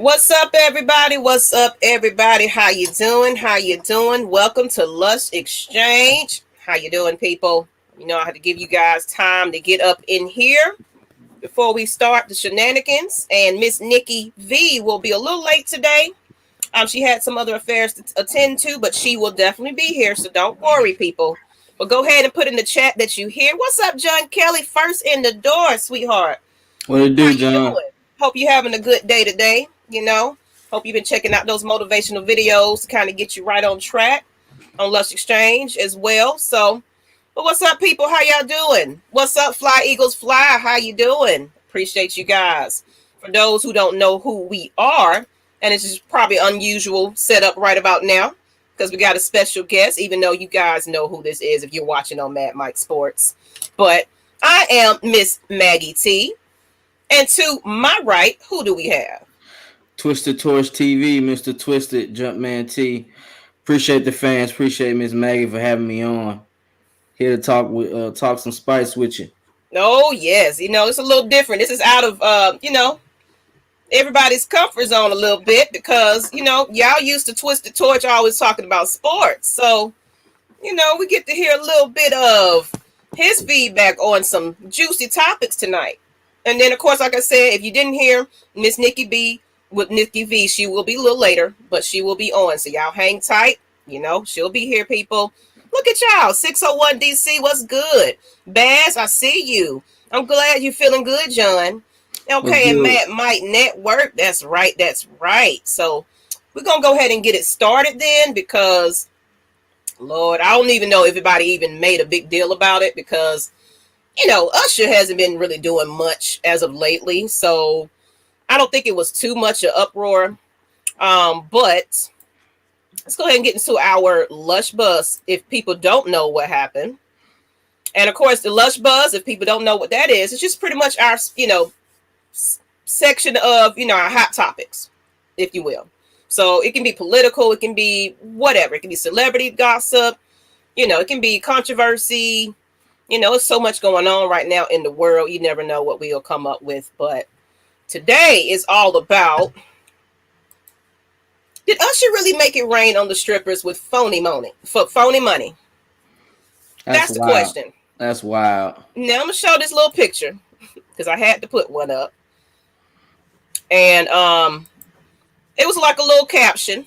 What's up, everybody? What's up, everybody? How you doing? How you doing? Welcome to Lush Exchange. How you doing, people? You know, I had to give you guys time to get up in here before we start the shenanigans. And Miss Nikki V will be a little late today. She had some other affairs to attend to, but she will definitely be here. So don't worry, people. But go ahead and put in the chat that you hear. What's up, John Kelly? First in the door, sweetheart. What it do, John? Doing? Hope you're having a good day today. Hope you've been checking out those motivational videos to kind of get you right on track on Lush Exchange as well. So, but what's up, people? How y'all doing? What's up, Fly Eagles Fly? How you doing? Appreciate you guys. For those who don't know who we are, and it's just probably unusual setup right about now because we got a special guest, even though you guys know who this is if you're watching on Mad Mike Sports. But I am Miss Maggie T. And to my right, who do we have? Twisted Torch TV, Mr. Twisted Jumpman T. Appreciate the fans. Appreciate Miss Maggie for having me on. Here to talk some spice with you. Oh, yes. It's a little different. This is out of, everybody's comfort zone a little bit because, y'all used to Twisted Torch always talking about sports. So, we get to hear a little bit of his feedback on some juicy topics tonight. And then, of course, like I said, if you didn't hear Miss Nikki B with Nikki V, she will be a little later, but she will be on. So y'all hang tight. She'll be here, people. Look at y'all. 601 DC, what's good? Baz, I see you. I'm glad you're feeling good, John. Okay, and Matt Mike Network. That's right. That's right. So we're going to go ahead and get it started then because, Lord, I don't even know if anybody even made a big deal about it because Usher hasn't been really doing much as of lately, so I don't think it was too much of uproar. But let's go ahead and get into our Lush Buzz if people don't know what happened. And of course, the Lush Buzz, if people don't know what that is, it's just pretty much our, section of, our hot topics, if you will. So it can be political, it can be whatever. It can be celebrity gossip, it can be controversy. It's so much going on right now in the world. You never know what we'll come up with. But today is all about, did Usher really make it rain on the strippers with phony money? That's the question. That's wild. Now I'm going to show this little picture because I had to put one up. And it was like a little caption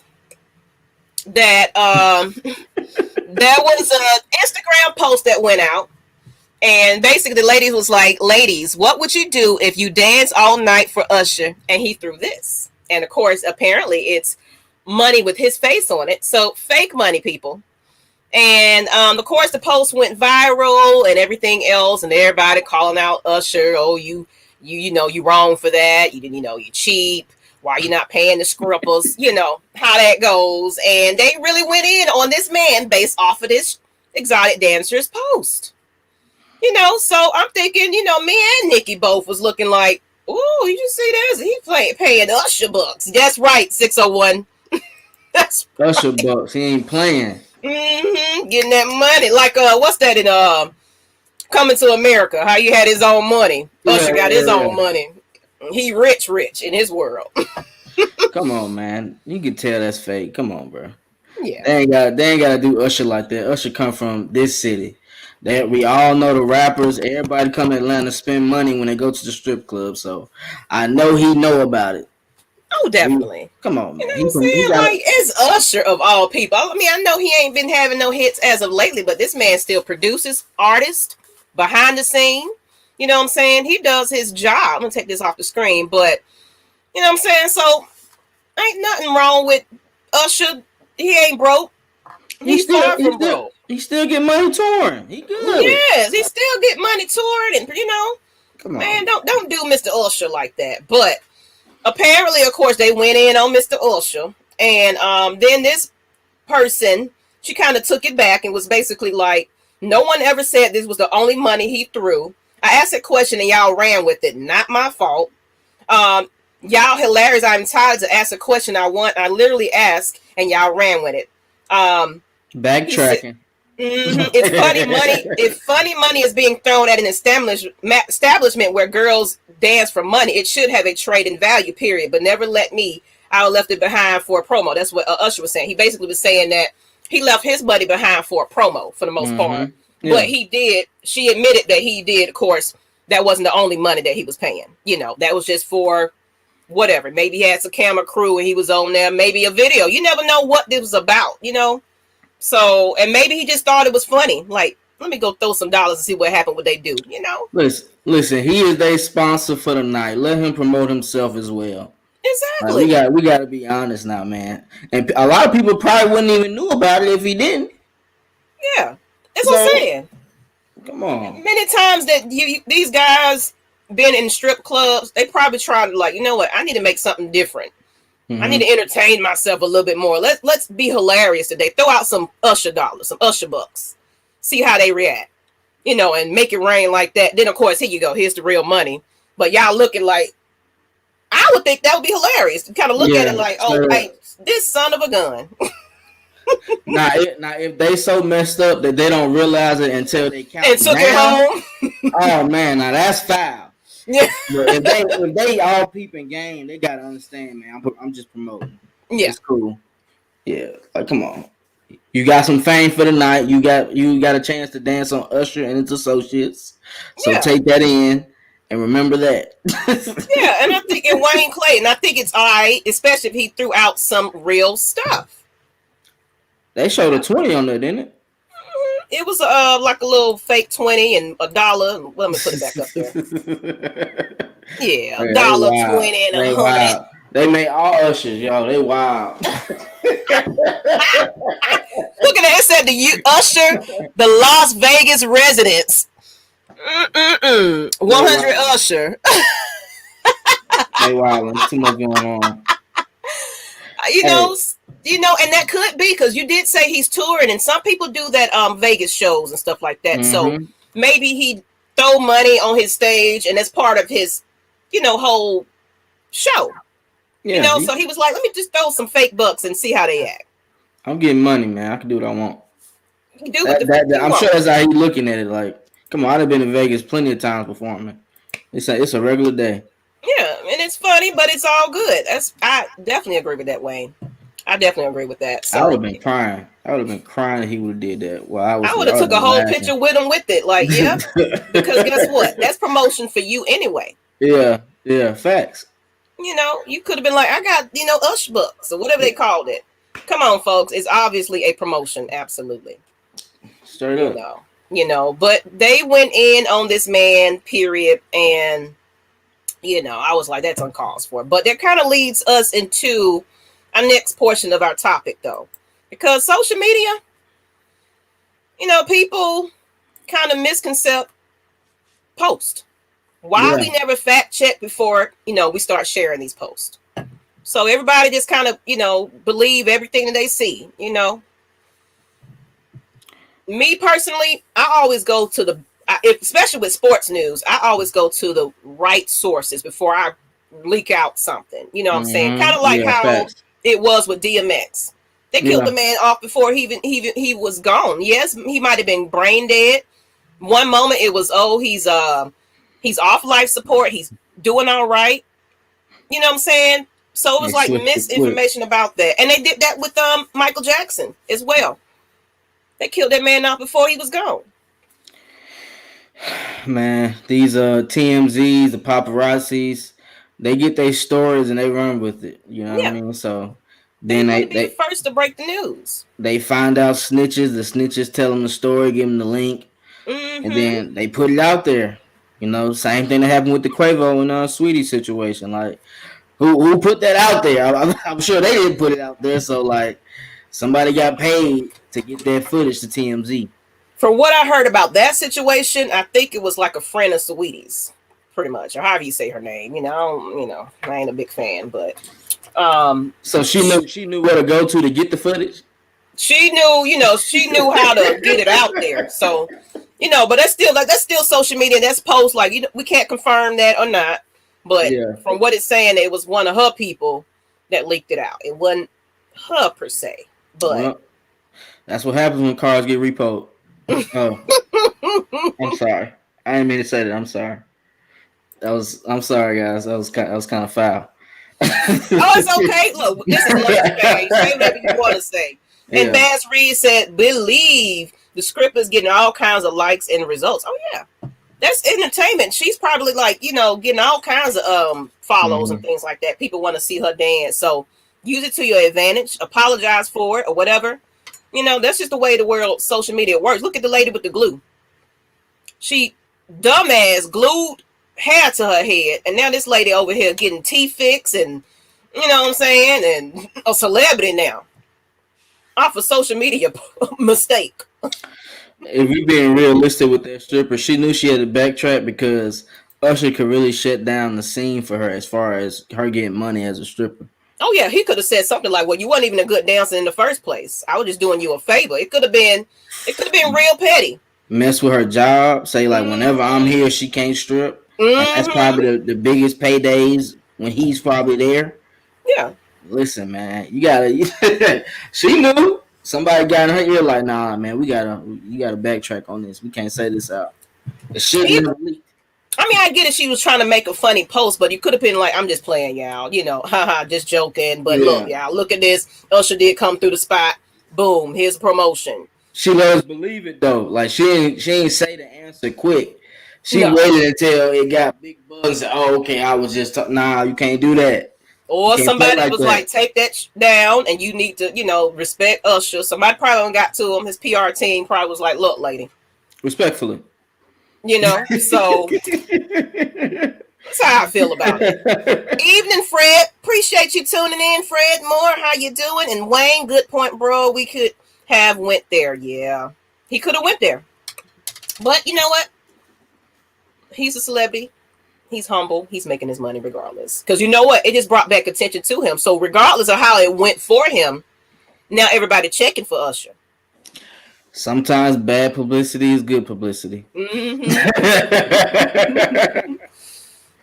that there was an Instagram post that went out. And basically the lady was like, ladies, what would you do if you dance all night for Usher? And he threw this. And of course, apparently it's money with his face on it. So fake money, people. And of course, the post went viral and everything else. And everybody calling out Usher. Oh, you wrong for that. You cheap. Why you not paying the scrippers? How that goes. And they really went in on this man based off of this exotic dancer's post. So I'm thinking, me and Nikki both was looking like, ooh, you just see this? He paying Usher bucks. That's right, 601. That's right. Usher bucks. He ain't playing. Getting that money. Like, what's that in Coming to America? How you had his own money. Usher got his own money. He rich in his world. Come on, man. You can tell that's fake. Come on, bro. Yeah. They ain't gotta do Usher like that. Usher come from this city. That we all know the rappers, everybody come to Atlanta spend money when they go to the strip club. So I know he know about it. Oh, definitely. Come on, man. You know what I'm saying? Like, it's Usher of all people. I mean, I know he ain't been having no hits as of lately, but this man still produces, artist, behind the scene. You know what I'm saying? He does his job. I'm going to take this off the screen, but you know what I'm saying? So ain't nothing wrong with Usher. He ain't broke. He's far from broke. He still get money touring. He good. Yes, he still get money touring, and come on, man, don't do Mr. Usher like that. But apparently, of course, they went in on Mr. Usher, and then this person, she kind of took it back and was basically like, no one ever said this was the only money he threw. I asked a question and y'all ran with it. Not my fault. Y'all hilarious. I'm entitled to ask a question I literally asked and y'all ran with it. Backtracking. It's funny money. If funny money is being thrown at an establishment where girls dance for money, it should have a trade in value, period. But never let me. I left it behind for a promo. That's what Usher was saying. He basically was saying that he left his money behind for a promo for the most part. Yeah. But he did. She admitted that he did. Of course, that wasn't the only money that he was paying. You know, that was just for whatever. Maybe he had some camera crew and he was on there. Maybe a video. You never know what this was about. You know. So, and maybe he just thought it was funny. Like, let me go throw some dollars and see what happened, what they do, you know? Listen, he is their sponsor for the night. Let him promote himself as well. Exactly. We got to be honest now, man. And a lot of people probably wouldn't even knew about it if he didn't. Yeah. That's what I'm saying. Come on. Many times that these guys been in strip clubs, they probably try to like, you know what? I need to make something different. I need to entertain myself a little bit more. Let's be hilarious today. Throw out some Usher dollars, some Usher bucks. See how they react. You know, and make it rain like that. Then, of course, here you go. Here's the real money. But y'all looking like, I would think that would be hilarious. To kind of look at it like, oh, hey, this son of a gun. now, if they so messed up that they don't realize it until they count and took it home. Oh, man, now that's foul. Yeah. But if they all peeping game, they gotta understand, man. I'm just promoting. Yeah, it's cool. Yeah, like come on. You got some fame for the night. You got a chance to dance on Usher and his associates. So take that in and remember that. Yeah, and I think in Wayne Clayton, I think it's all right, especially if he threw out some real stuff. They showed a 20 on there, didn't it? It was like a little fake 20 and $1. Let me put it back up there. Yeah, $1, 20, and 100. They made all Ushers, y'all. They wild. Look at that. It said the Usher, the Las Vegas residents. 100 Usher. They wild. There's too much going on. You know, and that could be because you did say he's touring, and some people do that Vegas shows and stuff like that. So maybe he throw money on his stage, and that's part of his, whole show. Yeah, so he was like, let me just throw some fake bucks and see how they act. I'm getting money, man. I can do what I want. You can do what I'm sure that's how he's looking at it. Like, come on, I've been in Vegas plenty of times before, man. It's a regular day. Yeah, and it's funny, but it's all good. I definitely agree with that, Wayne. I definitely agree with that. So, I would have been crying. I would have been crying if he would have did that. Well, I would have took a whole picture with him with it. Like, yeah. Because guess what? That's promotion for you anyway. Yeah, facts. You could have been like, I got, Ush bucks or whatever they called it. Come on, folks. It's obviously a promotion. Absolutely. Straight up. But they went in on this man, period. And, I was like, that's uncalled for. But that kind of leads us into our next portion of our topic, though. Because social media, people kind of misconcept post. Why we never fact check before, we start sharing these posts. So everybody just kind of, believe everything that they see, Me personally, I always go to especially with sports news, I always go to the right sources before I leak out something. You know what I'm saying? Kind of like how it was with DMX. They killed the man off before he was gone. Yes, he might have been brain dead. One moment it was, he's off life support. He's doing all right. You know what I'm saying? So it was like misinformation about that. And they did that with Michael Jackson as well. They killed that man off before he was gone. Man, these TMZs, the paparazzis, they get their stories and they run with it. You know what I mean? So then they first to break the news. They find out snitches. The snitches tell them the story, give them the link, and then they put it out there. Same thing that happened with the Quavo and Sweetie situation. Like, who put that out there? I'm sure they didn't put it out there. So like, somebody got paid to get that footage to TMZ. From what I heard about that situation, I think it was like a friend of Sweetie's, pretty much, or however you say her name. I ain't a big fan, but so she knew where to go to get the footage. She knew, she knew how to get it out there. So, but that's still social media. That's post. Like, we can't confirm that or not. But from what it's saying, it was one of her people that leaked it out. It wasn't her per se, but That's what happens when cars get repoed. Oh, I'm sorry. I didn't mean to say that. I'm sorry. I'm sorry, guys. That was kind of foul. Oh, it's okay. Look, this is Lush Bay. Say whatever you want to say. And Yeah. Bass Reed said, believe the script is getting all kinds of likes and results. Oh, yeah. That's entertainment. She's probably like, getting all kinds of follows and things like that. People want to see her dance. So use it to your advantage. Apologize for it or whatever. That's just the way the world social media works. Look at the lady with the glue. She dumbass glued hair to her head, and now this lady over here getting teeth fixed, and you know what I'm saying, and a celebrity now off a social media mistake. If we being realistic with that stripper, she knew she had to backtrack because Usher could really shut down the scene for her as far as her getting money as a stripper. Oh yeah, he could have said something like, "Well, you weren't even a good dancer in the first place. I was just doing you a favor." It could have been real petty. Mess with her job. Say like, whenever I'm here, she can't strip. Like, that's probably the biggest paydays when he's probably there. Yeah. Listen, man, you gotta. She knew somebody got in her ear like, nah, man, you gotta backtrack on this. We can't say this out. It should never leak. I mean, I get it. She was trying to make a funny post, but you could have been like, "I'm just playing, y'all. Haha, just joking." But look, y'all, look at this. Usher did come through the spot. Boom, here's a promotion. She loves believe it though. Like she ain't say the answer quick. She waited until it got big bugs. Oh, okay, I was just nah. You can't do that. Or somebody was like, take that down, and you need to, respect Usher. Somebody probably got to him. His PR team probably was like, look, lady. Respectfully. So that's how I feel about it. Evening, Fred. Appreciate you tuning in, Fred Moore. How you doing? And Wayne, good point, bro. We could have went there. Yeah. He could have went there. But you know what? He's a celebrity. He's humble. He's making his money regardless. Because you know what? It just brought back attention to him. So regardless of how it went for him, now everybody checking for Usher. Sometimes bad publicity is good publicity.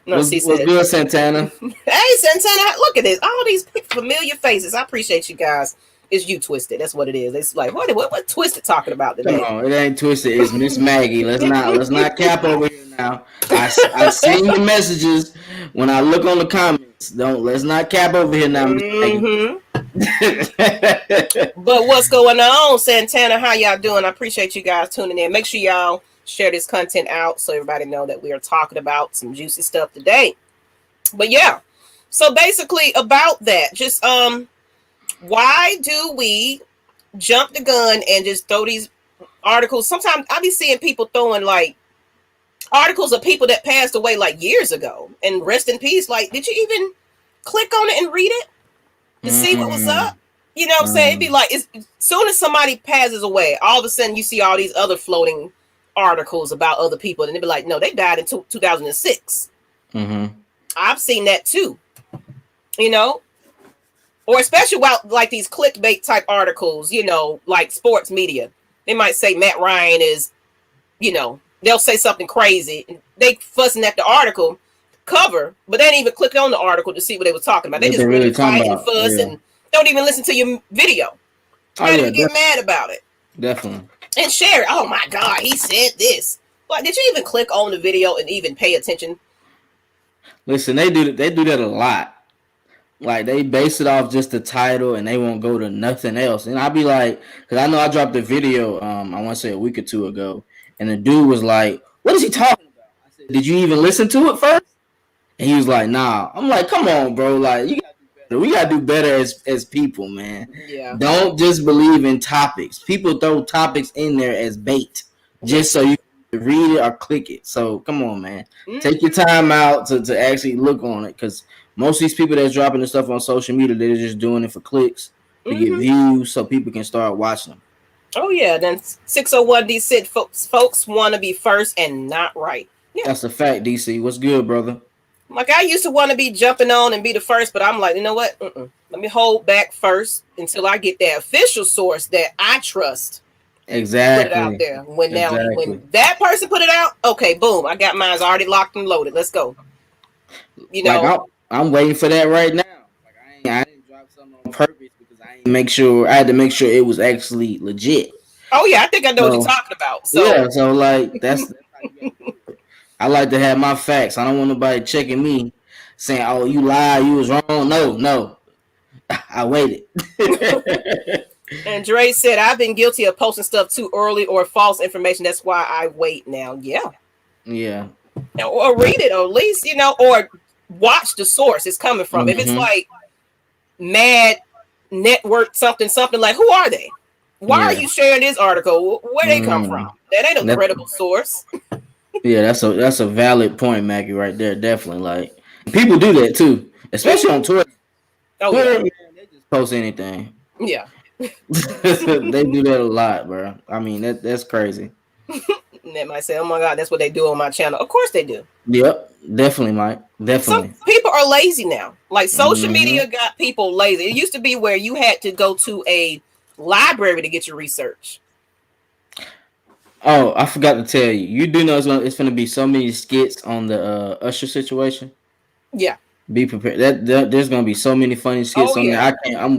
What's good, Santana? Hey, Santana, look at this. All these familiar faces. I appreciate you guys. It's you, Twisted. That's what it is. It's like, what Twisted talking about today? Come on, it ain't Twisted. It's Miss Maggie. Let's not cap over here now. I seen the messages when I look on the comments. Let's not cap over here now, Miss Maggie. But what's going on, Santana? How y'all doing? I appreciate you guys tuning in. Make sure y'all share this content out so everybody know that we are talking about some juicy stuff today. But yeah, so basically about that, just why do we jump the gun and just throw these articles? Sometimes I be seeing people throwing like articles of people that passed away like years ago and rest in peace. Like, did you even click on it and read it to see what was up? You know what I'm saying? It'd be like, as soon as somebody passes away, all of a sudden you see all these other floating articles about other people, and they'd be like, no, they died in 2006. I've seen that too, or especially about like these clickbait type articles, like sports media. They might say Matt Ryan is, they'll say something crazy. And they fussing at the article cover, but they didn't even click on the article to see what they were talking about. They just really fight and fuss and don't even listen to your video. You get mad about it. Definitely. And share it. Oh my God, he said this. Like, did you even click on the video and even pay attention? Listen, they do that a lot. Like, they base it off just the title and they won't go to nothing else. And I'll be like, because I know I dropped a video, I want to say a week or two ago, and the dude was like, what is he talking about? I said, did you even listen to it first? And he was like, nah. I'm like, come on, bro. Like, you gotta do better. We gotta do better as people, man. Yeah. Don't just believe in topics. People throw topics in there as bait just so you can read it or click it. So come on, man. Take your time out to actually look on it, because most of these people that's dropping the stuff on social media, they're just doing it for clicks to get views so people can start watching them. Oh yeah. Then 601D said folks want to be first and not right. Yeah. That's a fact, DC. What's good, brother? Like, I used to want to be jumping on and be the first, but I'm like, you know what? Let me hold back first until I get that official source that I trust. Exactly. Put it out there. When that person put it out, okay, boom, I got mine already locked and loaded. Let's go. Like, I'm waiting for that right now. Like, I didn't drop drop something on purpose because I had to make sure it was actually legit. Oh yeah, I think I know what you're talking about. So so like that's how you gotta do it. I like to have my facts. I don't want nobody checking me saying, "Oh, you lied, you was wrong." No, I waited. And Dre said, "I've been guilty of posting stuff too early or false information. That's why I wait now." Yeah. Or read it, or at least or watch the source it's coming from. If it's like Mad Network something, like, who are they? Why are you sharing this article? Where they come from? That ain't a credible source. Yeah, that's a valid point, Mackie, right there. Definitely, like people do that too, especially on Twitter. Twitter, man, they just post anything. Yeah, they do that a lot, bro. I mean, that's crazy. And they might say, "Oh my God, that's what they do on my channel." Of course they do. Yep, definitely, Mike. Definitely. Some people are lazy now. Like social media got people lazy. It used to be where you had to go to a library to get your research. Oh, I forgot to tell you. You do know it's going to be so many skits on the Usher situation. Yeah. Be prepared. There's going to be so many funny skits on there.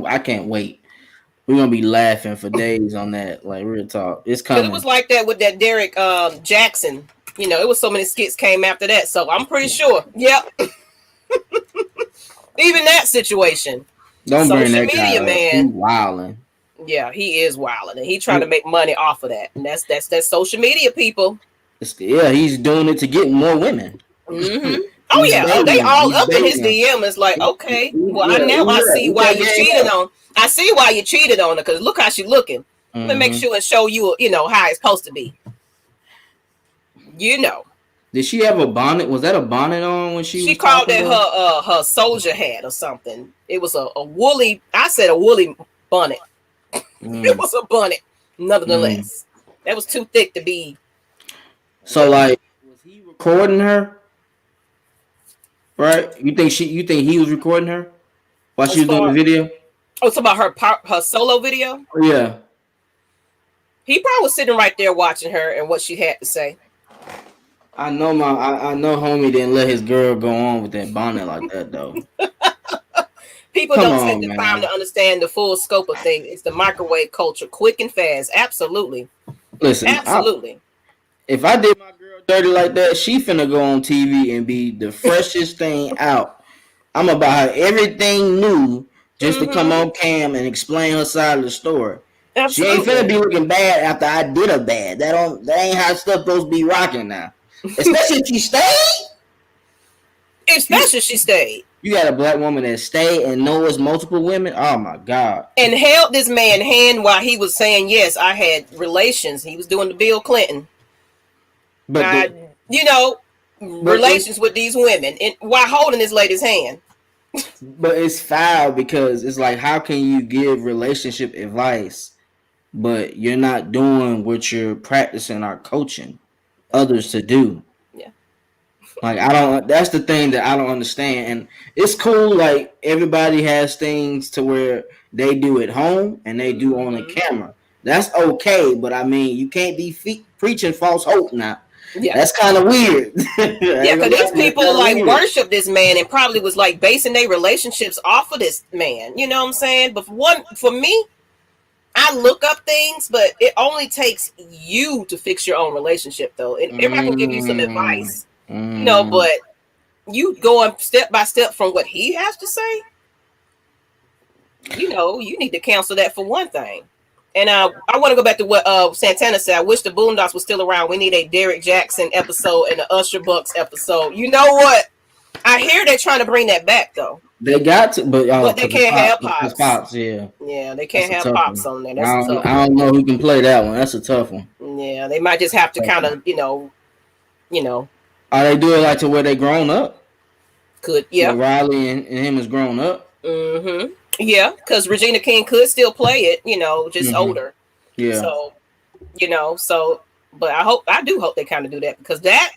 I can't wait. We're gonna be laughing for days on that. Like, real talk, it's coming. It was like that with that Derek Jackson. It was so many skits came after that. So I'm pretty sure. Yep. Even that situation. Don't bring that guy up. Man. He's wilding. Yeah, he is wilding, and he trying to make money off of that. And that's social media, people. He's doing it to get more women. Mm-hmm. Oh yeah, they all up in his DM. It's like, okay, well, I see why you cheated on. I see why you cheated on her, because look how she's looking. Let me make sure and show you, how it's supposed to be. Did she have a bonnet? Was that a bonnet on when she called it her soldier hat or something? It was a woolly. I said a woolly bonnet. It was a bonnet, nonetheless. That was too thick to be. So, like, was he recording her? Right? You think he was recording her while she was doing the video? Oh, it's about her solo video? Yeah. He probably was sitting right there watching her and what she had to say. I know homie didn't let his girl go on with that bonnet like that, though. People don't take the time to understand the full scope of things. It's the microwave culture, quick and fast. Absolutely. Listen, absolutely. If I did my girl dirty like that, she finna go on TV and be the freshest thing out. I'm about her everything new just to come on cam and explain her side of the story. Absolutely. She ain't finna be looking bad after I did her bad. That ain't how stuff supposed to be rocking now. Especially if she stayed. She stayed. You got a black woman that stayed and knows multiple women. Oh my God! And held this man's hand while he was saying, "Yes, I had relations." He was doing the Bill Clinton. But relations with these women, and while holding this lady's hand. But it's foul because it's like, how can you give relationship advice, but you're not doing what you're practicing or coaching others to do? Yeah. Like, that's the thing that I don't understand. And it's cool, like, everybody has things to where they do at home and they do on the camera. That's okay, but I mean, you can't be preaching false hope now. Yeah, that's kind of weird. Yeah, because these people worship this man and probably was like basing their relationships off of this man. You know what I'm saying? But for me, I look up things, but it only takes you to fix your own relationship, though. And everybody can give you some advice, but you going step by step from what he has to say. You need to cancel that for one thing. And I want to go back to what Santana said. I wish the Boondocks was still around. We need a Derek Jackson episode and a Usher Bucks episode. You know what? I hear they're trying to bring that back, though. They got to, but they can't have Pops. Pops, yeah. Yeah, they can't have Pops on there. That's a tough one. I don't know who can play that one. That's a tough one. Yeah, they might just have to kind of, Are they doing like to where they grown up? Could, yeah. Riley and him is grown up. Mm-hmm. Yeah, because Regina King could still play it, just older. Yeah. So, but I do hope they kind of do that, because that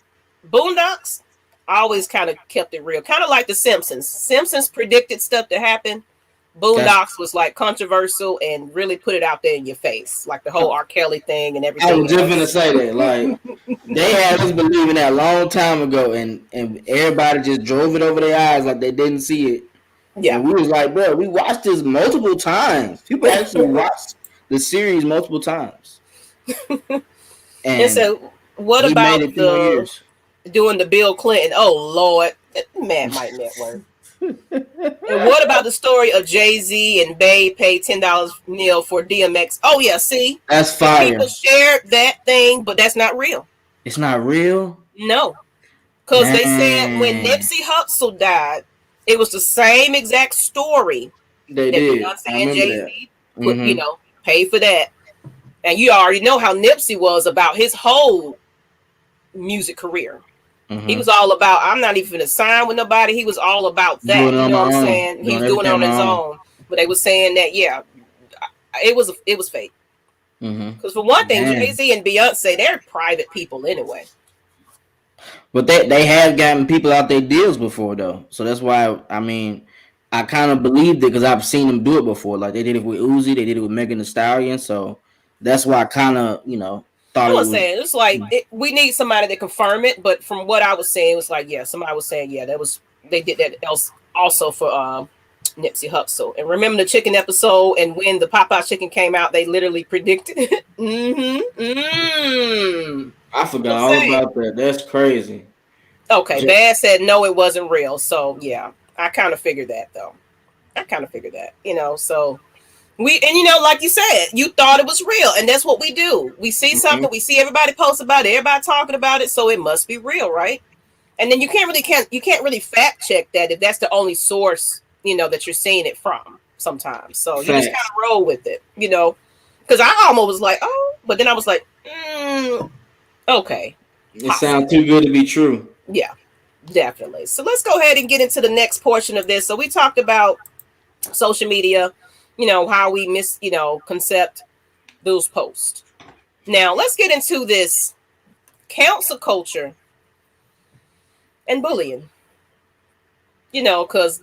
Boondocks always kind of kept it real. Kind of like the Simpsons. Simpsons predicted stuff to happen. Boondocks was like controversial and really put it out there in your face. Like the whole R. Kelly thing and everything. I was just going to say that. Like, they had us believing that a long time ago, and everybody just drove it over their eyes like they didn't see it. Yeah. And we was like, bro, we watched this multiple times. People actually watched the series multiple times. And And so, what he made about it 3 more the years. doing the Bill Clinton? Oh Lord, man, Mike Network. And what about the story of Jay-Z and Babe paid $10 nil for DMX? Oh yeah, see, That's and people fire. shared that thing, but that's not real. It's not real. No, because they said when Dang. Nipsey Hussle died, it was the same exact story They that did. I Beyonce and remember Jay that. Z put, Mm-hmm. paid for that. And you already know how Nipsey was about his whole music career. He was Mm-hmm. all about, I'm not even a sign with nobody. He was all about that. Doing it You on know what I'm my own. saying? He Doing was doing it everything on on his my own. own. But they were saying that, yeah, it was fake. Mm-hmm. Because for one thing, Jay Dang. Z and Beyonce, they're private people anyway. But they have gotten people out their deals before though. So that's why I kind of believed it because I've seen them do it before. Like they did it with Uzi, they did it with Megan Thee Stallion. So that's why I kind of thought I it was was. saying it's like we need somebody to confirm it, but from what I was saying, it was like somebody was saying that was they did that else also for Nipsey Hussle. And remember the chicken episode, and when the Popeye chicken came out, they literally predicted it. Mm-hmm. I forgot Just all saying. about that. That's crazy. Okay, Bad said no, it wasn't real. So yeah, I kind of figured that though. I kind of figured that, so like you said, you thought it was real, and that's what we do. We see Mm-hmm. something, we see everybody post about it, everybody talking about it, so it must be real, right? And then you can't really fact check that if that's the only source that you're seeing it from sometimes. So you just kind Facts. of roll with it, because I almost was like, oh, but then I was like, okay, It sounds possibly, too good to be true. yeah, definitely. So let's go ahead and get into the next portion of this. So we talked about social media, how we concept those posts. Now let's get into this council culture and bullying. Because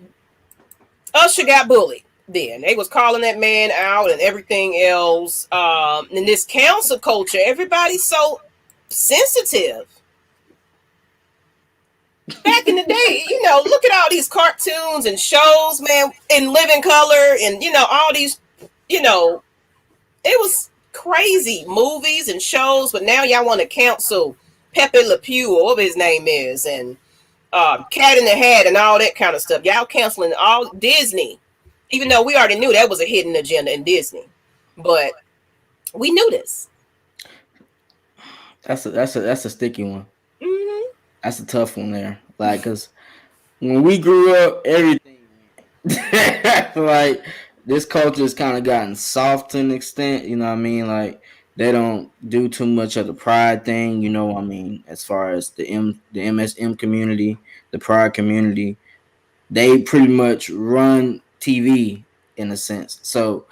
Usher got bullied. Then they was calling that man out and everything else. In this council culture, everybody's so sensitive. Back in the day, look at all these cartoons and shows, man, in living color, and all these, it was crazy movies and shows. But now y'all want to cancel Pepe Le Pew or whatever his name is, and Cat in the Hat and all that kind of stuff. Y'all canceling all Disney, even though we already knew that was a hidden agenda in Disney, but we knew this. That's a sticky one. Mm-hmm. That's a tough one there. Like, cause when we grew up, everything like this culture has kind of gotten soft to an extent. You know what I mean? Like they don't do too much of the pride thing. You know what I mean? As far as the MSM community, the pride community, they pretty much run TV in a sense. So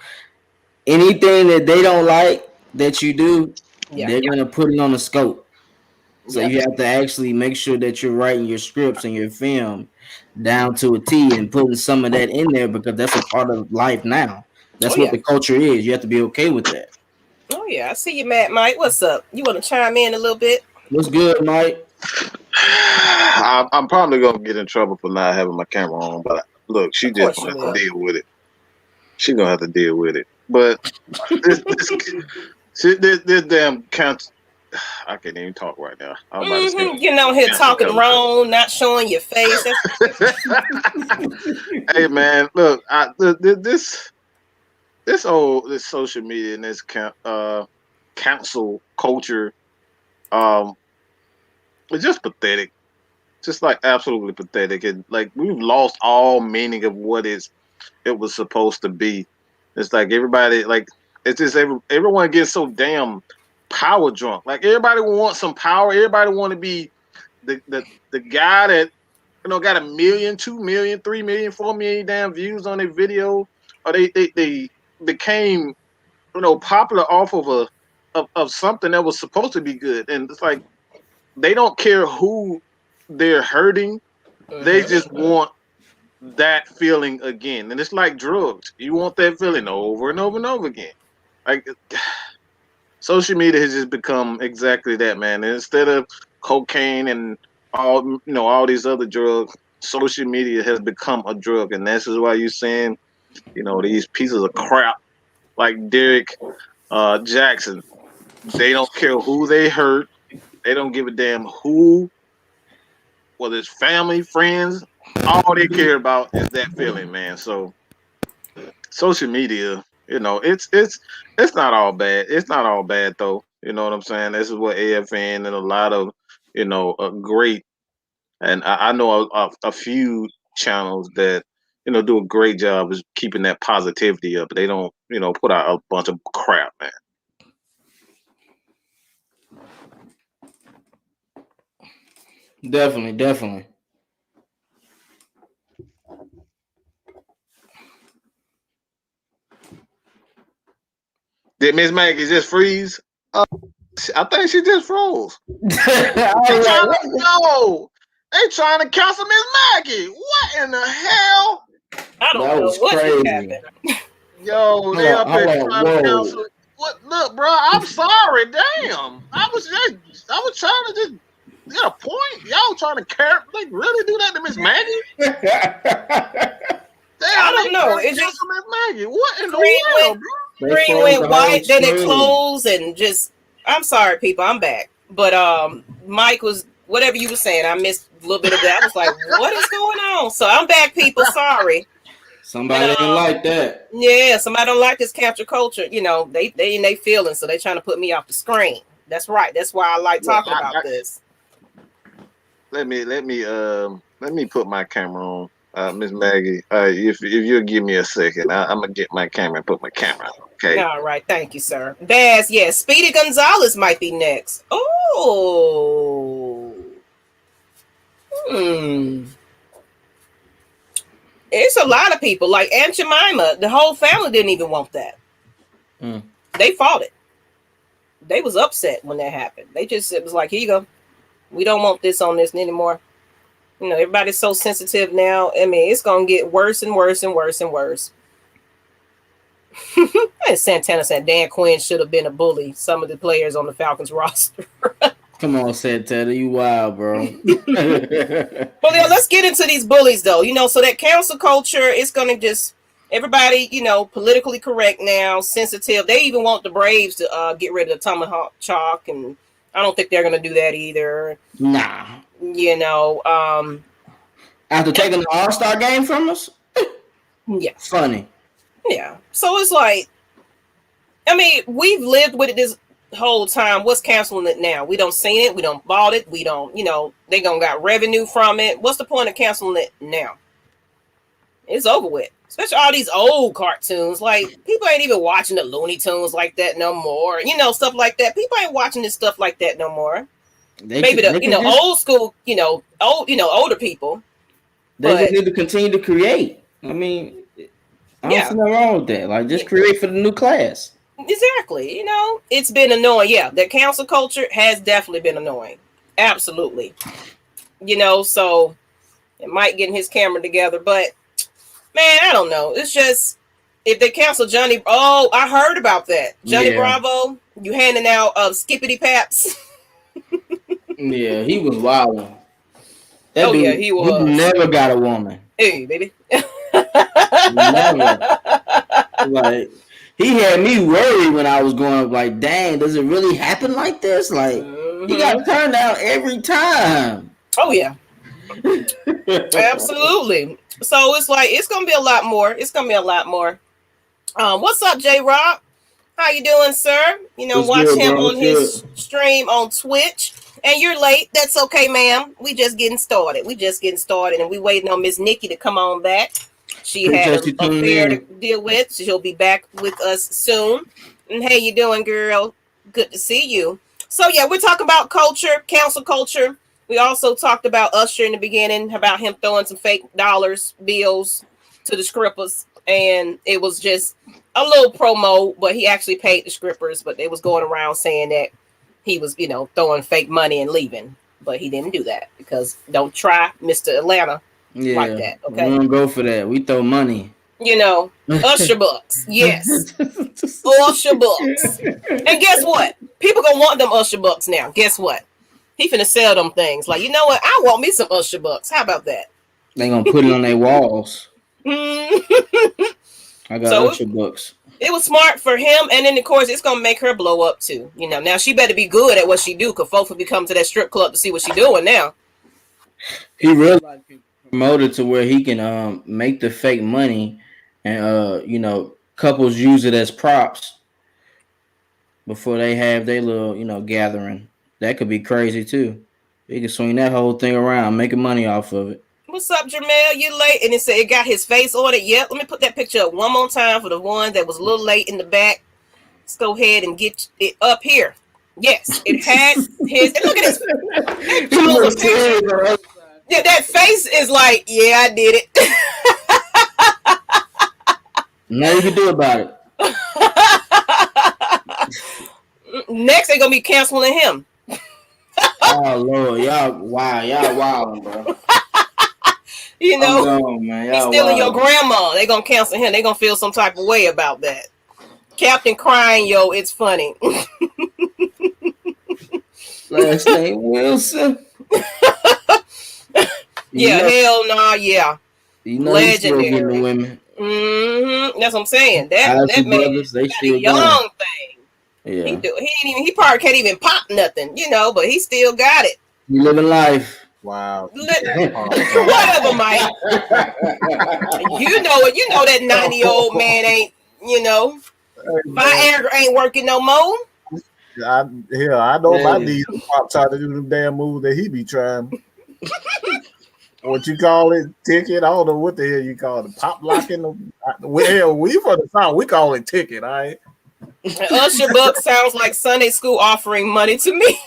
anything that they don't like that you do, Yeah. they're gonna put it on the scope. So Yep. you have to actually make sure that you're writing your scripts and your film down to a T and putting some of that in there because that's a part of life now. Oh That's what yeah. the culture is. You have to be okay with that. Oh yeah. I see you, Matt. Mike, what's up? You want to chime in a little bit? What's good, Mike? I'm probably gonna get in trouble for not having my camera on, but look, she Of just course gonna you have to will. deal with it. She gonna have to deal with it. But this damn count. I can't even talk right now. I'm about to say Mm-hmm. Getting on here cancel talking culture. wrong, not showing your face. Hey man, look, this social media and this council culture, um, it's just pathetic. Just like absolutely pathetic, and like we've lost all meaning of what it was supposed to be. It's like everybody like it's just everyone gets so damn power drunk. Like everybody wants some power. Everybody want to be the guy that got 1 million, 2 million, 3 million, 4 million damn views on their video, or they became popular off of of something that was supposed to be good, and it's like they don't care who they're hurting. They Mm-hmm. just want that feeling again. And it's like drugs. You want that feeling over and over and over again. Like social media has just become exactly that, man. And instead of cocaine and all these other drugs, social media has become a drug, and this is why you're saying, these pieces of crap like Derek Jackson, they don't care who they hurt. They don't give a damn who, whether it's family, friends. All they care about is that feeling, man. So social media, it's not all bad. It's not all bad though. You know what I'm saying? This is what AFN and a lot of great, and I know a few channels that do a great job of keeping that positivity up. They don't put out a bunch of crap, man. Definitely. Did Miss Maggie just freeze? I think she just froze. No, they trying to cancel Miss Maggie. What in the hell? I don't know what just happened. Yo, they up there trying to cancel. What? Look, bro, I'm sorry. Damn, I was trying to just get a point. Y'all trying to really do that to Miss Maggie? Damn, I don't know. It's just Miss Maggie. What in the world, bro? Green went white, then it closed, and just. I'm sorry, people. I'm back, but Mike was whatever you were saying. I missed a little bit of that. I was like, "What is going on?" So I'm back, people. Sorry. Somebody didn't like that. Yeah, somebody don't like this capture culture. They in their feelings, so they trying to put me off the screen. That's right. That's why I like talking about this. Let me put my camera on. Miss Maggie, if you'll give me a second, I'm gonna get my camera and put my camera on. Okay. All right, thank you, sir. Baz, yes, Speedy Gonzalez might be next. Oh, it's a lot of people like Aunt Jemima. The whole family didn't even want that. They fought it. They was upset when that happened. It was like, here you go. We don't want this on this anymore. Everybody's so sensitive now. I mean, it's gonna get worse and worse and worse and worse. And Santana said Dan Quinn should have been a bully. Some of the players on the Falcons roster. Come on, Santana, you wild, bro. Well, yeah, let's get into these bullies, though. So that cancel culture is gonna just everybody, politically correct now, sensitive. They even want the Braves to get rid of the tomahawk chalk, and I don't think they're gonna do that either. Nah. After taking the All-Star game from us? Yeah. Funny. Yeah. So it's like, I mean, we've lived with it this whole time. What's canceling it now? We don't seen it. We don't bought it. We don't, they gonna got revenue from it. What's the point of canceling it now? It's over with. Especially all these old cartoons. Like, people ain't even watching the Looney Tunes like that no more. Stuff like that. People ain't watching this stuff like that no more. Maybe old school, older people. They just need to continue to create. I mean, I don't see nothing wrong with that. Like, just create for the new class. Exactly. It's been annoying. Yeah, that cancel culture has definitely been annoying. Absolutely. So it might get his camera together, but man, I don't know. It's just if they cancel Johnny. Oh, I heard about that. Johnny Bravo, you handing out Skippity Paps. Yeah, he was wild. He was. He never got a woman. Hey, baby. Never. Like, he had me worried when I was going up. Like, dang, does it really happen like this? Like, he got turned down every time. Oh yeah, absolutely. So it's like it's gonna be a lot more. What's up, J Rock? How you doing, sir? Watch him on his stream on Twitch. And you're late. That's okay, ma'am. We just getting started. And we waiting on Miss Nikki to come on back. She had a affair to deal with. So she'll be back with us soon. And hey, you doing, girl? Good to see you. So yeah, we're talking about culture, cancel culture. We also talked about Usher in the beginning, about him throwing some fake bills to the scrippers. And it was just a little promo, but he actually paid the scrippers. But they was going around saying that he was, throwing fake money and leaving, but he didn't do that because don't try Mr. Atlanta like that. Okay, we don't go for that. We throw money. Usher bucks. Yes, Usher bucks. And guess what? People gonna want them Usher bucks now. Guess what? He finna sell them things. Like, you know what? I want me some Usher bucks. How about that? They gonna put it on their walls. Mm. I got So Usher books. it was smart for him, and then of course it's gonna make her blow up too. You know, now she better be good at what she do, cause folks will be coming to that strip club to see what she doing now. He really promoted to where he can make the fake money, and couples use it as props before they have their little gathering. That could be crazy too. He can swing that whole thing around, making money off of it. What's up, Jamel? You late? And it said it got his face on it. Yep. Let me put that picture up one more time for the one that was a little late in the back. Let's go ahead and get it up here. Yes, it had his. Look at his. Yeah, that face is like, yeah, I did it. Nothing you can do about it. Next, they're gonna be canceling him. Oh Lord, y'all wilding, bro. You know, man. He's stealing your grandma. They're gonna cancel him. They're gonna feel some type of way about that. Captain crying, yo, it's funny. Last name Wilson. Hell nah, yeah. Legendary. Women. That's what I'm saying. That man, brothers, they still a young thing. Yeah. He probably can't even pop nothing, but he still got it. You living life. Wow. Whatever, Mike. You know it. You know that 90-year-old man ain't, Viagra ain't working no more. I know if I need to pop try to do them damn moves that he be trying. What you call it? Ticket? I don't know what the hell you call it. Pop locking? Well, we from the South. We call it ticket, all right? Usher book sounds like Sunday school offering money to me.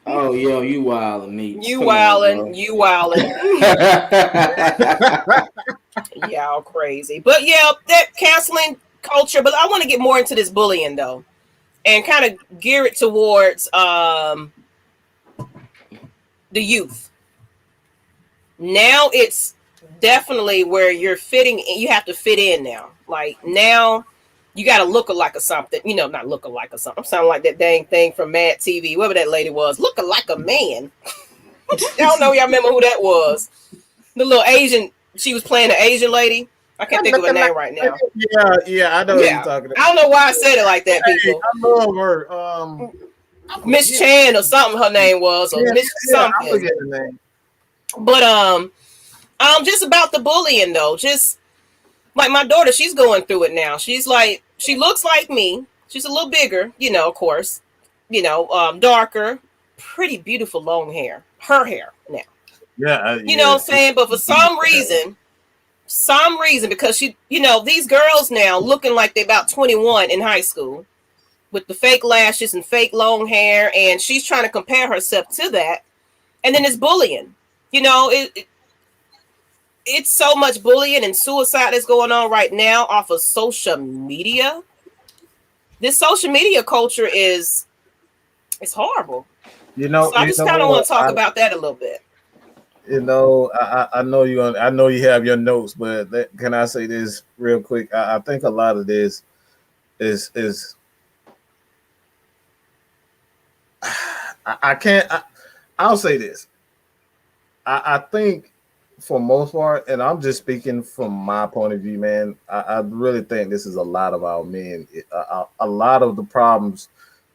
Oh, yo, you wildin' me. You wildin'. Y'all crazy. But yeah, that canceling culture. But I want to get more into this bullying though, and kind of gear it towards the youth. Now it's definitely where you're fitting. You have to fit in now. Like now, you got to look alike or something. Not look alike or something. I'm sounding like that dang thing from Mad TV. Whoever that lady was, looking like a man. I don't know. Y'all remember who that was? The little Asian. She was playing the Asian lady. I can't think of her name right now. Yeah, I know what you're talking about. I don't know why I said it like that, people. I love her. Miss Chan or something. Her name was or Miss something. I forget the name. But just about the bullying though. Just like my daughter, she's going through it now. She's like, she looks like me. She's a little bigger, of course. Darker, pretty beautiful long hair. Her hair now. Yeah. You know what I'm saying? But for some reason, because she, these girls now looking like they're about 21 in high school with the fake lashes and fake long hair. And she's trying to compare herself to that. And then it's bullying. It's so much bullying and suicide that's going on right now off of social media. This social media culture it's horrible. So I just kind of want to talk about that a little bit. I know you have your notes, but can I say this real quick? I think a lot of this is I'll say this. I think for most part, and I'm just speaking from my point of view, man, I really think this is a lot of our men. A lot of the problems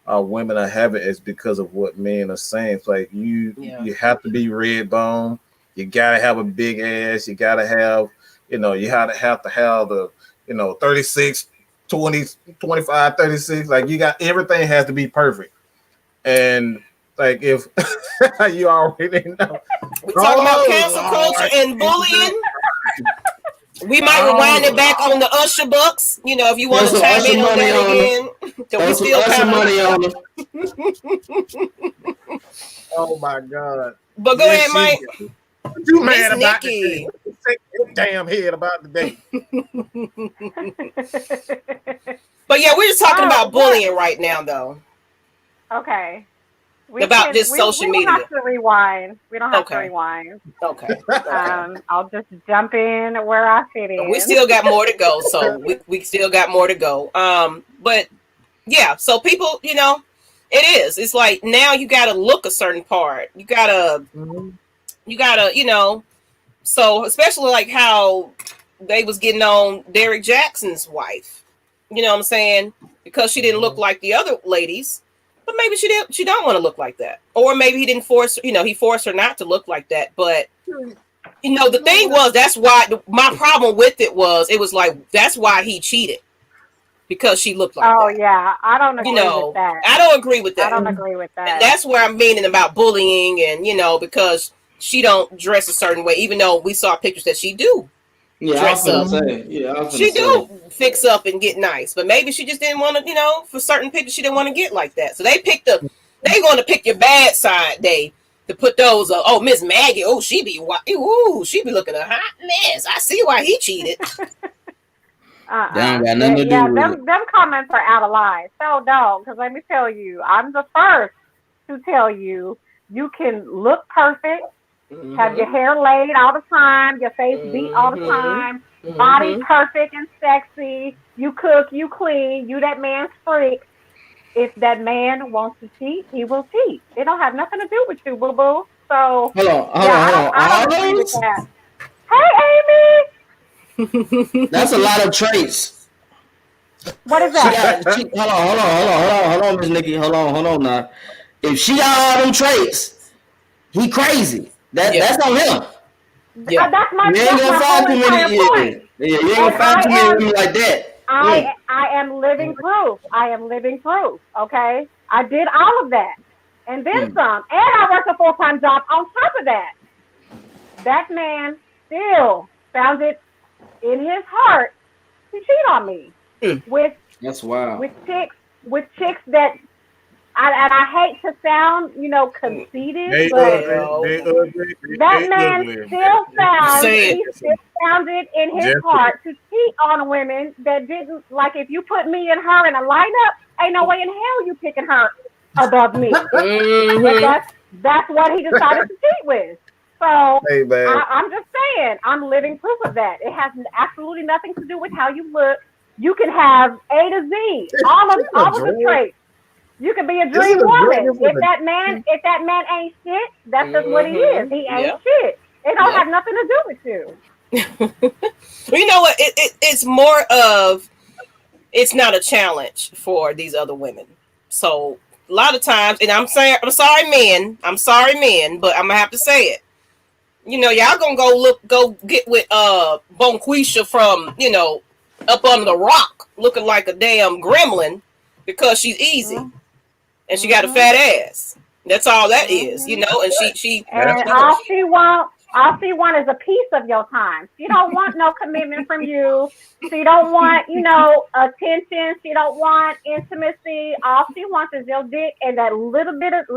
women are having is because of what men are saying. It's like you have to be red bone. You gotta have a big ass. You gotta have, you have to have the, 36, 20, 25, 36. Like everything has to be perfect. And like if you already know, we talking about cancel culture and bullying. We might rewind it back on the Usher books. If you want to chime in on that again, we still have money on them. Oh my God! But go ahead, Mike. What you mad about Nikki? Take your damn head about the day. But yeah, we're just talking about bullying right now, though. Okay. About this social media. We don't have to rewind. We don't have to rewind. Okay. I'll just jump in where I fit in. We still got more to go, so we still got more to go. But yeah, so people, it is. It's like now you got to look a certain part. You gotta, So especially like how they was getting on Derek Jackson's wife. You know what I'm saying? Because she didn't look like the other ladies. But maybe she don't want to look like that. Or maybe he didn't force, he forced her not to look like that. But the thing was, that's why my problem with it was like that's why he cheated. Because she looked like that. Oh yeah, I don't agree with that. I don't agree with that. I don't agree with that. And that's where I'm meaning about bullying and because she don't dress a certain way, even though we saw pictures that she do. Yeah, dress up. She do fix up and get nice, but maybe she just didn't want to, for certain pictures she didn't want to get like that. So they going to pick your bad side day to put those. Oh, Miss Maggie. Oh, she be looking a hot mess. I see why he cheated. Got nothing to do with it. Them comments are out of line. So don't, because let me tell you, I'm the first to tell you can look perfect, have your hair laid all the time, your face beat all the time, body perfect and sexy, you cook, you clean, you that man's freak. If that man wants to cheat, he will cheat. It don't have nothing to do with you, boo-boo. So, hold on. I don't agree with that. Hey, Amy! That's a lot of traits. What is that? Hold on, Miss Nikki. Hold on now. If she got all them traits, he crazy. That's on him. Yeah. That's my point. You ain't gonna find too many women like that. I am living proof. Okay? I did all of that. And then some. And I worked a full-time job on top of that. That man still found it in his heart to cheat on me that's wild. with chicks that I hate to sound conceited, but that man still found it in his heart to cheat on women that didn't like. If you put me and her in a lineup, ain't no way in hell you picking her above me. But that's what he decided to cheat with. So I'm just saying, I'm living proof of that. It has absolutely nothing to do with how you look. You can have A to Z, all of the traits. You can be a dream woman. If that man ain't shit, that's just what he is. He ain't shit. It don't have nothing to do with you. You know what? It's more of it's not a challenge for these other women. So a lot of times, and I'm sorry, men, but I'm gonna have to say it. Y'all gonna go get with Bonquisha from, up under the rock, looking like a damn gremlin because she's easy and she got a fat ass. That's all that is, and she and all she want is a piece of your time. She don't want no commitment from you. She don't want, attention. She don't want intimacy. All she wants is your dick and that little bit of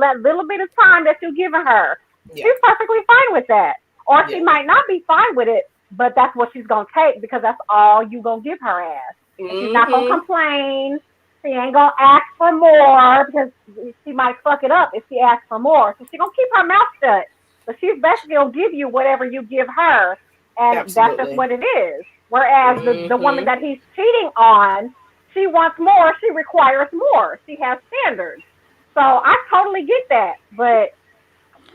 time that you're giving her. Yeah. She's perfectly fine with that. Or she might not be fine with it, but that's what she's going to take because that's all you going to give her ass. She's not going to complain. She ain't going to ask for more because she might fuck it up if she asks for more. So she's going to keep her mouth shut. But she's basically going to give you whatever you give her. And that's just what it is. Whereas the woman that he's cheating on, she wants more. She requires more. She has standards. So I totally get that. But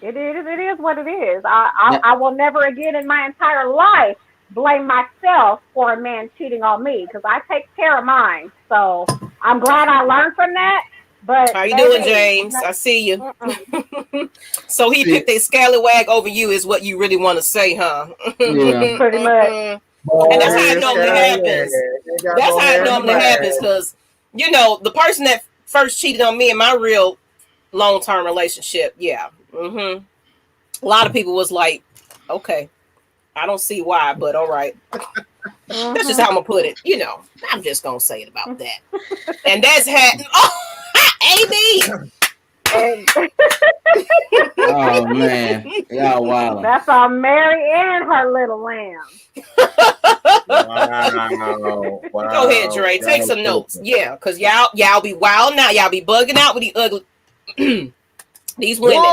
it is what it is. I will never again in my entire life blame myself for a man cheating on me because I take care of mine. So I'm glad I learned from that. But how you doing, James? I see you. So he picked a scallywag over you is what you really want to say, huh? Yeah. Pretty much. And that's how it normally happens. That's how it normally happens because, the person that first cheated on me in my real long-term relationship, a lot of people was like, okay, I don't see why, but all right. That's just how I'm gonna put it. I'm just gonna say it about that. And that's Amy. Oh man, y'all wild. That's on Mary and her little lamb. Wow. Go ahead, Dre. Take some notes. Yeah, because y'all be wild now. Y'all be bugging out with these ugly these women.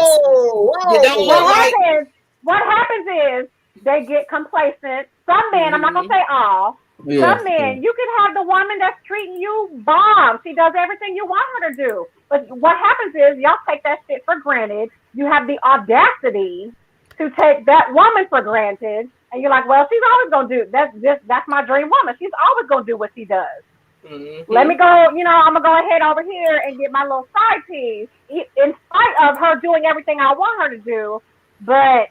What happens is they get complacent. Some men, I'm not gonna say all. Some men, you can have the woman that's treating you bomb. She does everything you want her to do. But what happens is y'all take that shit for granted. You have the audacity to take that woman for granted. And you're like, well, she's always gonna do that's my dream woman. She's always gonna do what she does. Mm-hmm. Let me go, I'm gonna go ahead over here and get my little side piece, in spite of her doing everything I want her to do. But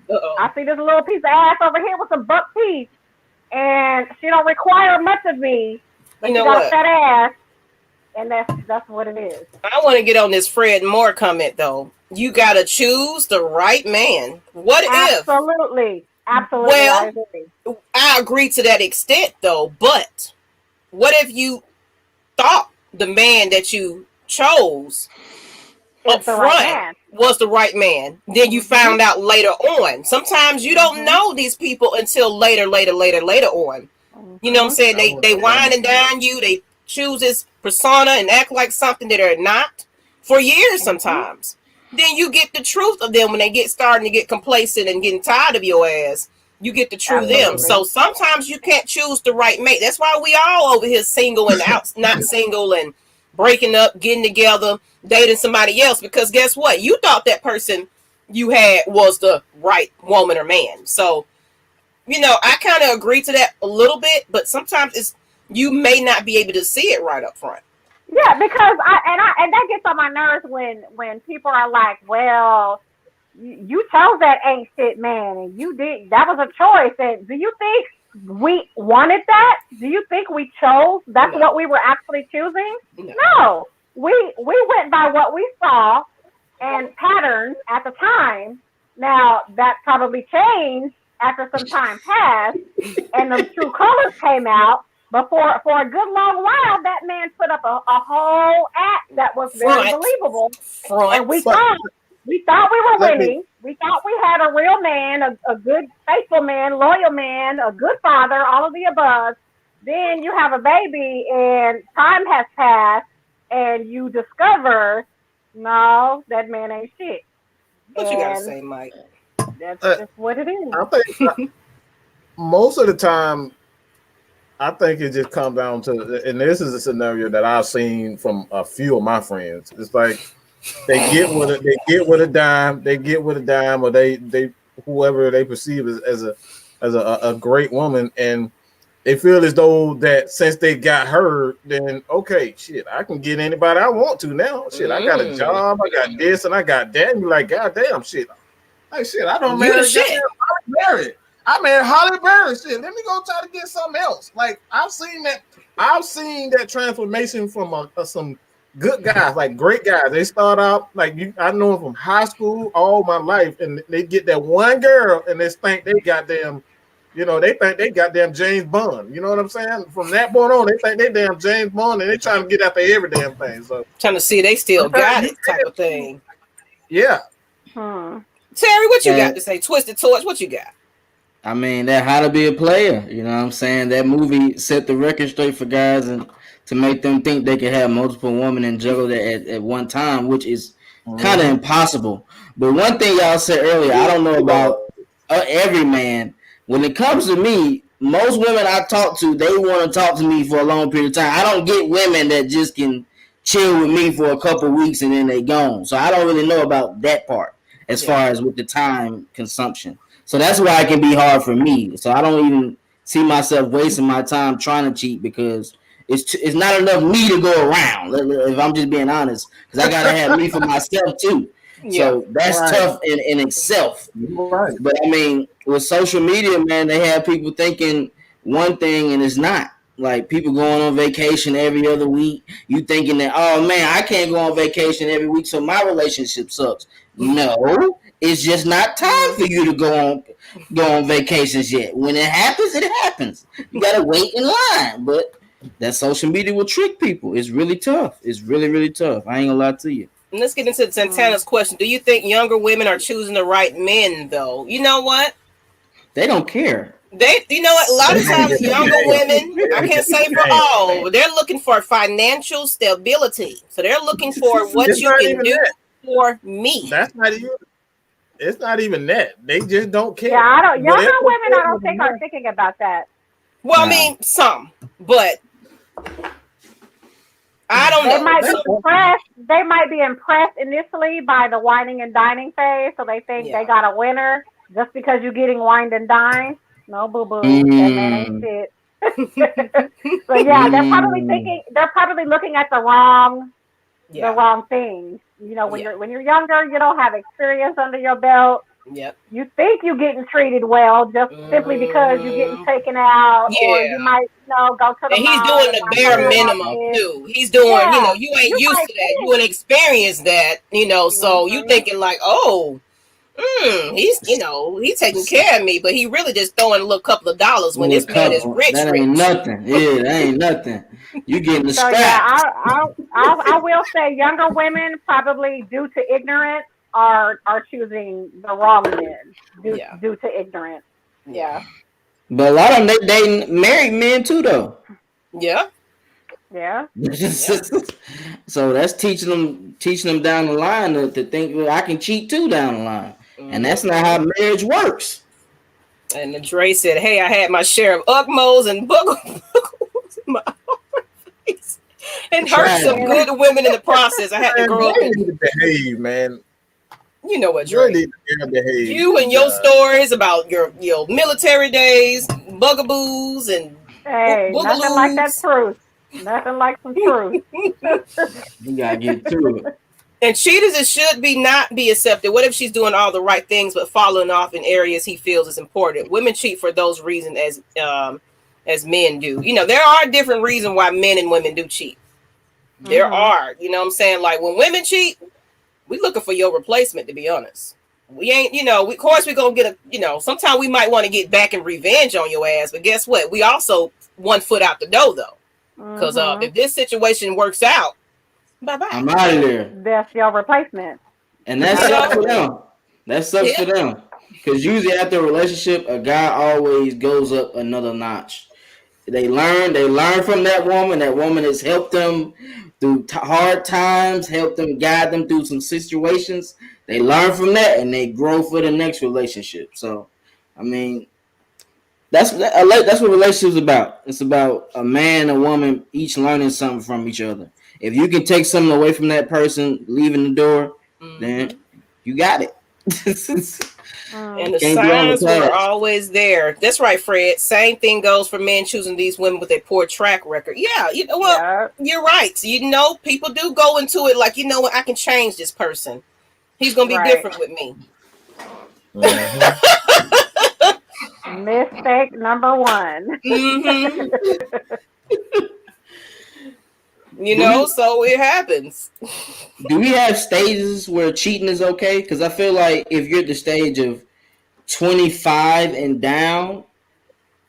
I see this little piece of ass over here with some buck teeth, and she don't require much of me. But she got a fat ass, and that's what it is. I want to get on this Fred Moore comment though. You gotta choose the right man. What if? Absolutely. Well, I agree to that extent though, but what if you thought the man that you chose up front was the right man? Then you found out later on. Sometimes you don't know these people until later on. You know what I'm saying? They wine and dine you. They choose this persona and act like something that they're not for years sometimes. Then you get the truth of them when they starting to get complacent and getting tired of your ass. You get the true them. So sometimes you can't choose the right mate. That's why we all over here single and out, not single, and breaking up, getting together, dating somebody else. Because guess what? You thought that person you had was the right woman or man. So, I kind of agree to that a little bit, but sometimes you may not be able to see it right up front. Yeah, because and that gets on my nerves when people are like, well, you chose that ain't shit man, and that was a choice. And do you think we wanted that? Do you think we chose? That's what we were actually choosing? No. We went by what we saw and patterns at the time. Now that probably changed after some time passed and the true colors came out. But for a good long while, that man put up a whole act that was very believable. And we thought we were winning. We thought we had a real man, a good, faithful man, loyal man, a good father, all of the above. Then you have a baby and time has passed and you discover, no, that man ain't shit. What you gotta say, Mike? That's just what it is. I think most of the time, I think it just comes down to, and this is a scenario that I've seen from a few of my friends. It's like they get with a dime, or they whoever they perceive as a great woman, and they feel as though that since they got her, then okay, shit, I can get anybody I want to now. Shit, I got a job, I got this, and I got that. And you're like, God damn, shit. Like shit, I don't marry shit. I married Holly Berry. Shit, let me go try to get something else. Like I've seen that transformation from some good guys, like great guys. They start out like I know them from high school all my life, and they get that one girl, and they think they got them. They think they got damn James Bond. You know what I'm saying? From that point on, they think they damn James Bond, and they trying to get after every damn thing. So trying to see they still got it, type of thing. Yeah. Terry, what you got to say? Twisted Torch, what you got? I mean, that How to Be a Player, you know what I'm saying? That movie set the record straight for guys and to make them think they could have multiple women and juggle that at one time, which is kind of impossible. But one thing y'all said earlier, I don't know about every man. When it comes to me, most women I talk to, they want to talk to me for a long period of time. I don't get women that just can chill with me for a couple weeks and then they gone. So I don't really know about that part as far as with the time consumption. So that's why it can be hard for me. So I don't even see myself wasting my time trying to cheat because it's not enough me to go around. If I'm just being honest, because I gotta have me for myself too. So that's tough in itself. Right. But I mean, with social media, man, they have people thinking one thing and it's not. Like people going on vacation every other week. You thinking that, oh man, I can't go on vacation every week, so my relationship sucks. No. It's just not time for you to go on vacations yet. When it happens. You gotta wait in line. But that social media will trick people. It's really tough. It's really, really tough. I ain't gonna lie to you. And let's get into Santana's question. Do you think younger women are choosing the right men though? You know what? They don't care. You know what? A lot of times younger women, I can't say for all, but they're looking for financial stability. So they're looking for what you can do for me. That's not even. It's not even that. They just don't care. Yeah, younger women, I don't think are thinking about that. Well, I mean, some, but I don't know. They might be impressed initially by the whining and dining phase, so they think they got a winner. just because you're getting wined and dined, no, boo boo, that man ain't shit. So yeah, they're probably looking at the wrong things. You know, when you're younger, you don't have experience under your belt. Yep. You think you're getting treated well just simply because you're getting taken out, or you might, go to the and mall. He's doing the bare minimum too. He's doing, you ain't used to that. You ain't experienced that, so you thinking like, oh, he's taking care of me, but he really just throwing a little couple of dollars when this man is rich. That ain't nothing. Yeah, that ain't nothing. You getting the scraps. Yeah, I will say younger women probably due to ignorance are choosing the wrong men due to ignorance. Yeah. But a lot of them they married men too though. Yeah. Yeah. So that's teaching them down the line to think, well, I can cheat too down the line. And that's not how marriage works. And then Dre said, hey, I had my share of Ugmos and Boogles in my face and hurt some good women in the process. I had to grow up and behave, man. You know what, Dre? Behave. You and your stories about your military days, bugaboos, and nothing like that truth. Nothing like some truth. You gotta get through it. And cheaters should not be accepted. What if she's doing all the right things but following off in areas he feels is important? Women cheat for those reasons as men do. There are different reasons why men and women do cheat. There are. You know what I'm saying? Like when women cheat, we looking for your replacement, to be honest. We ain't, of course we're going to get sometimes we might want to get back and revenge on your ass, but guess what? We also 1 foot out the door though. Because if this situation works out, bye-bye. I'm out of there. That's your replacement. And that sucks for them. That sucks for them. Because usually after a relationship, a guy always goes up another notch. They learn from that woman. That woman has helped them through hard times, helped them, guide them through some situations. They learn from that and they grow for the next relationship. So, I mean, that's what relationships about. It's about a man and a woman each learning something from each other. If you can take something away from that person, leaving the door, then you got it. And the signs were always there. That's right, Fred. Same thing goes for men choosing these women with a poor track record. Yeah, you're right. People do go into it like, what, I can change this person. He's going to be different with me. Mistake number 1. So it happens. Do we have stages where cheating is okay? Because I feel like if you're at the stage of 25 and down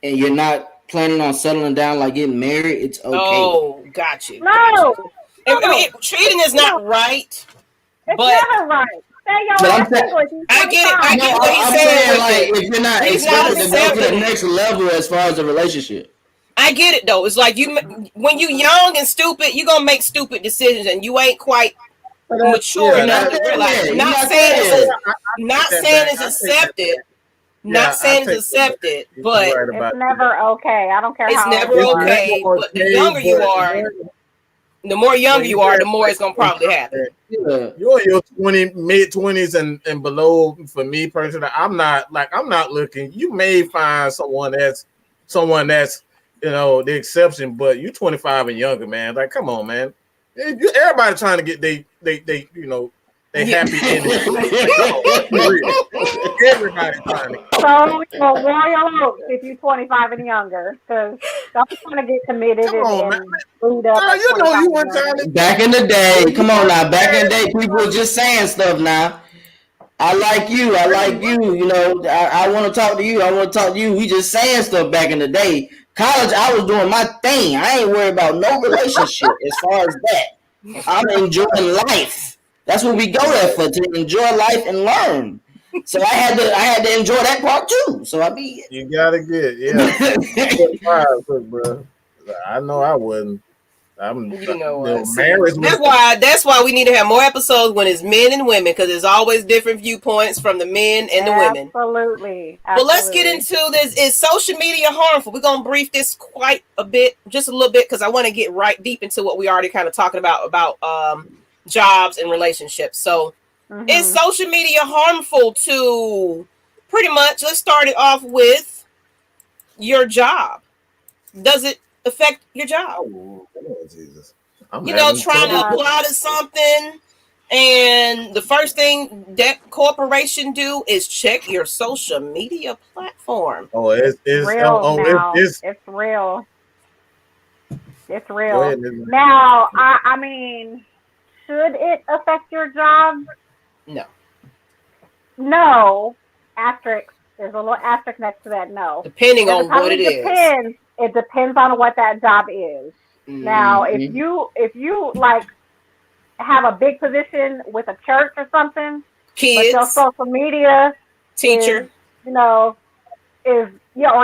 and you're not planning on settling down, like getting married, it's okay. Oh, got you. No. Cheating is not right. It's never right. I get what he's saying. Like, if you're not expected to go to the next level as far as a relationship. I get it though. It's like when you young and stupid, you're gonna make stupid decisions, and you ain't quite mature enough to realize. Not saying it's accepted. Not saying it's accepted, but it's never okay. I don't care. It's never okay. But the younger you are, the more younger you are, the more it's gonna probably happen. Yeah. You're in your mid-20s and below. For me personally, I'm not looking. You may find someone that's the exception, but you 25 and younger, man. Like, come on, man. Everybody trying to get they happy ending. Everybody trying to. So royal oats if you're 25 and younger, because don't want to get committed and screwed up. You weren't trying to. Back in the day, come on now. Back in the day, people were just saying stuff. Now, I like you. I want to talk to you. I want to talk to you. We just saying stuff back in the day. College, I was doing my thing. I ain't worried about no relationship as far as that. I'm enjoying life. That's what we go there for, to enjoy life and learn. So I had to enjoy that part too. So you gotta get bro. I know I wouldn't. Marriage. That's why we need to have more episodes when it's men and women, because there's always different viewpoints from the men and the women. Absolutely. But let's get into this. Is social media harmful? We're gonna brief this quite a bit, just a little bit, because I want to get right deep into what we already kind of talking about jobs and relationships. So, is social media harmful to pretty much, let's start it off with your job. Does it affect your job? Oh, Jesus. Trying to apply to something, and the first thing that corporation do is check your social media platform. Oh, it's real now. It's real. It's real. Now, I mean, should it affect your job? No. No. Asterisk. There's a little asterisk next to that. No. Depending on what it is. It depends on what that job is. Mm-hmm. Now, if you like have a big position with a church or something, kids, but your social media teacher, or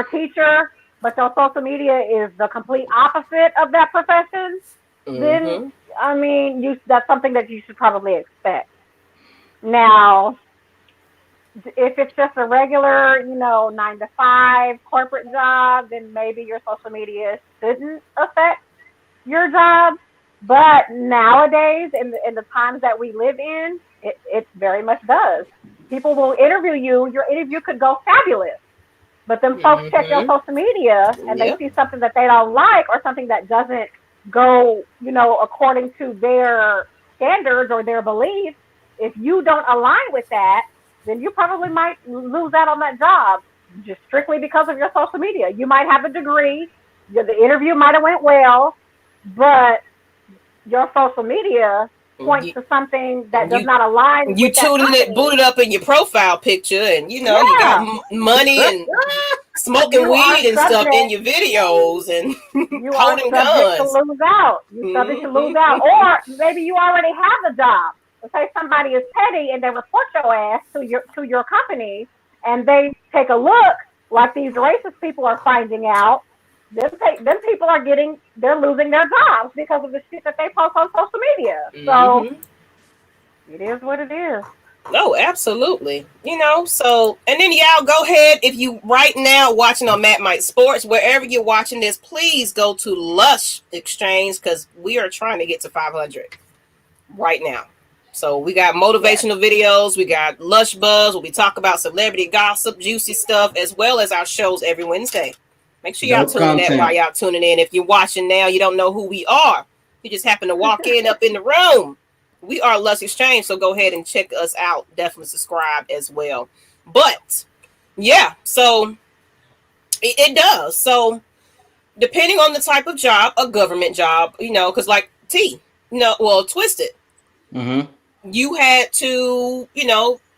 teacher, but your social media is the complete opposite of that profession, then I mean, that's something that you should probably expect. Now, if it's just a regular, 9-to-5 corporate job, then maybe your social media shouldn't affect your job. But nowadays, in the times that we live in, it very much does. People will interview you. Your interview could go fabulous. But then folks check your social media and they see something that they don't like or something that doesn't go, according to their standards or their beliefs. If you don't align with that, then you probably might lose out on that job just strictly because of your social media. You might have a degree, the interview might have went well, but your social media points to something that does not align. You booted up in your profile picture, and you got money and smoking weed and stuff in your videos, and you holding guns. To lose out. You're subject to lose out, or maybe you already have a job. Let's say somebody is petty and they report your ass to your company, and they take a look like these racist people are finding out. Them people they're losing their jobs because of the shit that they post on social media. So it is what it is. No, absolutely. So, and then y'all go ahead, if you right now watching on Matt Mike Sports, wherever you're watching this, please go to Lush Exchange, because we are trying to get to 500 right now. So we got motivational videos, we got Lush Buzz, where we talk about celebrity gossip, juicy stuff, as well as our shows every Wednesday. Make sure y'all tune in while y'all tuning in. If you're watching now, you don't know who we are. You just happen to walk up in the room. We are Lush Exchange, so go ahead and check us out. Definitely subscribe as well. But yeah, so it does. So depending on the type of job, a government job, because like Twisted. You had to,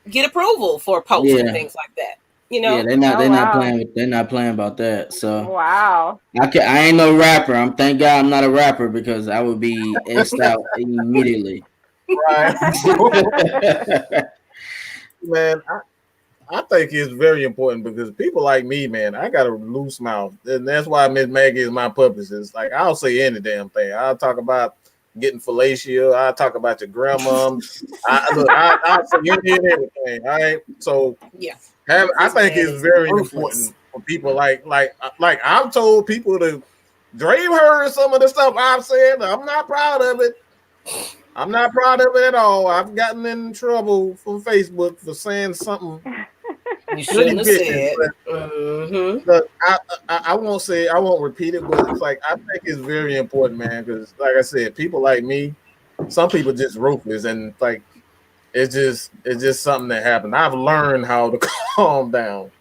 get approval for posts and things like that. They're not playing about that. So wow, I ain't no rapper. Thank God I'm not a rapper, because I would be X'd out immediately. Right. Man, I think it's very important, because people like me, man, I got a loose mouth, and that's why Miss Maggie is my publicist. Like, I'll say any damn thing. I'll talk about getting fellatio. I'll talk about your grandma. I'll say anything. All right. So yeah. I think it's very important for people like I've told people to dream her some of the stuff I've said. I'm not proud of it. I'm not proud of it at all. I've gotten in trouble from Facebook for saying something you shouldn't have said. But I won't say, I won't repeat it, but it's like, I think it's very important, man, because like I said, people like me, some people just ruthless, and like it's just something that happened. I've learned how to calm down.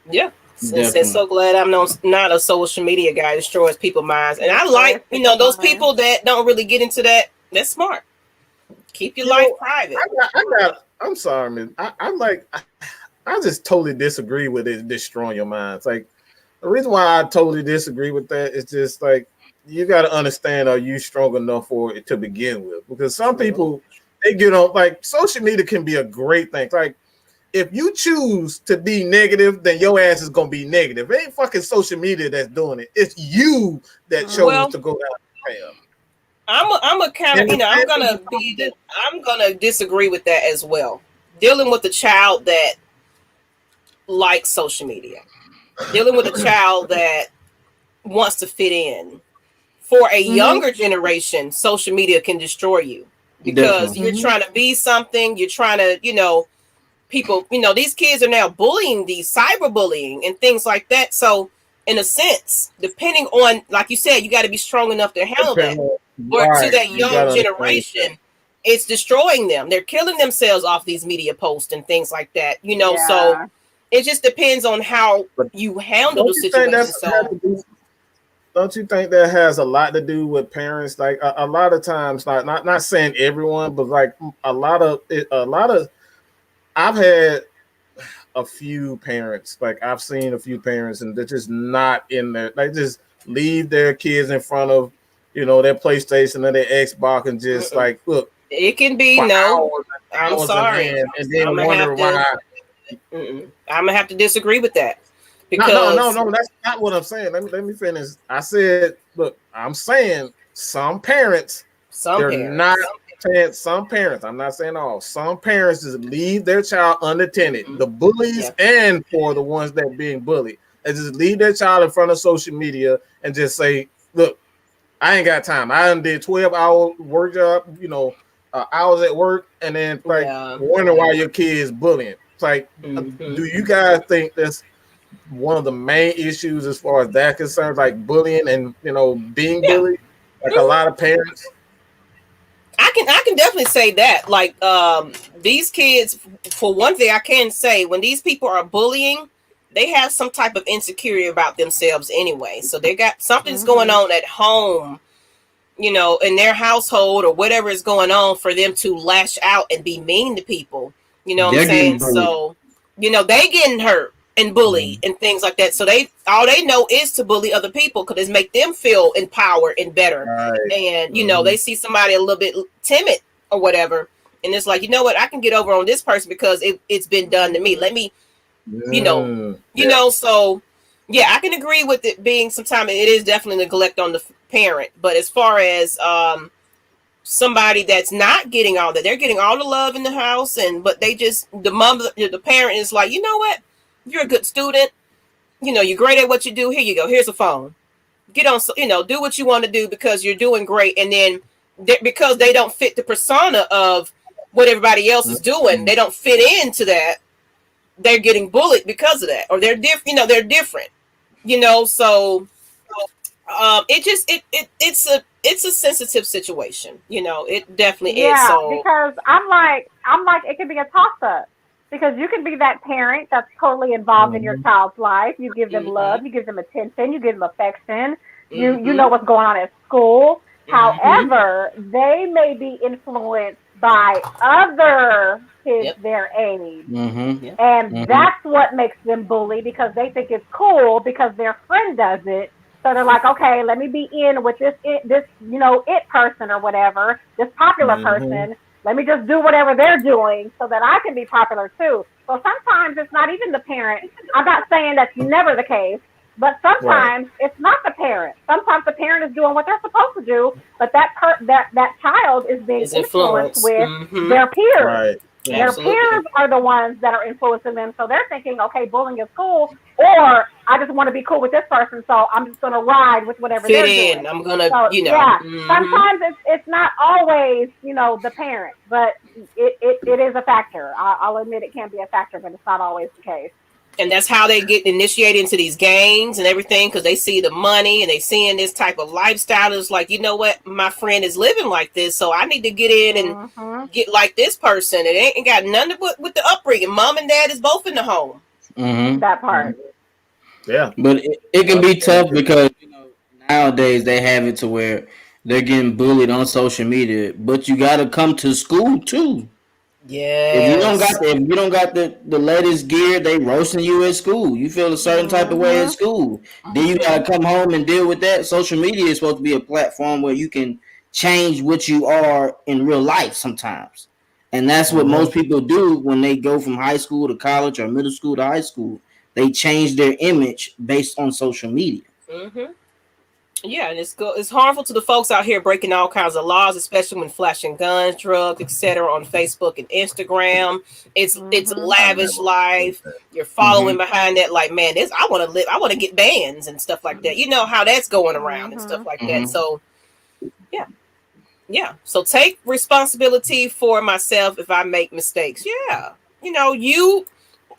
Yeah. So glad I'm not a social media guy. It destroys people's minds. And I like, those people that don't really get into that. That's smart. Keep your life private. I'm sorry, man. I just totally disagree with it destroying your mind. It's like, the reason why I totally disagree with that is just like, you got to understand, are you strong enough for it to begin with? Because some people, they get on, like, social media can be a great thing. Like, if you choose to be negative, then your ass is gonna be negative. It ain't fucking social media that's doing it. It's you that chose to go down the path. I'm a kind of, I'm gonna disagree with that as well. Dealing with a child that likes social media, dealing with a child that wants to fit in. For a younger generation, social media can destroy you, because you're trying to be something. You're trying to, people, these kids are now bullying, these cyberbullying and things like that. So in a sense, depending on, like you said, you got to be strong enough to handle that. Or to that young generation, it's destroying them. They're killing themselves off these media posts and things like that. So it just depends on how you handle the situation. Don't you think that has a lot to do with parents? Like a lot of times, like not saying everyone, but like a lot of I've had a few parents, like I've seen a few parents, and they're just not in there. They just leave their kids in front of, their PlayStation or their Xbox and just like, look. It can be I'm sorry, and then wonder why. I'm gonna have to disagree with that. Because no, that's not what I'm saying. Let me finish. I said, look, I'm saying some parents, not saying some parents. I'm not saying all. Some parents just leave their child unattended. The bullies and for the ones that are being bullied, and just leave their child in front of social media and just say, look, I ain't got time. I done did 12-hour work job, hours at work, and then wondering why your kid is bullying. It's like, do you guys think that's one of the main issues as far as that concerns, like bullying and being bullied? Like a lot of parents. I can definitely say that. Like these kids, for one thing, I can say when these people are bullying, they have some type of insecurity about themselves anyway. So they got something's going on at home, in their household or whatever is going on for them to lash out and be mean to people. You know what I'm saying? So, they getting hurt and bullied and things like that. So all they know is to bully other people because it make them feel empowered and better. Right. And, they see somebody a little bit timid or whatever. And it's like, you know what? I can get over on this person because it's been done to me. Let me, so yeah, I can agree with it being sometimes it is definitely neglect on the parent. But as far as somebody that's not getting all that, they're getting all the love in the house, but they just the parent is like, you know what? You're a good student. You're great at what you do. Here you go. Here's a phone. Get on, do what you want to do because you're doing great. And then because they don't fit the persona of what everybody else is doing, they don't fit into that. They're getting bullied because of that, or they're different. They're different. So it's a sensitive situation. It definitely is. So because I'm like it could be a toss up. Because you can be that parent that's totally involved in your child's life. You give them love, you give them attention, you give them affection. You know what's going on at school. However, they may be influenced by other kids their age. And that's what makes them bully because they think it's cool because their friend does it. So they're like, okay, let me be in with this it person or whatever, this popular person. Let me just do whatever they're doing so that I can be popular too. So sometimes it's not even the parent. I'm not saying that's never the case, but sometimes it's not the parent. Sometimes the parent is doing what they're supposed to do, but that child is being influenced with their peers. Right. Their Absolutely. Peers are the ones that are influencing them. So they're thinking, okay, bullying is cool, or I just want to be cool with this person, so I'm just going to ride with whatever they're doing. I'm going to, Sometimes it's not always, the parent, but it is a factor. I'll admit it can be a factor, but it's not always the case. And that's how they get initiated into these gangs and everything, because they see the money and they seeing this type of lifestyle. It's like, you know what, my friend is living like this, so I need to get in and get like this person. It ain't got nothing with the upbringing. Mom and dad is both in the home. That part. Yeah, but it can be tough because nowadays they have it to where they're getting bullied on social media, but you got to come to school too. Yeah. If you don't got the latest gear, they roasting you at school. You feel a certain type of way at school. Then you gotta come home and deal with that. Social media is supposed to be a platform where you can change what you are in real life sometimes. And that's what most people do when they go from high school to college or middle school to high school. They change their image based on social media. Yeah, and it's harmful to the folks out here breaking all kinds of laws, especially when flashing guns, drugs, etc. on Facebook and Instagram. It's lavish life. You're following behind that, like, man, I want to get bans and stuff like that. You know how that's going around and stuff like that. So, yeah. So take responsibility for myself if I make mistakes. Yeah, you know, you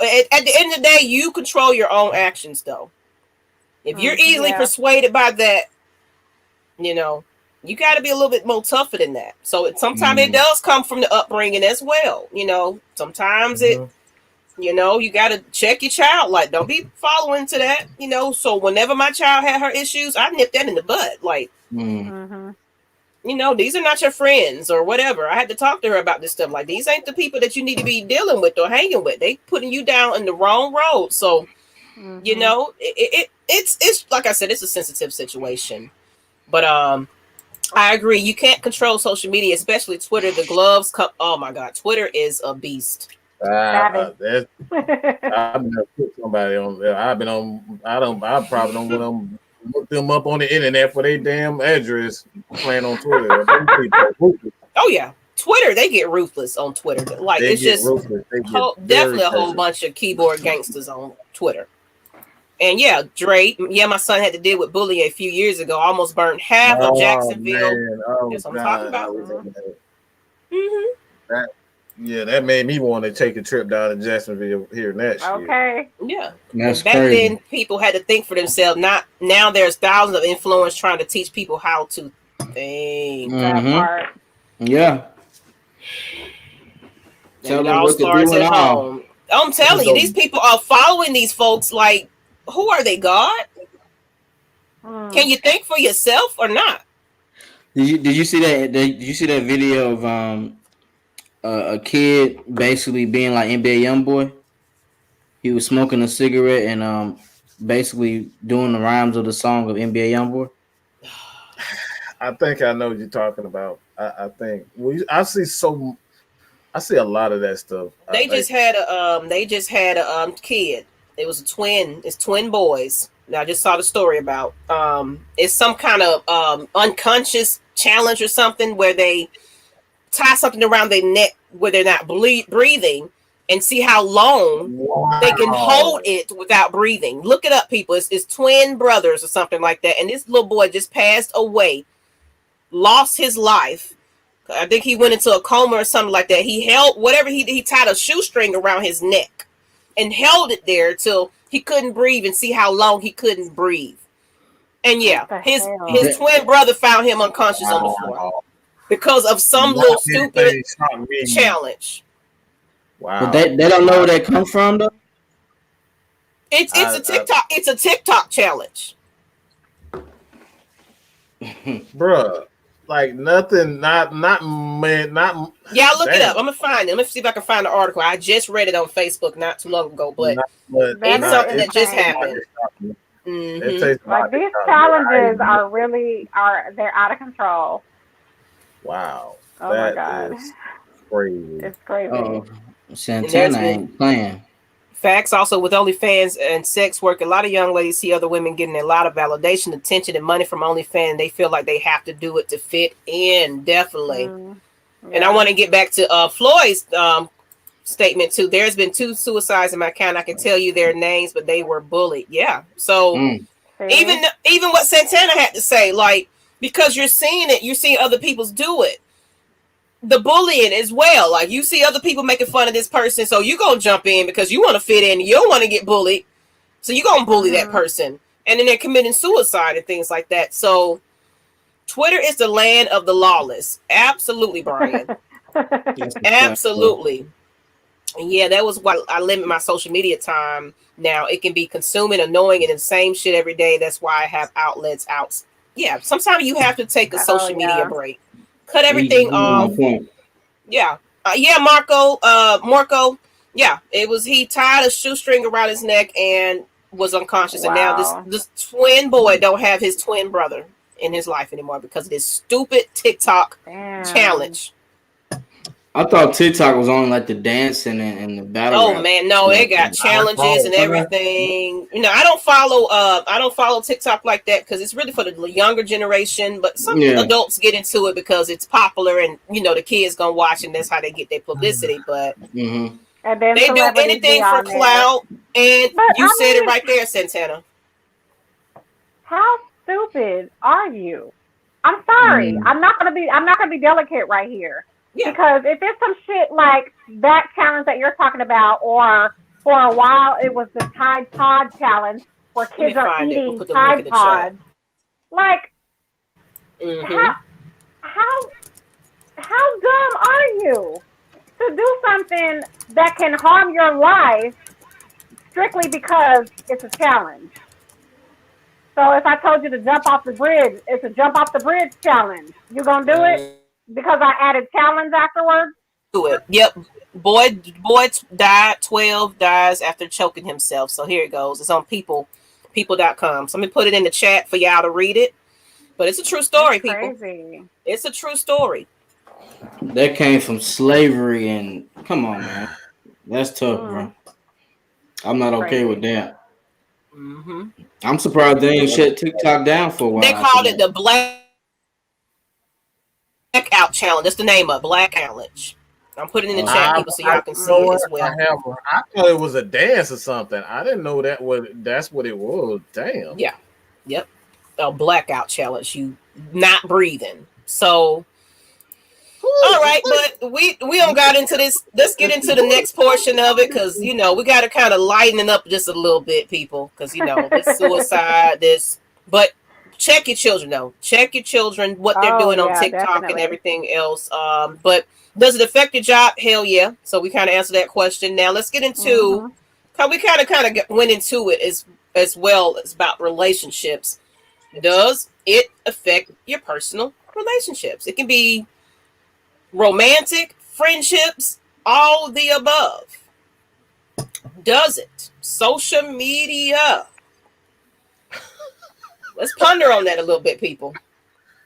at the end of the day, you control your own actions, though. If you're easily persuaded by that, you know, you got to be a little bit more tougher than that. So sometimes it does come from the upbringing as well. You know, sometimes it, you know, you got to check your child. Like, don't be following to that, you know. So whenever my child had her issues, I nipped that in the bud. Like, you know, these are not your friends or whatever. I had to talk to her about this stuff. Like, these ain't the people that you need to be dealing with or hanging with. They putting you down in the wrong road. So, you know, it's like I said, it's a sensitive situation. But I agree. You can't control social media, especially Twitter. The gloves come. Oh my God, Twitter is a beast. I've never put somebody on there. I probably don't want to look them up on the internet for their damn address playing on Twitter. Oh yeah, Twitter. They get ruthless on Twitter. Like, it's just definitely a whole bunch of keyboard gangsters on Twitter. And yeah, Dre, my son had to deal with bullying a few years ago. Almost burned half of Jacksonville. That's what I'm talking about. That made me want to take a trip down to Jacksonville here next year. Okay. Yeah. That's back crazy. then, people had to think for themselves. Not now. There's thousands of influencers trying to teach people how to think. That part. Yeah. It all starts at home. I'm telling you, these people are following these folks like, who are they, God? Can you think for yourself or not? Did you see that? Did you see that video of a kid basically being like NBA YoungBoy? He was smoking a cigarette and basically doing the rhymes of the song of NBA YoungBoy. I think I know what you're talking about. I think I see a lot of that stuff. They just had a kid. It was a twin. It's twin boys. I just saw the story about. It's some kind of unconscious challenge or something where they tie something around their neck where they're not breathing and see how long they can hold it without breathing. Look it up, people. It's twin brothers or something like that. And this little boy just passed away, lost his life. I think he went into a coma or something like that. He held whatever he tied a shoestring around his neck and held it there till he couldn't breathe and see how long he couldn't breathe. And yeah, his twin brother found him unconscious on the floor because of some little stupid challenge. Wow. But they don't know where that comes from though. It's a TikTok. It's a TikTok challenge. Bruh. Like nothing, not. Yeah, look it up. I'm gonna find it. Let me see if I can find the article. I just read it on Facebook not too long ago, but it's something that just happened. Like these challenges they're out of control. Wow. Oh my God. Crazy. It's crazy. Santana ain't playing. Facts also with OnlyFans and sex work, a lot of young ladies see other women getting a lot of validation, attention, and money from OnlyFans. And they feel like they have to do it to fit in, definitely. And I want to get back to Floyd's statement too. There's been 2 suicides in my county. I can tell you their names, but they were bullied. Yeah. So even what Santana had to say, like, because you're seeing it, you're seeing other people do it. The bullying as well. Like, you see other people making fun of this person, so you're going to jump in because you want to fit in. You don't want to get bullied. So you're going to bully that person. And then they're committing suicide and things like that. So Twitter is the land of the lawless. Absolutely, Brian. Absolutely. And yeah, that was why I limit my social media time now. It can be consuming, annoying, and the same shit every day. That's why I have outlets out. Yeah, sometimes you have to take a social media break. Cut everything off. Yeah. Marco. Yeah, it was he tied a shoestring around his neck and was unconscious. And now this twin boy don't have his twin brother in his life anymore because of this stupid TikTok challenge. I thought TikTok was only like the dancing and the battle. Oh man, no, they got challenges and everything. You know, I don't follow TikTok like that because it's really for the younger generation. But some adults get into it because it's popular and you know the kids gonna watch and that's how they get their publicity. But and then they do anything for clout. And you said it right there, Santana. How stupid are you? I'm sorry. I'm not gonna be delicate right here. Because if it's some shit like that challenge that you're talking about, or for a while it was the Tide Pod challenge where kids are eating Tide Pods, like how dumb are you to do something that can harm your life strictly because it's a challenge? So if I told you to jump off the bridge, it's a jump off the bridge challenge. You gonna do it because I added challenge afterwards? Do it. Yep. Boy died. 12 dies after choking himself. So here it goes. It's on people.com. So let me put it in the chat for y'all to read it. But it's a true story, people. Crazy. It's a true story. That came from slavery, and come on, man, that's tough, bro. I'm not okay with that. I'm surprised they ain't shut TikTok down for a while. They called it the Blackout Challenge. That's the name of Black Challenge. I'm putting it in the chat, people, so y'all can see it as well. I thought it was a dance or something. I didn't know that's what it was. Damn. Yeah. Yep. A Blackout Challenge. You not breathing. So, all right, but we don't got into this. Let's get into the next portion of it, because we got to kind of lighten it up just a little bit, people, because this suicide, but check your children though. Check your children, what they're doing on TikTok and everything else. But does it affect your job? Hell yeah. So we kind of answered that question. Now let's get into how we kind of went into it as well as about relationships. Does it affect your personal relationships? It can be romantic, friendships, all of the above. Does it? Social media. Let's ponder on that a little bit, people.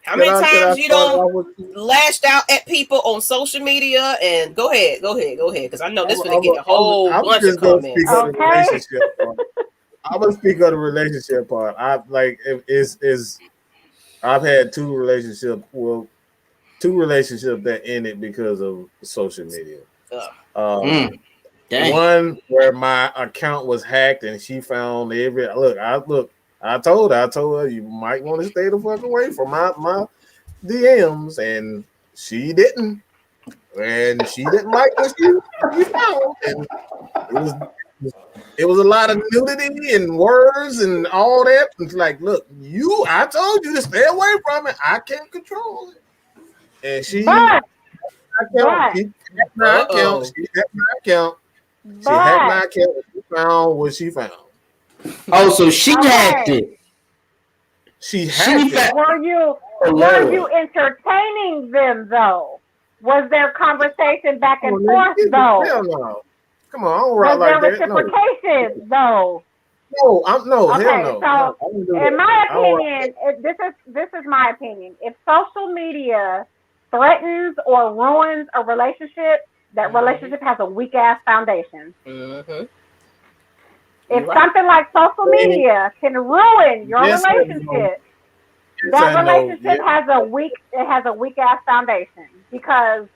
How many times you don't lashed out at people on social media? And go ahead, because I know this is going to get a whole bunch of comments. I'm gonna speak on the relationship part. I've had two relationships that ended because of social media. One where my account was hacked and she found I told her you might want to stay the fuck away from my DMs, and she didn't. And she didn't like what she found. And it was a lot of nudity and words and all that. It's like, look, I told you to stay away from it. I can't control it. And she hacked my account. She hacked my account. She found what she found. Oh, so she hacked it. She hacked it. Were you entertaining them though? Was there conversation back and forth though? Hell no. Come on, I don't rock like that. Was there reciprocation though? No, okay, hell no. So in my opinion, this is my opinion. If social media threatens or ruins a relationship, that relationship has a weak ass foundation. If something like social media can ruin your relationship, that relationship has a weak ass foundation. Because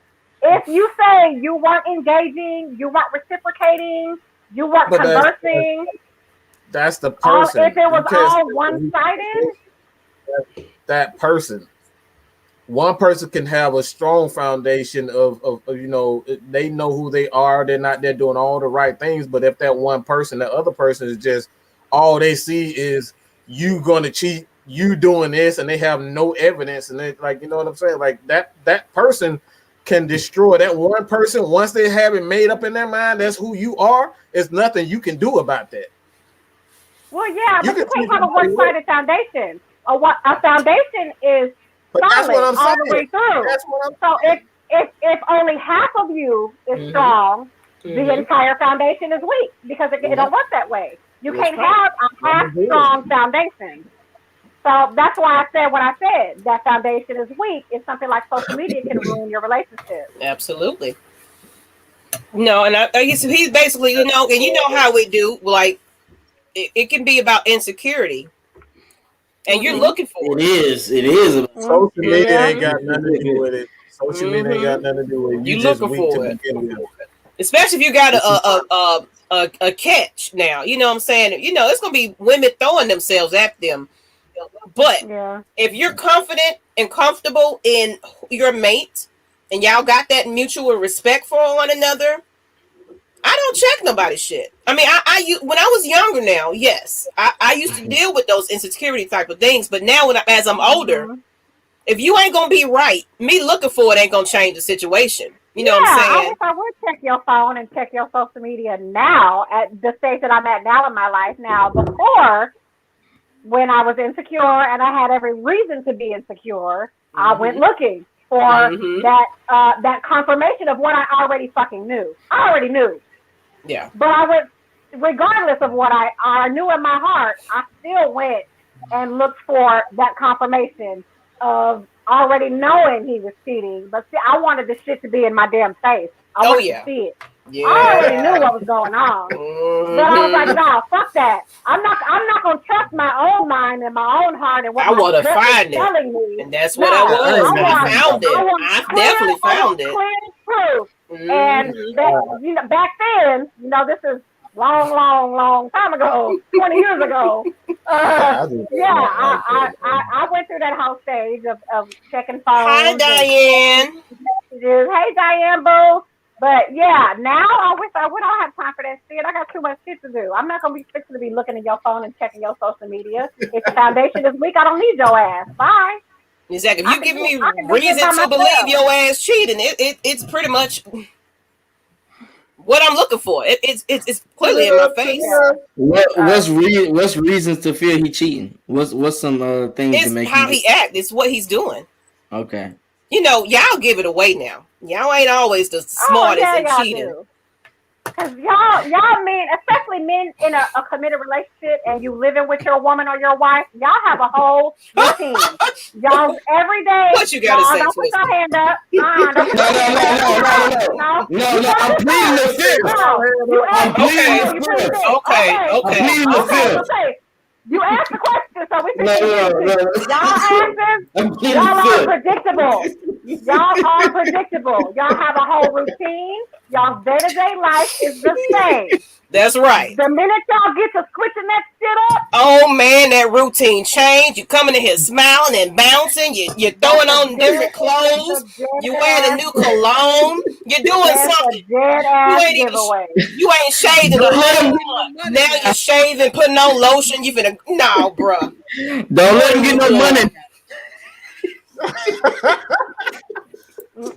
if you say you weren't engaging, you weren't reciprocating, you weren't conversing, that's the person. If it was all one-sided, that person. One person can have a strong foundation of they know who they are. They're doing all the right things. But if that one person, that other person is just all they see is you going to cheat, you doing this, and they have no evidence, and they like, you know what I'm saying? Like that person can destroy that one person once they have it made up in their mind. That's who you are. There's nothing you can do about that. Well, yeah, but you can't have a one-sided foundation. A foundation is solid all the way through. So if only half of you is strong, the entire foundation is weak because it don't work that way. You can't have a half strong foundation. So that's why I said what I said. That foundation is weak. If something like social media can ruin your relationship. Absolutely. No, and he's basically, and you know how we do, like, it can be about insecurity. And you're looking for it. It is. Social media ain't got nothing to do with it. Social media ain't got nothing to do with it. You're looking for it. Especially if you got a catch now. You know what I'm saying? It's going to be women throwing themselves at them. But if you're confident and comfortable in your mate and y'all got that mutual respect for one another, I don't check nobody's shit. I mean, when I was younger now, yes, I used to deal with those insecurity type of things. But now, as I'm older, if you ain't gonna be right, me looking for it ain't gonna change the situation. You know what I'm saying? I would check your phone and check your social media now at the stage that I'm at now in my life. Now, before, when I was insecure and I had every reason to be insecure, I went looking for that confirmation of what I already fucking knew. I already knew. Yeah. But I went, regardless of what I knew in my heart, I still went and looked for that confirmation of already knowing he was cheating. But see, I wanted the shit to be in my damn face. I wanted to see it. Yeah. I already knew what was going on. But I was like, no, fuck that. I'm not gonna trust my own mind and my own heart and what I want to find it. telling me. And that's what I was. I found it. I definitely found it. Clear proof. And that, back then, this is long time ago, 20 years ago. I went through that whole stage of checking phones. Hi, Diane. Hey, Diane, boo. But yeah, now we don't have time for that shit. I got too much shit to do. I'm not gonna be fixing to be looking at your phone and checking your social media. If the foundation is weak, I don't need your ass. Bye. Exactly. If you give me reason to believe your ass cheating, it's pretty much what I'm looking for. It's clearly in my face. What's reasons to feel he cheating? What's some things it's to make how he act. It's what he's doing. Okay. Y'all give it away now. Y'all ain't always the smartest and cheating. Because y'all men, especially men in a committed relationship and you living with your woman or your wife, y'all have a whole routine. Y'all every day. What you gotta say? Don't put your hand up. No, I'm pleading the fifth. I'm pleading the fifth. Okay. You asked the question, so we can Y'all are predictable. Y'all are predictable. Y'all have a whole routine. Y'all's day-to-day life is the same. That's right. The minute y'all get to switching that shit up, oh man, that routine change. You coming in here smiling and bouncing. You're throwing on different clothes. You wearing a new cologne. You're doing something. You ain't shaving the whole month. Now you're shaving, putting on lotion. You finna bruh. Don't let him get no money.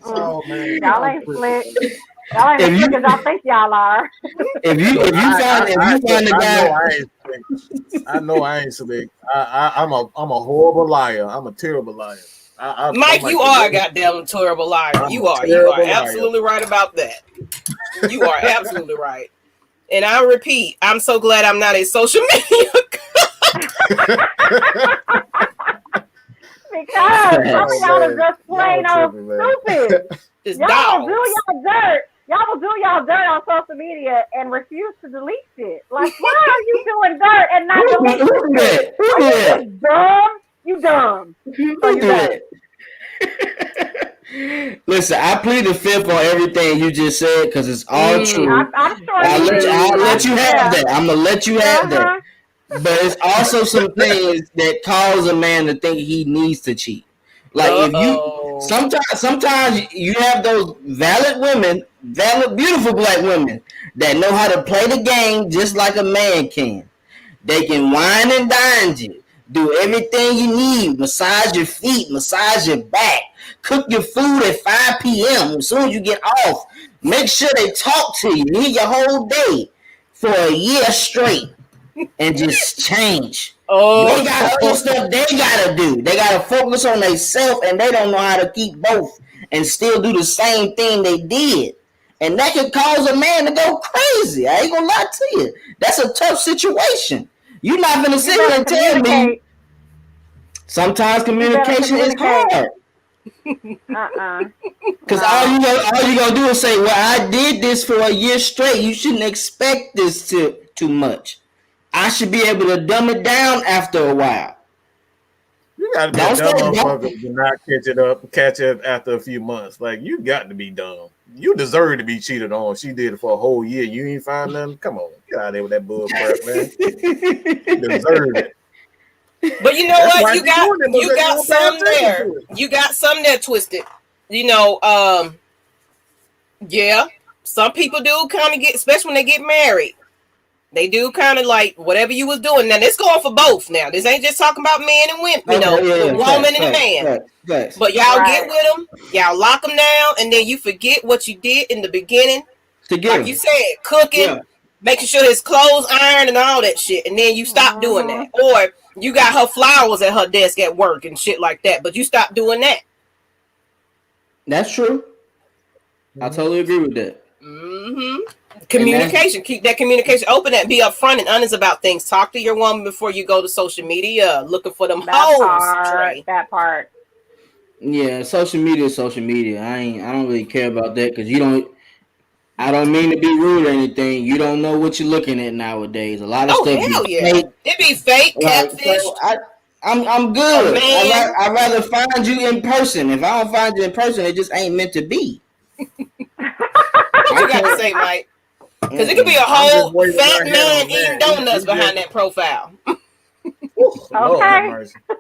Oh man, y'all ain't slick. Y'all ain't as slick as y'all think y'all are. If you find the guy, I know I ain't slick. I'm a horrible liar. I'm a terrible liar. Mike, you are a goddamn terrible liar. You are absolutely right about that. You are absolutely right. And I repeat, I'm so glad I'm not a social media. Because some of y'all are just plain old stupid. Y'all will do y'all dirt. Y'all will do y'all dirt on social media and refuse to delete shit. Like, why are you doing dirt and not deleting shit? Are you dumb? You dumb. So you dumb. Listen, I plead the fifth on everything you just said because it's all true. I'm sure I'll let you have that. I'm gonna let you have that. But it's also some things that cause a man to think he needs to cheat. Like if you sometimes you have those valid, beautiful black women that know how to play the game just like a man can. They can wine and dine you, do everything you need, massage your feet, massage your back, cook your food at 5 p.m. as soon as you get off. Make sure they talk to you, hear your whole day for a year straight. And just change. They got other stuff they gotta do. They gotta focus on themselves, and they don't know how to keep both and still do the same thing they did. And that could cause a man to go crazy. I ain't gonna lie to you. That's a tough situation. You're not gonna sit here and tell me. Sometimes communication is hard. Because all you gonna do is say, "Well, I did this for a year straight. You shouldn't expect this too much. I should be able to dumb it down after a while." You gotta be a dumb motherfucker to not catch it after a few months. Like, you got to be dumb. You deserve to be cheated on. She did it for a whole year. You ain't find nothing. Come on, get out of there with that bull crap, man. You deserve it. But you know what? You got some there. You got some there twisted. you know, yeah, some people do kind of get, especially when they get married. They do kind of like whatever you was doing. Now this going for both. Now this ain't just talking about men and women, you know, Okay, the yeah, woman and the man. facts. But y'all get Right. with them, y'all lock them down, and then you forget what you did in the beginning. Like you said, cooking, making sure his clothes ironed and all that shit, and then you stop doing that. Or you got her flowers at her desk at work and shit like that, but you stop doing that. That's true. I totally agree with that. Communication, keep that communication open and be upfront and honest about things. Talk to your woman before you go to social media looking for them hoes. That part. Yeah, social media is social media. I don't really care about that because I don't mean to be rude or anything. You don't know what you're looking at nowadays. A lot of stuff hell be yeah. fake. It be fake, catfish. So I'm good. I'd rather find you in person. If I don't find you in person, it just ain't meant to be. What you got to say, Mike? Because it could be a whole fat man eating donuts behind that profile. Okay.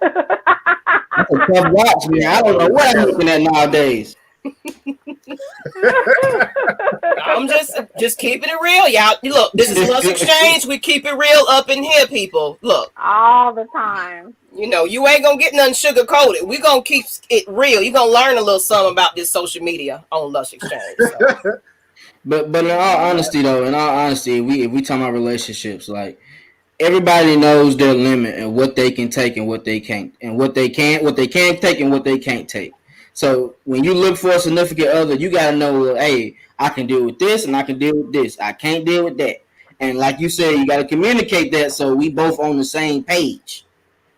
That's a tough watch, man. I don't know what I'm looking at nowadays. I'm just keeping it real, y'all. Look, this is Lush Exchange. We keep it real up in here, people. Look, all the time. You know, you ain't gonna get nothing sugar coated. We gonna keep it real. You gonna learn a little something about this social media on Lush Exchange. So. But in all honesty, though, if we talk about relationships, like everybody knows their limit and what they can take and what they can't, and what they can take and what they can't take. So when you look for a significant other, you gotta know, hey, I can deal with this and I can deal with this. I can't deal with that. And like you said, you gotta communicate that so we both on the same page.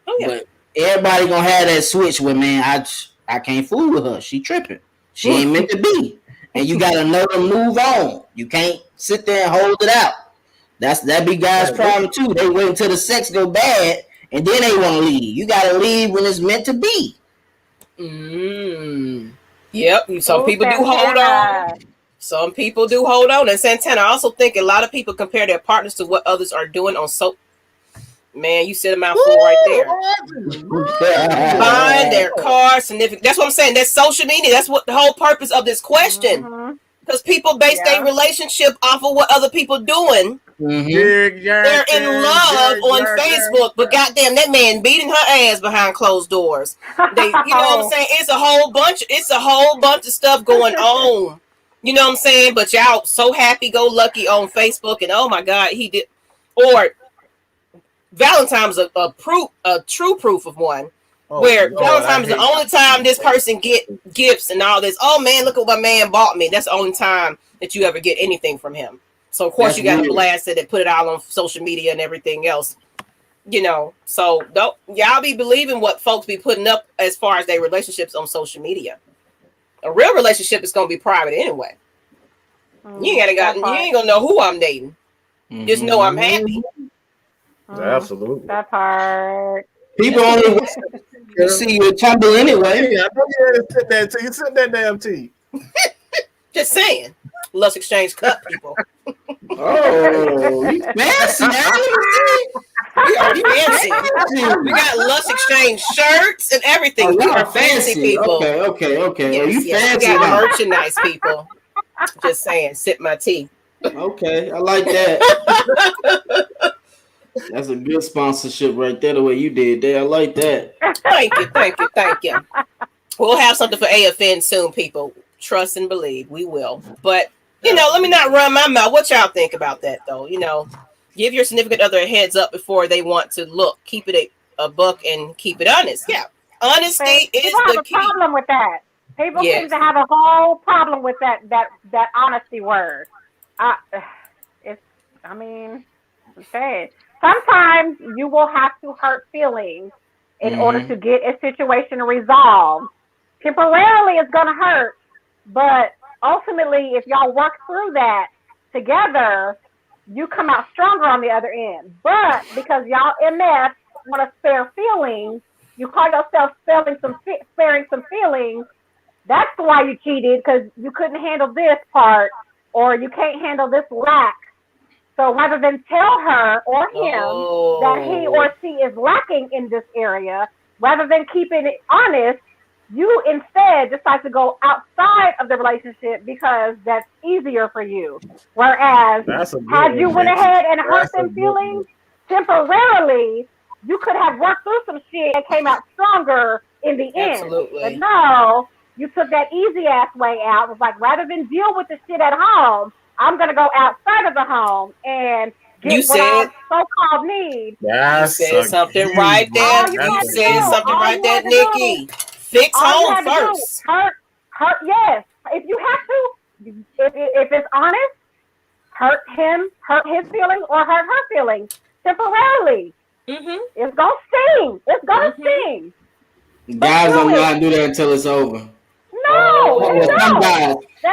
Oh, yeah. But everybody gonna have that switch where, man, I can't fool with her. She tripping. She ain't meant to be. And you gotta know to move on. You can't sit there and hold it out. That be guys' problem too. They wait until the sex go bad and then they want to leave. You gotta leave when it's meant to be. Yep. Some people do hold on. Some people do hold on. And Santana, I also think a lot of people compare their partners to what others are doing on Man, you said a mouthful right there. Buying their car, significant. That's what I'm saying. That's social media. That's what the whole purpose of this question. Because people base their relationship off of what other people doing. They're in love on Facebook, but goddamn, that man beating her ass behind closed doors. You know what I'm saying? It's a whole bunch of stuff going on. You know what I'm saying? But y'all so happy go lucky on Facebook, and oh my God, he did. Or Valentine's a true proof of one. Where Valentine's is the only time this person get gifts and all this. Oh man, look at what my man bought me. That's the only time that you ever get anything from him. So of course you got to blast it and put it out on social media and everything else. You know, so don't y'all be believing what folks be putting up as far as their relationships on social media. A real relationship is gonna be private anyway. You ain't gonna know who I'm dating. Just know I'm happy. Absolutely. That part. People only see you tumble anyway. I know you sit there till you sip that damn tea. Just saying. Lush Exchange cut people. Oh, you fancy now. We are fancy. We got Lush Exchange shirts and everything. We are fancy people. Okay. Yes, you fancy we got now. merchandise people. Just saying, sip my tea. Okay, I like that. That's a good sponsorship right there, the way you did that. I like that. Thank you. We'll have something for AFN soon, people. Trust and believe. We will. But, let me not run my mouth. What y'all think about that, though? Give your significant other a heads up before they want to look. Keep it a buck and keep it honest. Yeah. Honesty is the key. People have a problem with that. People seem to have a whole problem with that honesty word. Okay. Sometimes you will have to hurt feelings in order to get a situation resolved. Temporarily, it's going to hurt, but ultimately, if y'all work through that together, you come out stronger on the other end. But because y'all MF want to spare feelings, you call yourself sparing some feelings. That's why you cheated, because you couldn't handle this part, or you can't handle this lack. So rather than tell her or him that he or she is lacking in this area, rather than keeping it honest, you instead decide to go outside of the relationship because that's easier for you. Whereas, had you went ahead and hurt them feelings temporarily, you could have worked through some shit and came out stronger in the end. Absolutely. But no, you took that easy ass way out. It was like, rather than deal with the shit at home, I'm gonna go outside of the home and get what I so-called need. You said something right there. You said something right there, Nikki. Fix home first. Hurt, yes. If you have to, if it's honest, hurt his feelings or hurt her feelings temporarily. It's gonna sting. It's gonna sting. Guys don't know how to do that until it's over. No,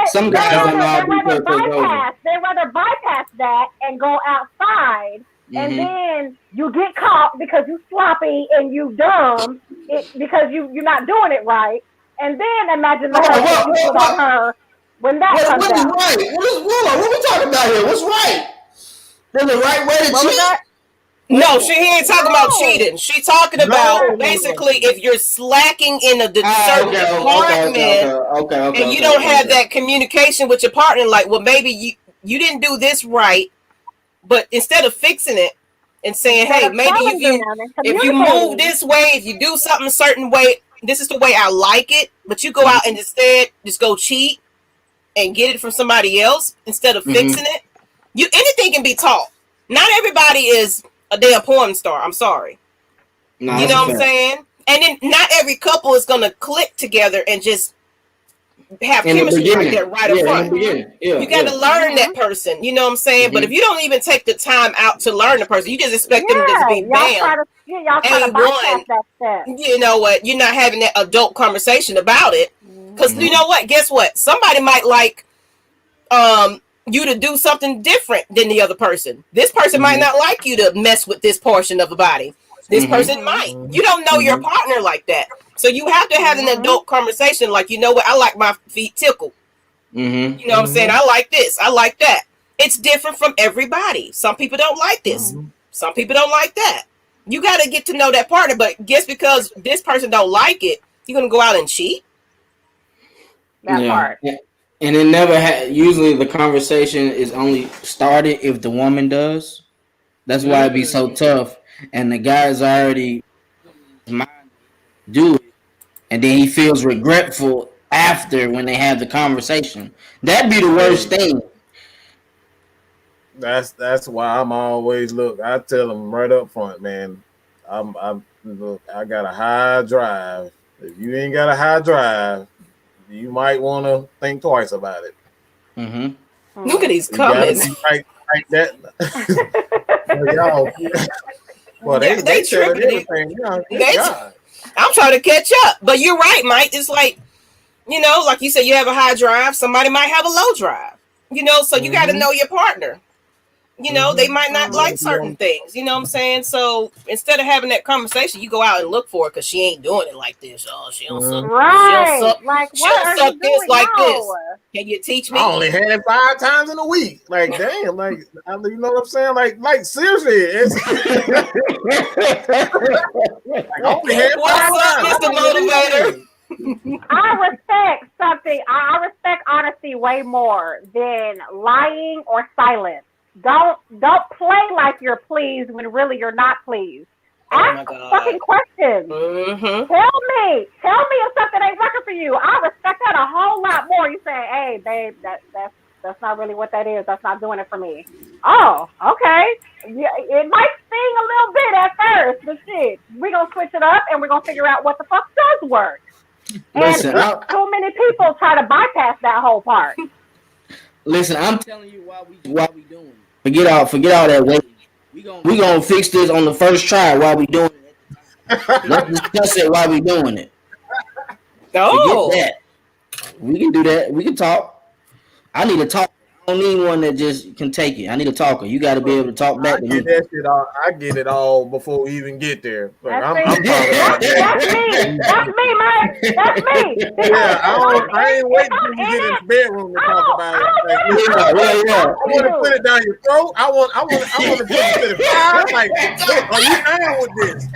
some guys don't know how to do that until it's over. They rather bypass that and go outside, and then you get caught because you sloppy and you dumb because you're not doing it right, and then imagine the hurt you put on her when that comes out. What is right? What are we talking about here? What's right? There's a right way to cheat. No, she ain't talking about cheating. She talking about basically if you're slacking in a certain department and you don't have that communication with your partner, like, well, maybe you didn't do this right, but instead of fixing it and saying, hey, maybe if you move this way, if you do something a certain way, this is the way I like it, but you go out and instead just go cheat and get it from somebody else instead of fixing it. Anything can be taught. Not everybody is a damn porn star. I'm sorry. No, you know what I'm saying? And then not every couple is gonna click together and just have chemistry right there, right up front. You got to learn that person. You know what I'm saying? But if you don't even take the time out to learn the person, you just expect them to just be bam. You know what? You're not having that adult conversation about it. Because you know what? Guess what? Somebody might like you to do something different than the other person. This person might not like you to mess with this portion of the body. This person might. You don't know your partner like that. So you have to have an adult conversation like, you know what? I like my feet tickled. You know what I'm saying? I like this. I like that. It's different from everybody. Some people don't like this. Some people don't like that. You got to get to know that partner. But just because this person don't like it, you're going to go out and cheat? That part. And it never usually the conversation is only started if the woman does. That's why it'd be so tough. And the guy's already do it. And then he feels regretful after when they have the conversation. That'd be the worst thing. That's why I'm always I tell them right up front, man. I got a high drive. If you ain't got a high drive, you might want to think twice about it. Look at these comments. Like that. Well, they tripping. I'm trying to catch up, but you're right, Mike. It's like, you know, like you said, you have a high drive. Somebody might have a low drive. You know, so you got to know your partner. You know, they might not like certain things. You know what I'm saying? So instead of having that conversation, you go out and look for it because she ain't doing it like this. Oh, she don't suck. She'll suck this like this. Can you teach me? I only had it 5 times in a week. Like, damn, like, you know what I'm saying? Like seriously. I only had 5 times. Mr. Motivator? I respect something. I respect honesty way more than lying or silence. Don't play like you're pleased when really you're not pleased. Ask fucking questions. Tell me if something ain't working for you. I respect that a whole lot more. You say, hey, babe, that's not really what that is. That's not doing it for me. Oh, okay. Yeah, it might sting a little bit at first, but shit, we're gonna switch it up and we're gonna figure out what the fuck does work. Listen, and too many people try to bypass that whole part. Listen, I'm telling you why we doing it. Forget all that waiting. We gonna fix this on the first try while we doing it. Let's discuss it while we doing it. Oh, forget that. We can do that. We can talk. I need to talk. I don't need one that just can take it. I need a talker. You got to be able to talk back to me. I get it all before we even get there. Like, I'm talking about that's me, Mike. That's me. Yeah, I ain't waiting till you get in the bedroom to talk about it. Like, Yeah. I want to put it down your throat. I want to put it to the fire. Like, look, are you down with this?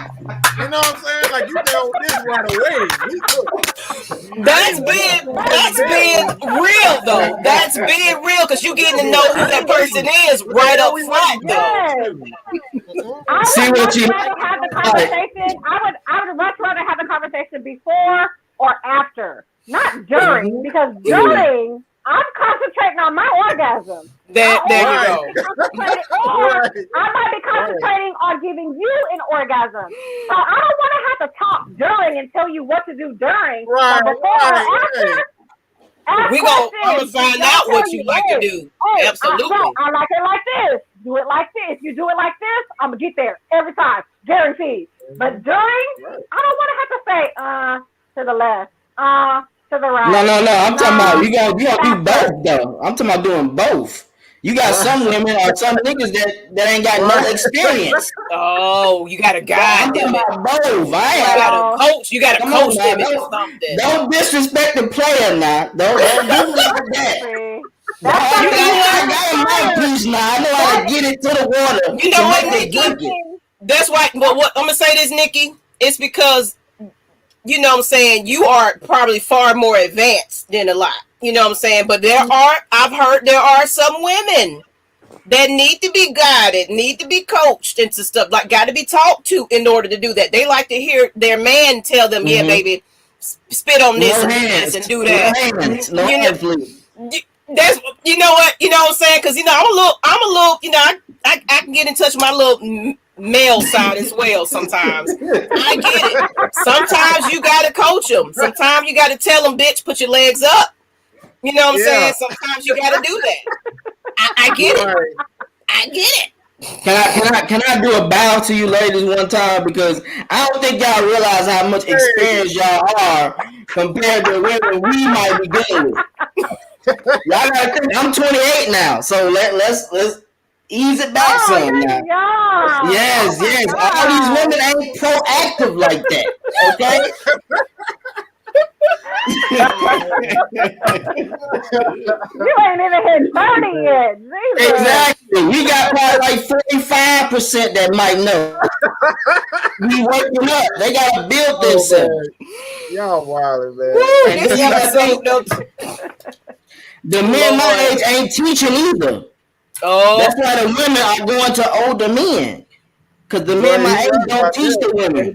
You know what I'm saying? Like, you down with this right away. That's being real though. That's being real because you getting to know who that person is right up front though. I would much rather have the conversation. I would much rather have the conversation before or after, not during, because during I'm concentrating on my orgasm. There you go. Or I might be concentrating on giving you an orgasm. So I don't want to have to talk during and tell you what to do during. Right, so before or after, I'm gonna find out what you like to do. Hey, Absolutely. I like it like this. Do it like this. If you do it like this, I'm gonna get there every time, guaranteed. But during, I don't want to have to say to the left, to the right. No. I'm talking about you gonna do both though. I'm talking about doing both. You got some women or some niggas that ain't got no experience. Oh, you got to guide them. Both. You got to coach them into something. Don't disrespect the player now. Don't do like that. I got a mouthpiece now. I know how to get it to the water. You know what, Nikki? That's why. But what I'm gonna say this, Nikki, it's because you know what I'm saying, you are probably far more advanced than a lot. You know what I'm saying? But I've heard there are some women that need to be guided, need to be coached into stuff, like got to be talked to in order to do that. They like to hear their man tell them, yeah, baby, spit on this and do that. No hands, please. That's you know what I'm saying, because I'm a little I can get in touch with my little male side as well sometimes. I get it. Sometimes you gotta coach them. Sometimes you gotta tell them, bitch, put your legs up. You know what I'm saying? Sometimes you gotta do that. I get it. I get it. Can I do a bow to you ladies one time, because I don't think y'all realize how much experience y'all are compared to women we might be dealing with. Y'all gotta think I'm 28 now, so let's ease it back some now. Yeah. Yes. All these women ain't proactive like that. Okay. You ain't even hit 30 yet. Jesus. Exactly. We got probably like 45% that might know. We working up. They gotta build themselves. Y'all wild, man. The men my age ain't teaching either. Oh, that's why the women are going to older men, because the men my age don't teach the women.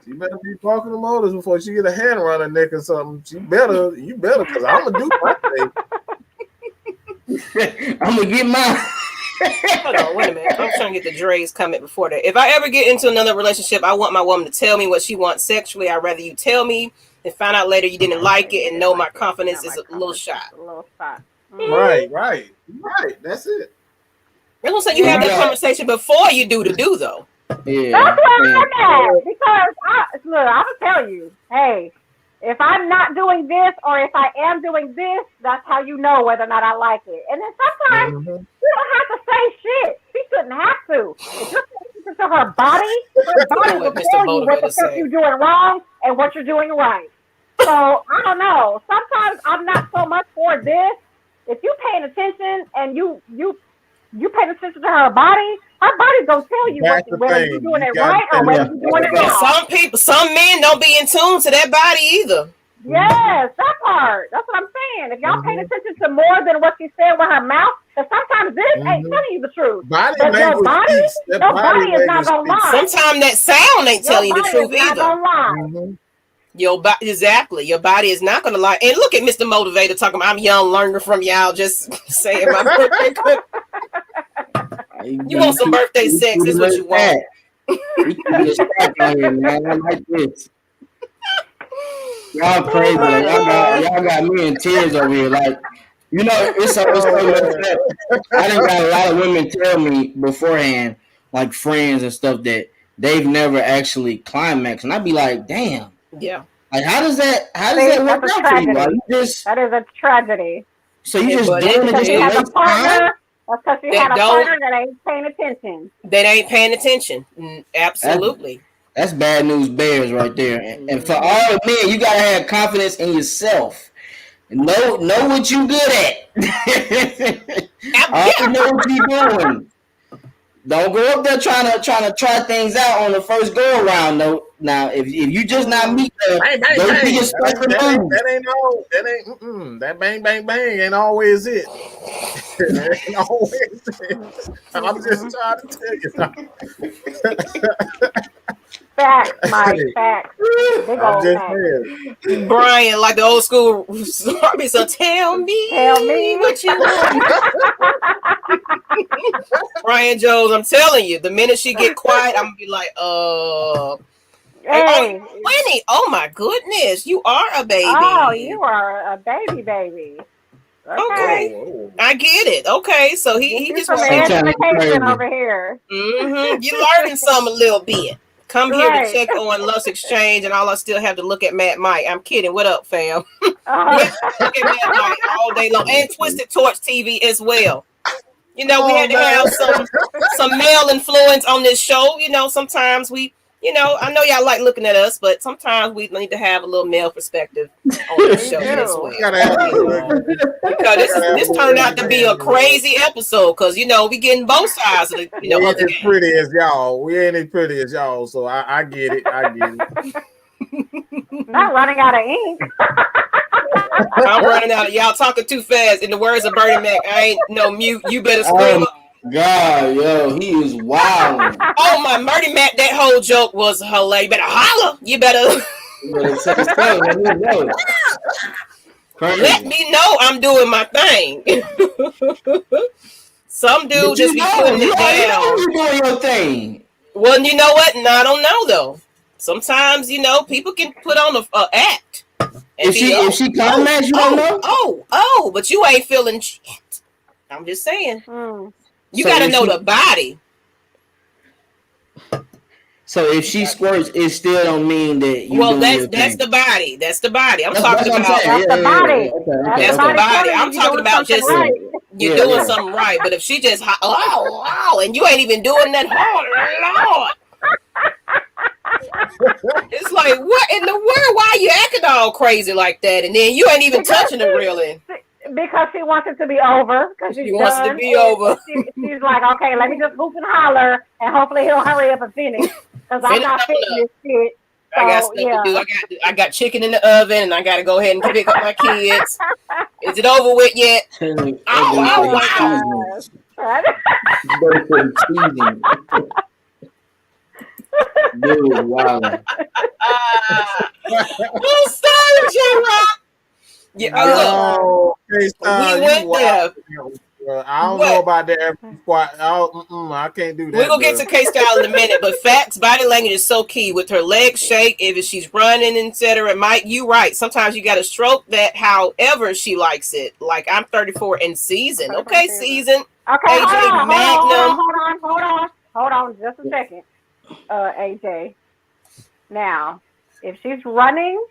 You better be talking to motors before she get a hand around her neck or something. You better, because I'm gonna do my thing. I'm gonna get mine. Hold on, wait a minute. I'm trying to get the Dre's comment before that. If I ever get into another relationship, I want my woman to tell me what she wants sexually. I'd rather you tell me and find out later you didn't like it and know my confidence is a little shot. Right. That's it. That's what I'm saying. You have that conversation before you do the do, though. Yeah. That's where I'm at. Because I'm gonna tell you, hey, if I'm not doing this or if I am doing this, that's how you know whether or not I like it. And then sometimes you don't have to say shit. She shouldn't have to. If you're listening to her body will tell you what the fuck you're doing wrong and what you're doing right. So I don't know. Sometimes I'm not so much for this. If you paying attention and you paying attention to her body's gonna tell you whether you're doing it right or whether you're doing it wrong. Some men don't be in tune to that body either. Yes, that part. That's what I'm saying. If y'all paying attention to more than what she said with her mouth, because sometimes this ain't telling you the truth. Body your body is not gonna lie. Sometimes that sound ain't telling you the truth either. Not gonna lie. Your body, exactly. Your body is not gonna lie. And look at Mr. Motivator talking about I'm young, learning from y'all. Just saying my birthday clip. You want some birthday sex? This is what you want. Y'all crazy. Y'all got me in tears over here. Like, it's so messed up. I done got a lot of women tell me beforehand, like friends and stuff, that they've never actually climaxed, and I'd be like, damn. Yeah. Like, how does that work out for you? Like, that is a tragedy. So you just doing it just to waste time? That's because you had a partner that ain't paying attention. That ain't paying attention. Absolutely. That's bad news bears right there. And for all the men, you gotta have confidence in yourself. Know what you good at. Already know what you doing. Don't go up there trying to try things out on the first go around. No, now if you just not meet them, Bang, bang, go bang. be your special move. That bang, bang, bang ain't always it. That ain't always it. I'm just trying to tell you. Facts, Mike. Facts. Big I'm old just facts. saying. Brian, like the old school army, so tell me what you want. Brian Jones, I'm telling you, the minute she get quiet, I'm gonna be like, Hey. 20. Oh my goodness, you are a baby. Oh, you are a baby. Okay. Oh. I get it. Okay, so he just some wants education over here. Mm-hmm. You're learning some a little bit. Come here to check on Lush Exchange, and all I still have to look at Matt Mike. I'm kidding. What up, fam? Look at Matt Mike all day long, and Twisted Torch TV as well. You know, we had to have some male influence on this show. You know, sometimes we, you know, I know y'all like looking at us, but sometimes we need to have a little male perspective on the show as well. Because this turned out to be a crazy episode because, you know, we getting both sides of the, you know, we ain't as pretty as y'all. We ain't as pretty as y'all, so I get it. I get it. Not running out of ink. I'm running out of y'all talking too fast. In the words of Bernie Mac, I ain't no mute. You better scream up. God, yo, he is wild. Oh my, Bernie Mac, that whole joke was hilarious. You better holler. You better let me know I'm doing my thing. Some dude just be putting it down. You doing your thing. Well, you know what? No, I don't know though. Sometimes, you know, people can put on a act. If she comments, you don't know. Oh, but you ain't feeling shit. I'm just saying. You got to know the body. So if she squirts, it still don't mean that you. Well, that's the body. That's the body. I'm talking about. That's the body. That's the body. I'm talking about just you're doing something right. But if she just and you ain't even doing that, Lord. It's like, what in the world? Why are you acting all crazy like that? And then you ain't even touching it really. Because she wants it to be over. Because she wants it to be over. She's like, okay, let me just hoop and holler, and hopefully he'll hurry up and finish. Because I'm not fitting this shit. So, I got stuff to do. I got chicken in the oven, and I got to go ahead and pick up my kids. Is it over with yet? Wow. Dude, wow. I'm sorry, J-Rock. Yeah, we went there. I don't know about that. I can't do that. We're going to get to K-Style in a minute, but facts, body language is so key. With her legs shake, if she's running, etc. Mike, you right. Sometimes you got to stroke that however she likes it. Like, I'm 34 and seasoned. Okay, seasoned. Okay, AJ Magnum. Hold on just a second. AJ. Now, if she's running,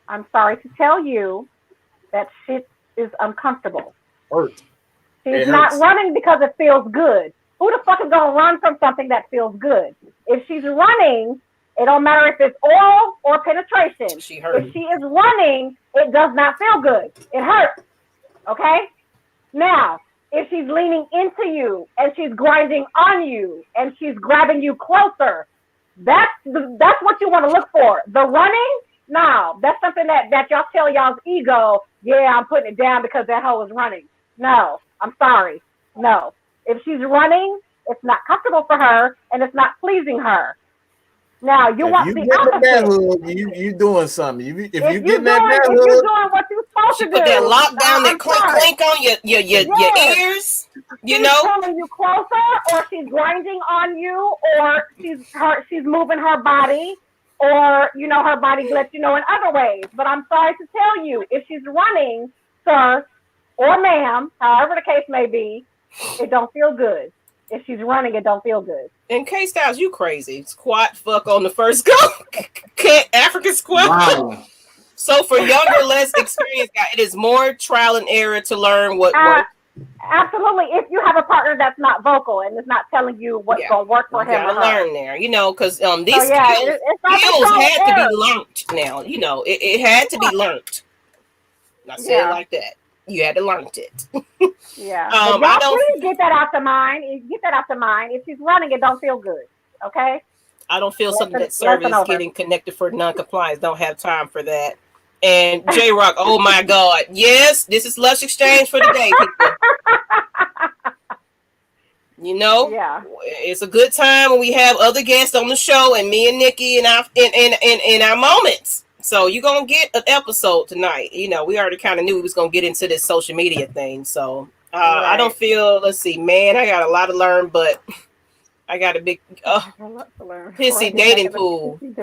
I'm sorry to tell you that shit is uncomfortable. She's not running because it feels good. Who the fuck is gonna run from something that feels good? If she's running, it don't matter if it's oral or penetration. If she is running, it does not feel good. It hurts. Okay? Now, if she's leaning into you and she's grinding on you and she's grabbing you closer, that's what you want to look for. The running, no, that's something that y'all tell y'all's ego, yeah, I'm putting it down because that hoe is running. No, I'm sorry. No. If she's running, it's not comfortable for her and it's not pleasing her. Now, you want the opposite. You doing something. If you you're getting that doing what you're supposed to do. Put that lockdown, that clink on your ears. You know, she's pulling you closer, or she's grinding on you, or she's moving her body, or her body lets you know in other ways. But I'm sorry to tell you, if she's running, sir or ma'am, however the case may be, it don't feel good. If she's running, it don't feel good. In K-Styles, you crazy. Squat fuck on the first go. African squat. Wow. So for younger, less experienced guys, it is more trial and error to learn what works. Absolutely. If you have a partner that's not vocal and is not telling you what's going to work for him or her. Learn there, because these it's skills had to be learned now. It had to be learned. I say it like that. You had to learn it. Yeah. Y'all please get that out the mind. Get that out the mind. If she's running, it don't feel good. Okay? I don't feel something that service getting connected for non-compliance. Don't have time for that. And J-Rock, oh my God. Yes, this is Lush Exchange for the day, people. It's a good time when we have other guests on the show and me and Nikki and our moments. So you're going to get an episode tonight. We already kind of knew we was going to get into this social media thing. So I don't feel, let's see, man, I got a lot to learn, but I got a big pissy dating pool. You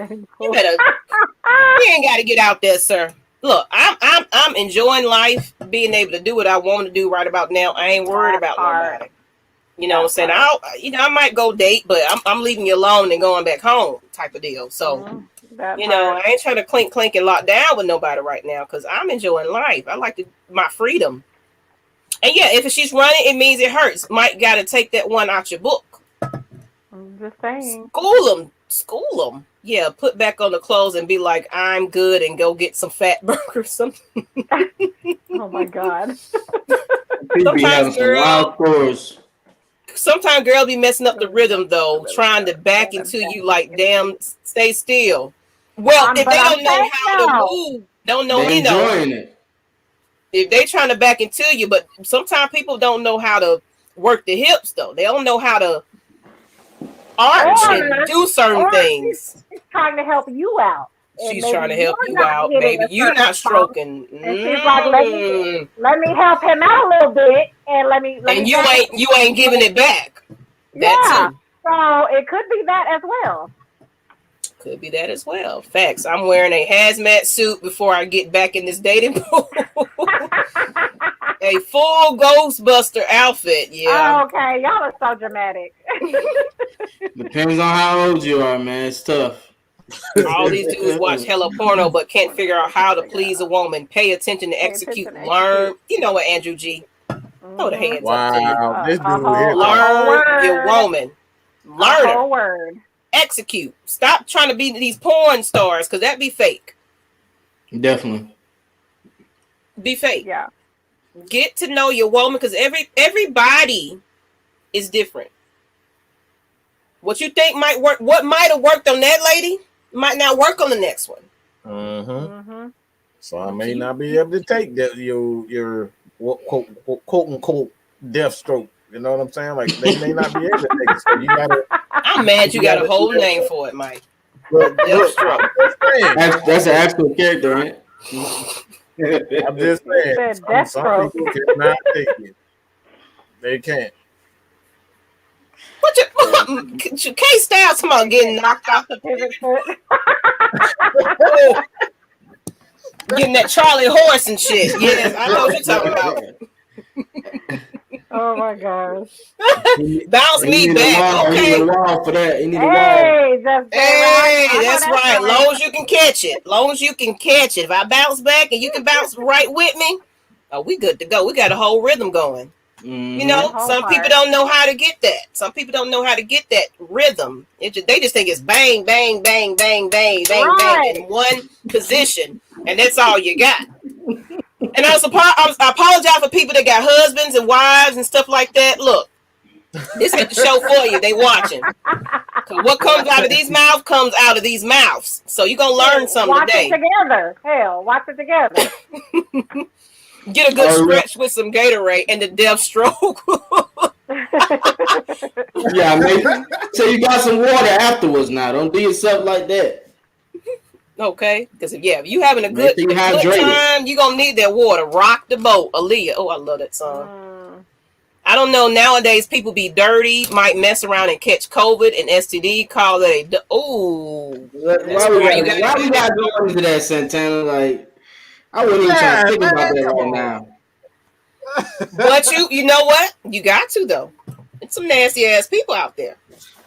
ain't got to get out there, sir. Look, I'm enjoying life, being able to do what I want to do right about now. I ain't worried about nobody. You know what I'm saying? I might go date, but I'm leaving you alone and going back home type of deal. So, I ain't trying to clink and lock down with nobody right now because I'm enjoying life. I like my freedom. And if she's running, it means it hurts. Might got to take that one out your book. I'm just saying. School them. Yeah, put back on the clothes and be like, I'm good, and go get some fat burgers. Something. Oh my God. Sometimes girls be messing up the rhythm though, trying to back into you like, damn, stay still. Well, if they don't know how to move, don't know, if they trying to back into you, but sometimes people don't know how to work the hips though. They don't know how to arch and do certain things. She's trying to help you out. She's trying to help you out. Maybe you're not stroking. And she's like, let me help him out a little bit, and let me. And you ain't giving it back. Yeah. So it could be that as well. Could be that as well. Facts. I'm wearing a hazmat suit before I get back in this dating pool. A full Ghostbuster outfit. Yeah. Oh, okay. Y'all are so dramatic. Depends on how old you are, man. It's tough. All these dudes watch hella porno but can't figure out how to please a woman. Pay attention to execute. Learn. You know what, Andrew G? Throw the hands up to you. This dude here. Learn your woman. Learn her. Word. Execute. Stop trying to be these porn stars because that be fake. Definitely. Be fake. Yeah. Get to know your woman because everybody is different. What you think might work, what might have worked on that lady, might not work on the next one. So I may not be able to take that your quote unquote death stroke. You know what I'm saying? Like they may not be able to take it. So you gotta. I'm mad you got a whole name for it, Mike. Death stroke. That's an actual character, right? I'm just saying. Some people cannot take it. They can't. What your K-Styles come on getting knocked off the pivot foot. Getting that Charlie horse and shit. Yes, I know what you're talking about. Oh my gosh. Bounce me back. Okay. You need a wall for that. Hey, that's right. As long as you can catch it. Long as you can catch it. If I bounce back and you can bounce right with me, we good to go. We got a whole rhythm going. You know, some people don't know how to get that. Some people don't know how to get that rhythm. They just think it's bang, bang, bang, bang, bang, bang, bang in one position, and that's all you got. And I apologize for people that got husbands and wives and stuff like that. Look, this ain't the show for you. They watching. What comes out of these mouths comes out of these mouths. So you're gonna learn something today. Watch it together. Hell, watch it together. Get a good stretch with some Gatorade and the death stroke. Yeah, maybe. So you got some water afterwards now. Don't do yourself like that. Okay, because if you having a good time, you're gonna need that water. Rock the boat, Aaliyah. Oh, I love that song. I don't know. Nowadays, people be dirty, might mess around and catch COVID and STD. Call it why we gotta go into that, Santana? Like, I wouldn't even try to think about that right now. But you know what? You got to though. It's some nasty ass people out there.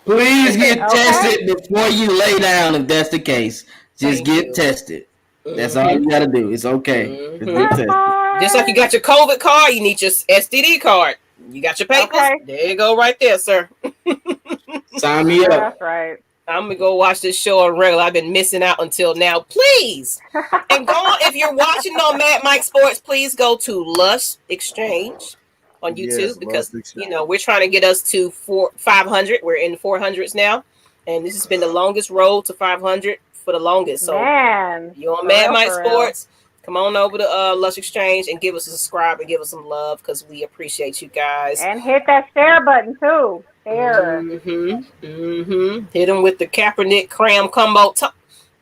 Please get tested before you lay down. If that's the case, just get tested. That's all you gotta do. It's okay. Just get tested. Just like you got your COVID card, you need your STD card. You got your papers. Okay. There you go, right there, sir. Sign me up. That's right. I'm gonna go watch this show on regular. I've been missing out until now. Please, and go on. If you're watching on Mad Mike Sports, please go to Lush Exchange on YouTube, Yes, because Lush Exchange. we're trying to get us to 500. We're in the 400s now, and this has been the longest road to 500 for the longest. So Man, you're on for Mad real, Mike for real. Sports. Come on over to Lush Exchange and give us a subscribe and give us some love, because we appreciate you guys. And hit that share button too. Share. Hit them with the Kaepernick cram combo.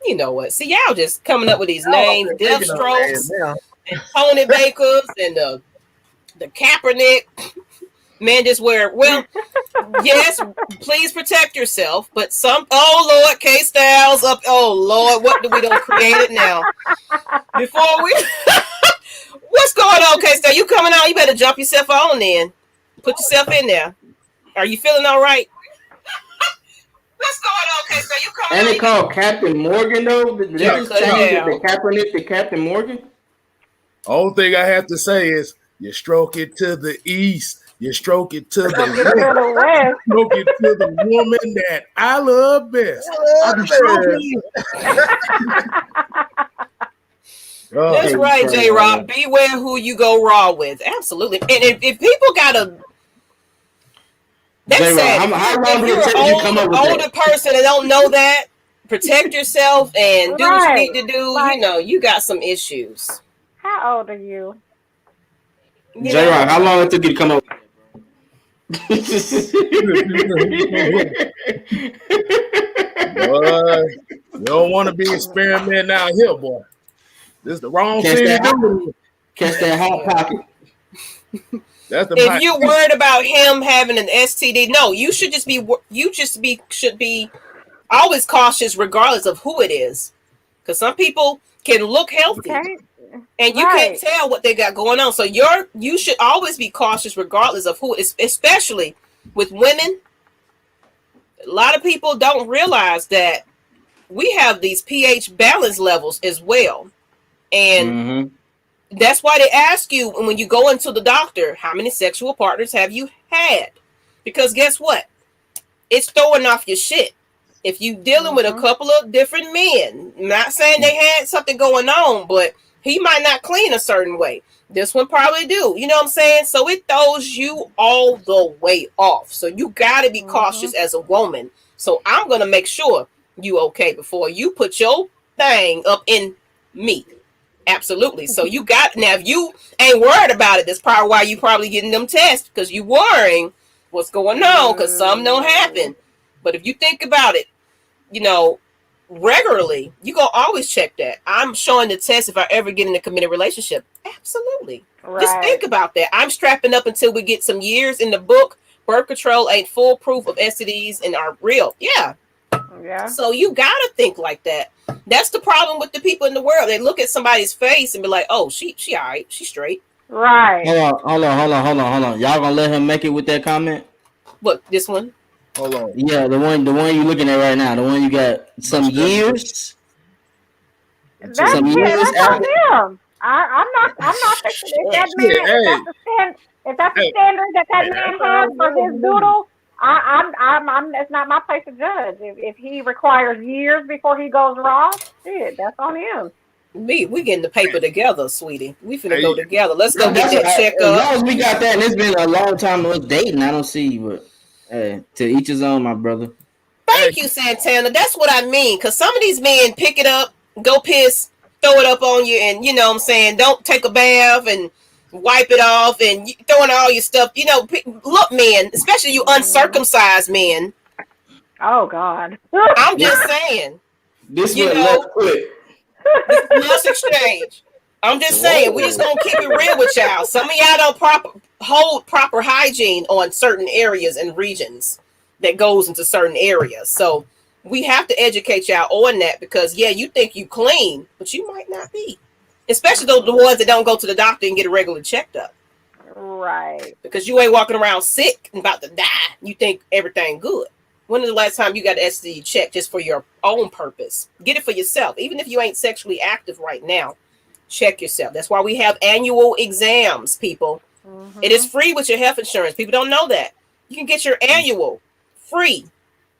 You know what? See, y'all just coming up with these names, Deathstrokes, and Tony Bakers, and the Kaepernick. Man, just wear, well, yes, please protect yourself, but oh Lord, K-Styles up, oh Lord, what do we done created now? Before we, what's going on, K-Styles? You coming out, you better jump yourself on then. Put yourself in there. Are you feeling all right? What's going on, K-Styles? You coming And out? they called Captain Morgan, though? Did they just change it to Kaepernick to Captain Morgan? Only thing I have to say is you stroke it to the east. You stroke it to the west. Stroke it to the woman that I love best. That's right, J-Rock. Beware who you go raw with. Absolutely. And if people gotta, that's sad. How long if you're an older person and don't know that, protect yourself and do what you need to do. You got some issues. How old are you? J-Rock, how long it took you to come up? Boy, you don't want to be experimenting out here, boy. This is the wrong thing to do. Catch that hot pocket. If you're worried about him having an STD, no, you should be always cautious regardless of who it is, because some people can look healthy. Okay. And you can't tell what they got going on. So you should always be cautious regardless of who, especially with women. A lot of people don't realize that we have these pH balance levels as well. And that's why they ask you when you go into the doctor, how many sexual partners have you had? Because guess what? It's throwing off your shit. If you dealing with a couple of different men, not saying they had something going on, but he might not clean a certain way. This one probably do. You know what I'm saying? So it throws you all the way off. So you got to be cautious as a woman. So I'm going to make sure you okay before you put your thing up in me. Absolutely. So you got, now if you ain't worried about it, that's probably why you probably getting them tests, because you worrying what's going on, because some don't happen. But if you think about it, regularly, you gonna always check that. I'm showing the test if I ever get in a committed relationship. Absolutely. Just think about that. I'm strapping up until we get some years in the book. Birth control ain't full proof of STDs and are real. Yeah. So you gotta think like that. That's the problem with the people in the world. They look at somebody's face and be like, "Oh, she all right, she's straight." Right. Hold on. Y'all gonna let him make it with that comment? What, this one? Hold on. Yeah, the one you looking at right now, the one you got some years. That's on him. I'm not fixing it. That man, if that's the standard that man has for his doodle, I'm. It's not my place to judge. If he requires years before he goes raw, shit, that's on him. We getting the paper together, sweetie. We finna go together. Let's go get that check up. As long as we got that, and it's been a long time of us dating, I don't see you, but. Hey, to each his own, my brother. Thank you, Santana. That's what I mean. Because some of these men pick it up, go piss, throw it up on you, and you know what I'm saying, don't take a bath and wipe it off and throwing all your stuff. Look, men, especially you uncircumcised men. Oh, God. I'm just saying. This one left quick. Lush Exchange. I'm just saying, we just gonna keep it real with y'all. Some of y'all don't hold proper hygiene on certain areas and regions that goes into certain areas. So we have to educate y'all on that, because you think you clean, but you might not be. Especially the ones that don't go to the doctor and get a regular checked up. Right. Because you ain't walking around sick and about to die. You think everything good. When is the last time you got an STD check just for your own purpose? Get it for yourself. Even if you ain't sexually active right now, check yourself. That's why we have annual exams, people. It is free with your health insurance. People don't know that. You can get your annual free.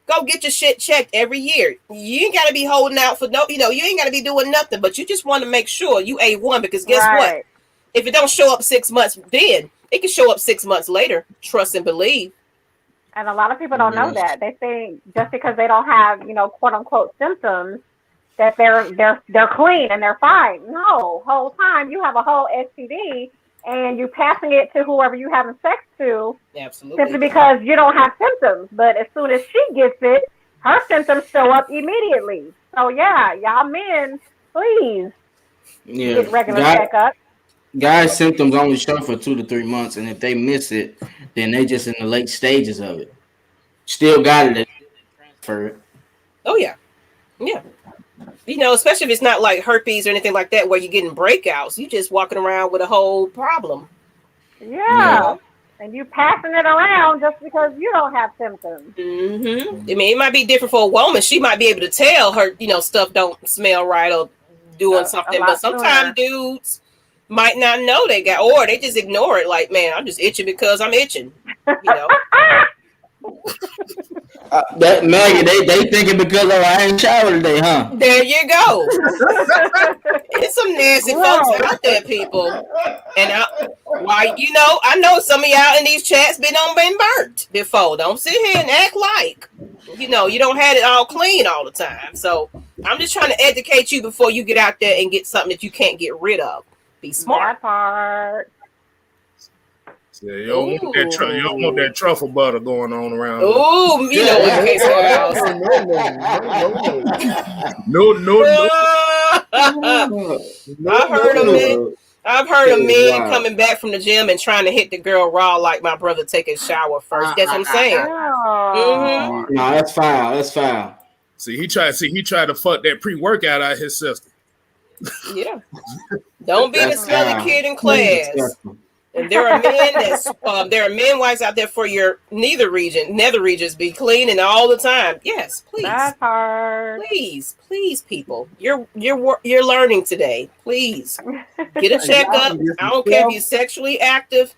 Go get your shit checked every year. You ain't got to be holding out for you ain't got to be doing nothing, but you just want to make sure you A1, because guess what? If it don't show up 6 months then, it can show up 6 months later. Trust and believe. And a lot of people don't know that. They think just because they don't have, quote unquote symptoms, that they're clean and they're fine. No, whole time you have a whole STD and you're passing it to whoever you having sex to. Absolutely. Simply because you don't have symptoms. But as soon as she gets it, her symptoms show up immediately. So yeah, y'all men, please get regular checkups. Guys' symptoms only show for 2 to 3 months, and if they miss it, then they just in the late stages of it. Still got it. Transfer it. Oh yeah. Yeah. Especially if it's not like herpes or anything like that where you're getting breakouts. You just walking around with a whole problem. Yeah. And you passing it around just because you don't have symptoms. I mean, it might be different for a woman. She might be able to tell her, stuff don't smell right or doing something. But sometimes dudes might not know they got, or they just ignore it. Like, man, I'm just itching because I'm itching. That Maggie, they thinking because I ain't showered today, huh? There you go. It's some nasty folks out there, people. And I know some of y'all in these chats been burnt before. Don't sit here and act like you don't have it all clean all the time. So I'm just trying to educate you before you get out there and get something that you can't get rid of. Be smart. That part. Yeah, you don't want that truffle butter going on around. Ooh, okay, no. I've heard of men coming back from the gym and trying to hit the girl raw like my brother taking a shower first. That's what I'm saying. No, that's foul. That's foul. See, he tried to fuck that pre-workout out of his system. Yeah. Don't be the smelly kid in class. And there are men there are men wives out there for your nether regions be cleaning all the time. Yes, please. That part. Please, people. You're learning today. Please get a checkup. I don't care if you're sexually active,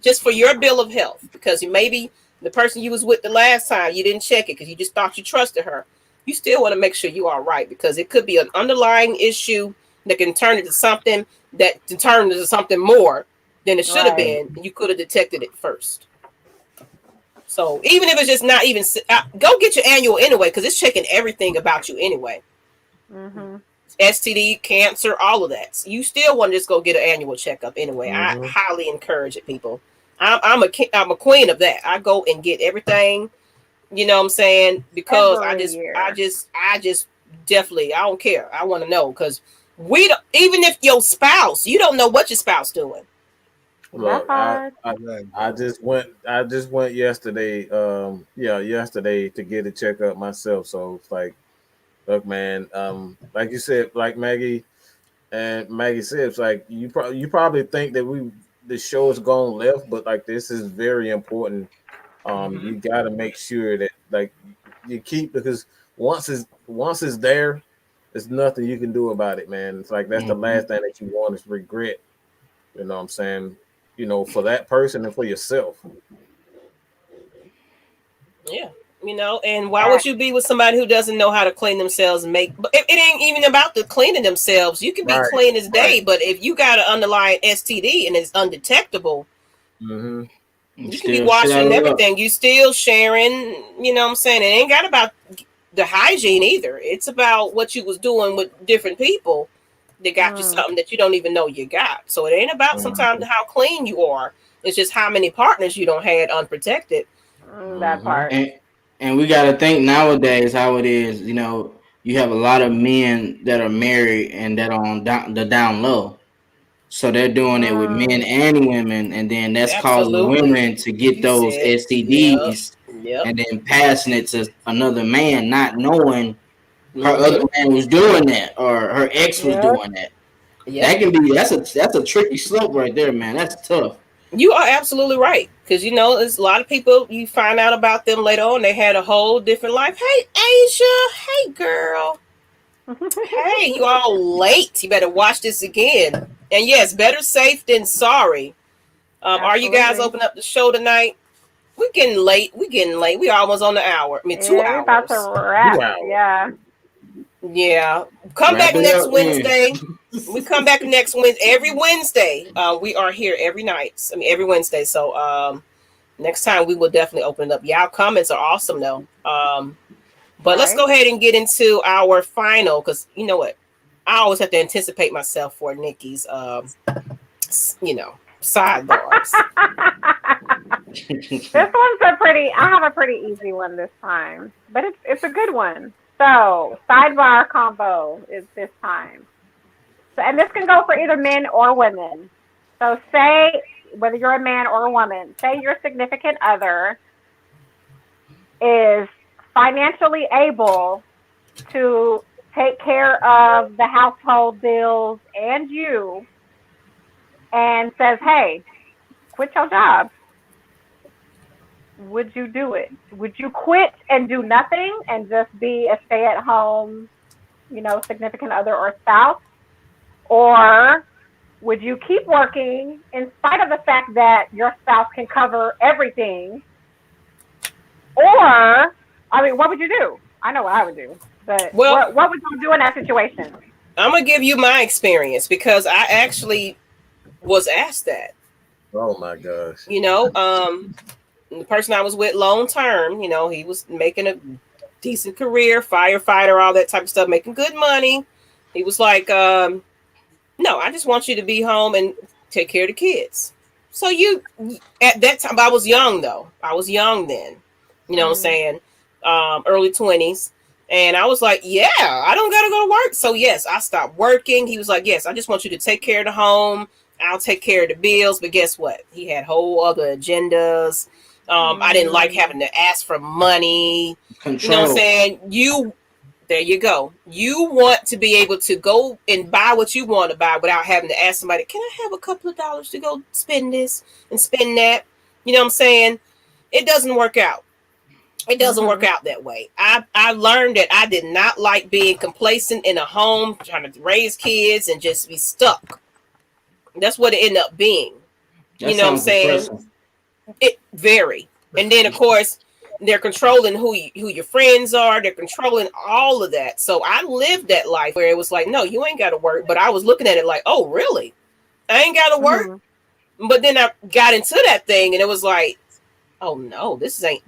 just for your bill of health. Because maybe the person you was with the last time, you didn't check it because you just thought you trusted her. You still want to make sure you are right, because it could be an underlying issue that can turn into something more than it should have been. You could have detected it first. So even if it's just not even, go get your annual anyway, because it's checking everything about you anyway. STD, cancer, all of that. So you still want to just go get an annual checkup anyway. I highly encourage it, people. I'm a queen of that. I go and get everything. You know what I'm saying? Because I just definitely, I don't care. I want to know, because even if your spouse, you don't know what your spouse doing. Look, I just went yesterday. Yesterday to get a checkup myself. So it's like, look, man. Like you said, like Maggie said, it's like you probably think that the show is going left, but like this is very important. You got to make sure that like you keep, because once it's there, there's nothing you can do about it, man. It's like that's the last thing that you want is regret. You know what I'm saying? For that person and for yourself. Yeah. And why would you be with somebody who doesn't know how to clean themselves and it ain't even about the cleaning themselves. You can be clean as day, but if you got an underlying STD and it's undetectable, you can be washing everything. You still sharing, you know what I'm saying? It ain't got about the hygiene either. It's about what you was doing with different people. They got you something that you don't even know you got. So it ain't about sometimes how clean you are. It's just how many partners you don't had unprotected. That part. And we got to think nowadays how it is. You have a lot of men that are married and that are on the down low. So they're doing it with men and women, and then that's causing women to get those STDs and then passing it to another man, not knowing her other man was doing that, or her ex was doing that. That can be that's a tricky slope right there, man. That's tough. You are absolutely right, because there's a lot of people you find out about them later on. They had a whole different life. Hey, Asia. Hey, girl. Hey, you all late. You better watch this again. And yes, better safe than sorry. Are you guys Absolutely. open up the show tonight? We're getting late. We're getting late. We're almost on the hour. I mean, 2 Yeah, we about to hours. wrap. 2 hours. Yeah. Yeah. Come back Wrap it next up, man. Wednesday. We come back next Wednesday. Every Wednesday. We are here every night. I mean, every Wednesday. So next time we will definitely open it up. Y'all comments are awesome though. But let's go ahead and get into our final, because you know what? I always have to anticipate myself for Nikki's sidebars. This one's I have a pretty easy one this time, but it's a good one. So sidebar combo is this time. So, and this can go for either men or women. So say, whether you're a man or a woman, say your significant other is financially able to take care of the household bills and you, and says, hey, quit your job. Would you do it? Would you quit and do nothing and just be a stay-at-home, significant other or spouse? Or would you keep working in spite of the fact that your spouse can cover everything? Or, what would you do? I know what I would do, but what would you do in that situation? I'm going to give you my experience because I actually was asked that. Oh my gosh. The person I was with long term, he was making a decent career, firefighter, all that type of stuff, making good money. He was like, no, I just want you to be home and take care of the kids. So at that time, I was young though. I was young then, what I'm saying? Early 20s. And I was like, yeah, I don't got to go to work. So yes, I stopped working. He was like, yes, I just want you to take care of the home. I'll take care of the bills. But guess what? He had whole other agendas. I didn't like having to ask for money. Control. You know what I'm saying? There you go. You want to be able to go and buy what you want to buy without having to ask somebody, can I have a couple of dollars to go spend this and spend that? You know what I'm saying? It doesn't work out. It doesn't work out that way. I learned that I did not like being complacent in a home, trying to raise kids and just be stuck. That's what it ended up being. You know what I'm saying? Depressing. It very. And then of course they're controlling who your friends are. They're controlling all of that. So I lived that life where it was like, no, you ain't got to work. But I was looking at it like, oh, really? I ain't got to work. But then I got into that thing and it was like, oh no, this ain't.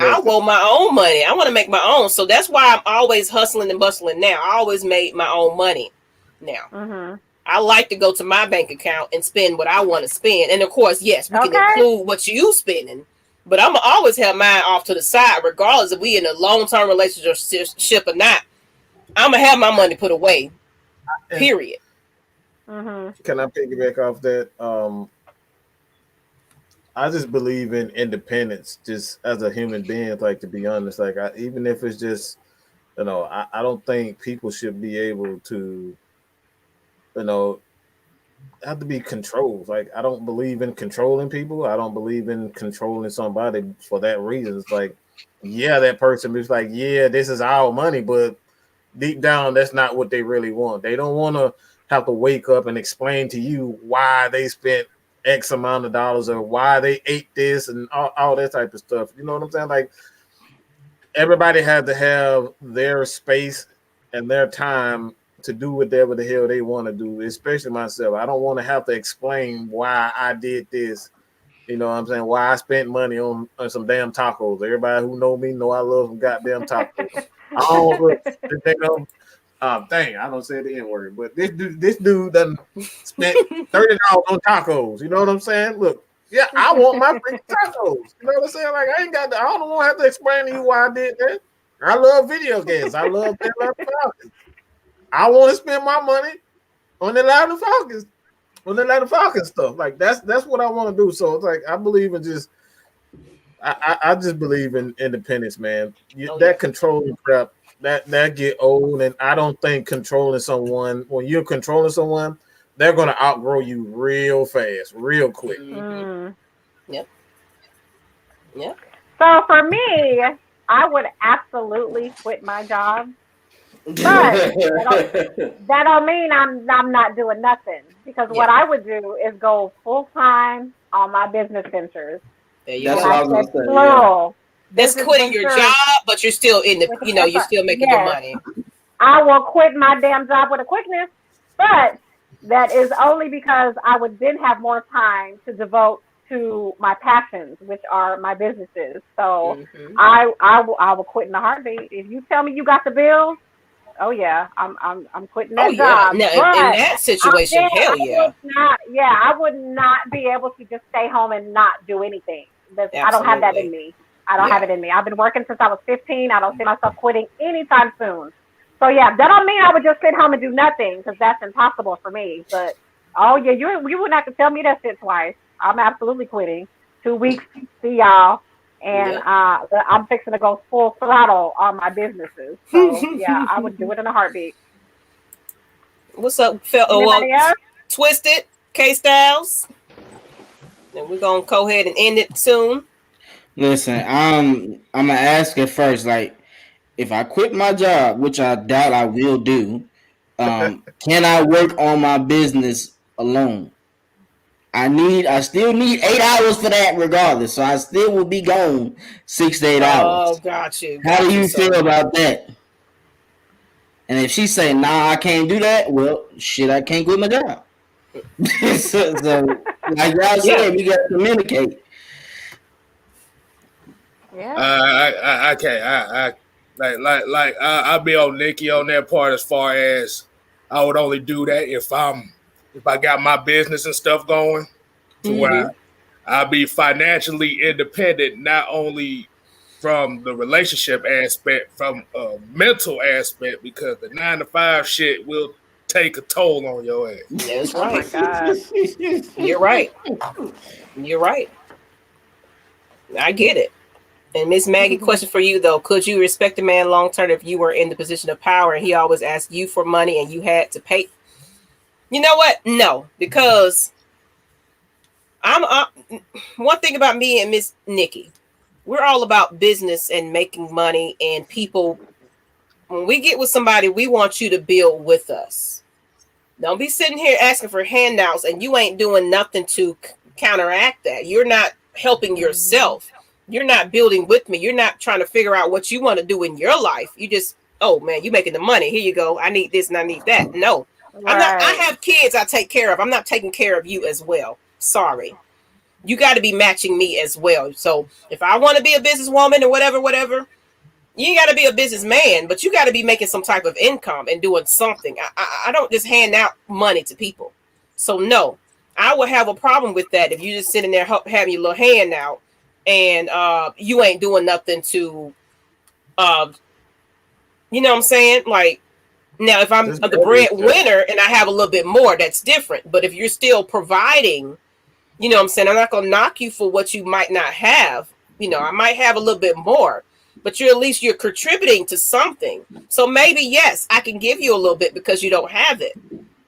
I want my own money. I want to make my own. So that's why I'm always hustling and bustling now. I always made my own money now. I like to go to my bank account and spend what I want to spend. And of course, yes, we can include what you spending. But I'm going to always have mine off to the side, regardless if we in a long-term relationship or not. I'm going to have my money put away, period. Can I piggyback off that? I just believe in independence, just as a human being, like, to be honest. Like, even if it's just, I don't think people should be able to, have to be controlled. Like, I don't believe in controlling people. I don't believe in controlling somebody for that reason. It's like, yeah, that person is like, yeah, this is our money, but deep down, that's not what they really want. They don't want to have to wake up and explain to you why they spent X amount of dollars or why they ate this and all that type of stuff. You know what I'm saying? Like, everybody had to have their space and their time to do whatever the hell they want to do, especially myself. I don't want to have to explain why I did this. You know what I'm saying? Why I spent money on some damn tacos. Everybody who know me know I love some goddamn tacos. Dang, I don't say the N-word, but this dude done spent $30 on tacos. You know what I'm saying? Look, yeah, I want my freaking tacos. You know what I'm saying? Like, I don't want to have to explain to you why I did that. I love video games. I love Falcons. I want to spend my money on the Atlanta Falcons, stuff. Like, that's what I want to do. So it's like, I believe in just, I just believe in independence, man. That controlling crap, that get old, and I don't think controlling someone, when you're controlling someone, they're gonna outgrow you real fast, real quick. Yep. So for me, I would absolutely quit my job that don't mean I'm not doing nothing, because what I would do is go full time on my business ventures. That's And what I I was gonna said say. plural. That's Business quitting your ventures job, but you're still in the, with you know, you're still making your yes, money. I will quit my damn job with a quickness, but that is only because I would then have more time to devote to my passions, which are my businesses. So Mm-hmm. I will quit in a heartbeat. If you tell me you got the bills, oh yeah, I'm quitting Oh that yeah. job. Now in But that situation, hell I yeah. would not, yeah, I would not be able to just stay home and not do anything. I don't have that in Absolutely. me. I don't have Yeah. it in me. I've been working since I was 15. I don't see myself quitting anytime soon. So yeah, that don't mean I would just sit home and do nothing, because that's impossible for me. But oh yeah, you wouldn't have to tell me that shit twice. I'm absolutely quitting. 2 weeks, see y'all. And Yep. I'm fixing to go full throttle on my businesses. So yeah, I would do it in a heartbeat. What's up, Phil? Well, Anybody else? Twisted, K Styles. And we're gonna go ahead and end it soon. Listen, I'm gonna ask her first. Like, if I quit my job, which I doubt I will do, can I work on my business alone? I still need 8 hours for that regardless. So I still will be gone 6 to 8 hours. Oh, got you, How do you sir. feel about that? And if she say, nah, I can't do that, well, shit, I can't quit my job. so, like y'all said, we gotta communicate. Yeah. I can't. I'll be on Nikki on that part as far as I would only do that if I got my business and stuff going to where I'll be financially independent, not only from the relationship aspect, from a mental aspect, because the 9 to 5 shit will take a toll on your ass. That's Oh my right. God. You're right. You're right. I get it. And Miss Maggie, question for you though: could you respect a man long term if you were in the position of power and he always asked you for money and you had to pay? You know what? No, because I'm one thing about me and Miss Nikki, we're all about business and making money, and people. When we get with somebody, we want you to build with us. Don't be sitting here asking for handouts and you ain't doing nothing to counteract that. You're not helping yourself. You're not building with me. You're not trying to figure out what you want to do in your life. You just, oh man, you making the money. Here you go. I need this and I need that. No, I'm not. I have kids I take care of. I'm not taking care of you as well. Sorry. You got to be matching me as well. So if I want to be a businesswoman or whatever, you got to be a businessman, but you got to be making some type of income and doing something. I don't just hand out money to people. So no, I would have a problem with that if you just sitting there having your little hand out and you ain't doing nothing to, you know what I'm saying? Like, now if I'm the breadwinner and I have a little bit more, that's different. But if you're still providing, you know what I'm saying? I'm not going to knock you for what you might not have. You know, I might have a little bit more, but you're contributing to something. So maybe, yes, I can give you a little bit because you don't have it.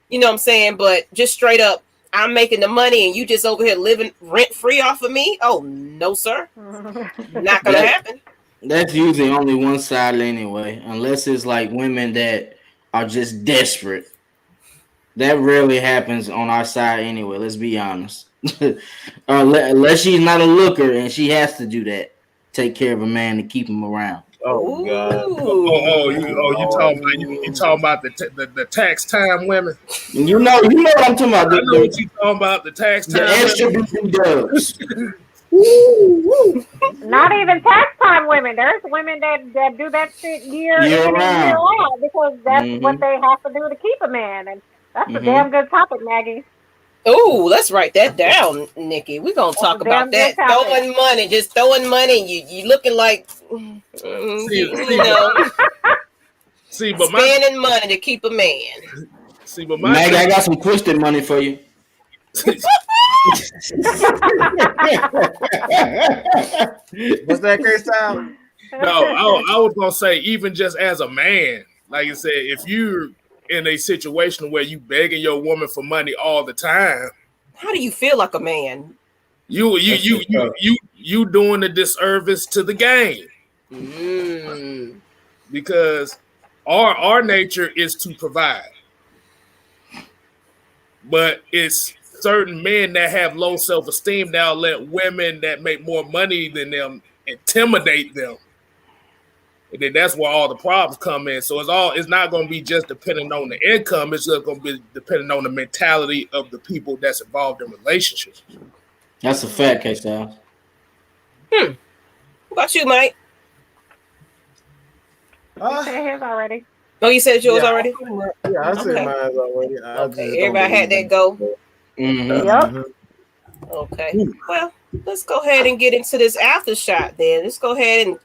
You know what I'm saying? But just straight up, I'm making the money and you just over here living rent free off of me. Oh, no, sir. Not going to happen. That's usually only one side anyway, unless it's like women that are just desperate. That rarely happens on our side anyway. Let's be honest. Unless she's not a looker and she has to do that, take care of a man to keep him around. Oh God! You talking about the tax time women? You know what I'm talking about. I know what you talking about, the tax time. The extra dubs. Not even tax time women. There's women that do that shit year in and year out because that's what they have to do to keep a man, and that's a damn good topic, Maggie. Oh, let's write that down, Nikki. We're gonna talk about that. Just throwing money. You looking like but spending money to keep a man. But Maggie, I got some twisted money for you. What's that, K-Style? No, I was gonna say, even just as a man, like you said, if you're in a situation where you begging your woman for money all the time, how do you feel like a man? You doing a disservice to the game. Because our nature is to provide, but it's certain men that have low self-esteem now let women that make more money than them intimidate them. And then that's where all the problems come in. So it's not going to be just depending on the income. It's just going to be depending on the mentality of the people that's involved in relationships. That's a fact, K-Styles. What about you, Mike? You said his already. Oh, you said yours already? Yeah, I said mine already. Okay, everybody had that go. Mm-hmm. Yep. Okay. Well, let's go ahead and get into this after shot then. Let's go ahead and,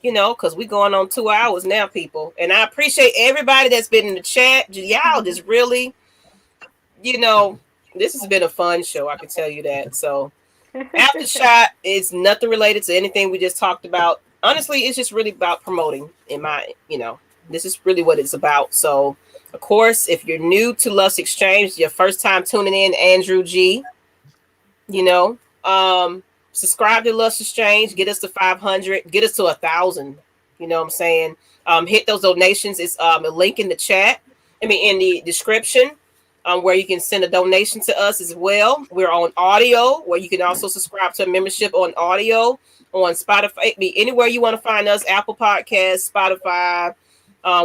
because we're going on 2 hours now, people. And I appreciate everybody that's been in the chat. Y'all just really, this has been a fun show. I can tell you that. So after shot is nothing related to anything we just talked about. Honestly, it's just really about promoting this is really what it's about. So, of course, if you're new to Lush Exchange, your first time tuning in, Andrew G, subscribe to Lush Exchange, get us to 500, get us to 1,000. You know what I'm saying? Hit those donations. It's a link in the chat. In the description, where you can send a donation to us as well. We're on audio, where you can also subscribe to a membership on audio on Spotify. Anywhere you want to find us, Apple Podcasts, Spotify,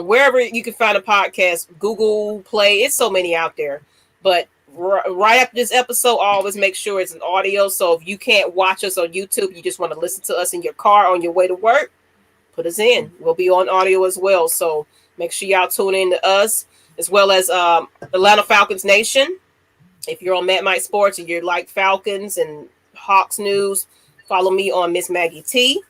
wherever you can find a podcast, Google Play. It's so many out there. But right after this episode, always make sure it's an audio. So if you can't watch us on YouTube, you just want to listen to us in your car on your way to work, put us in. We'll be on audio as well. So make sure y'all tune in to us, as well as Atlanta Falcons Nation. If you're on Matt Mike Sports and you're like Falcons and Hawks news, follow me on Miss Maggie T,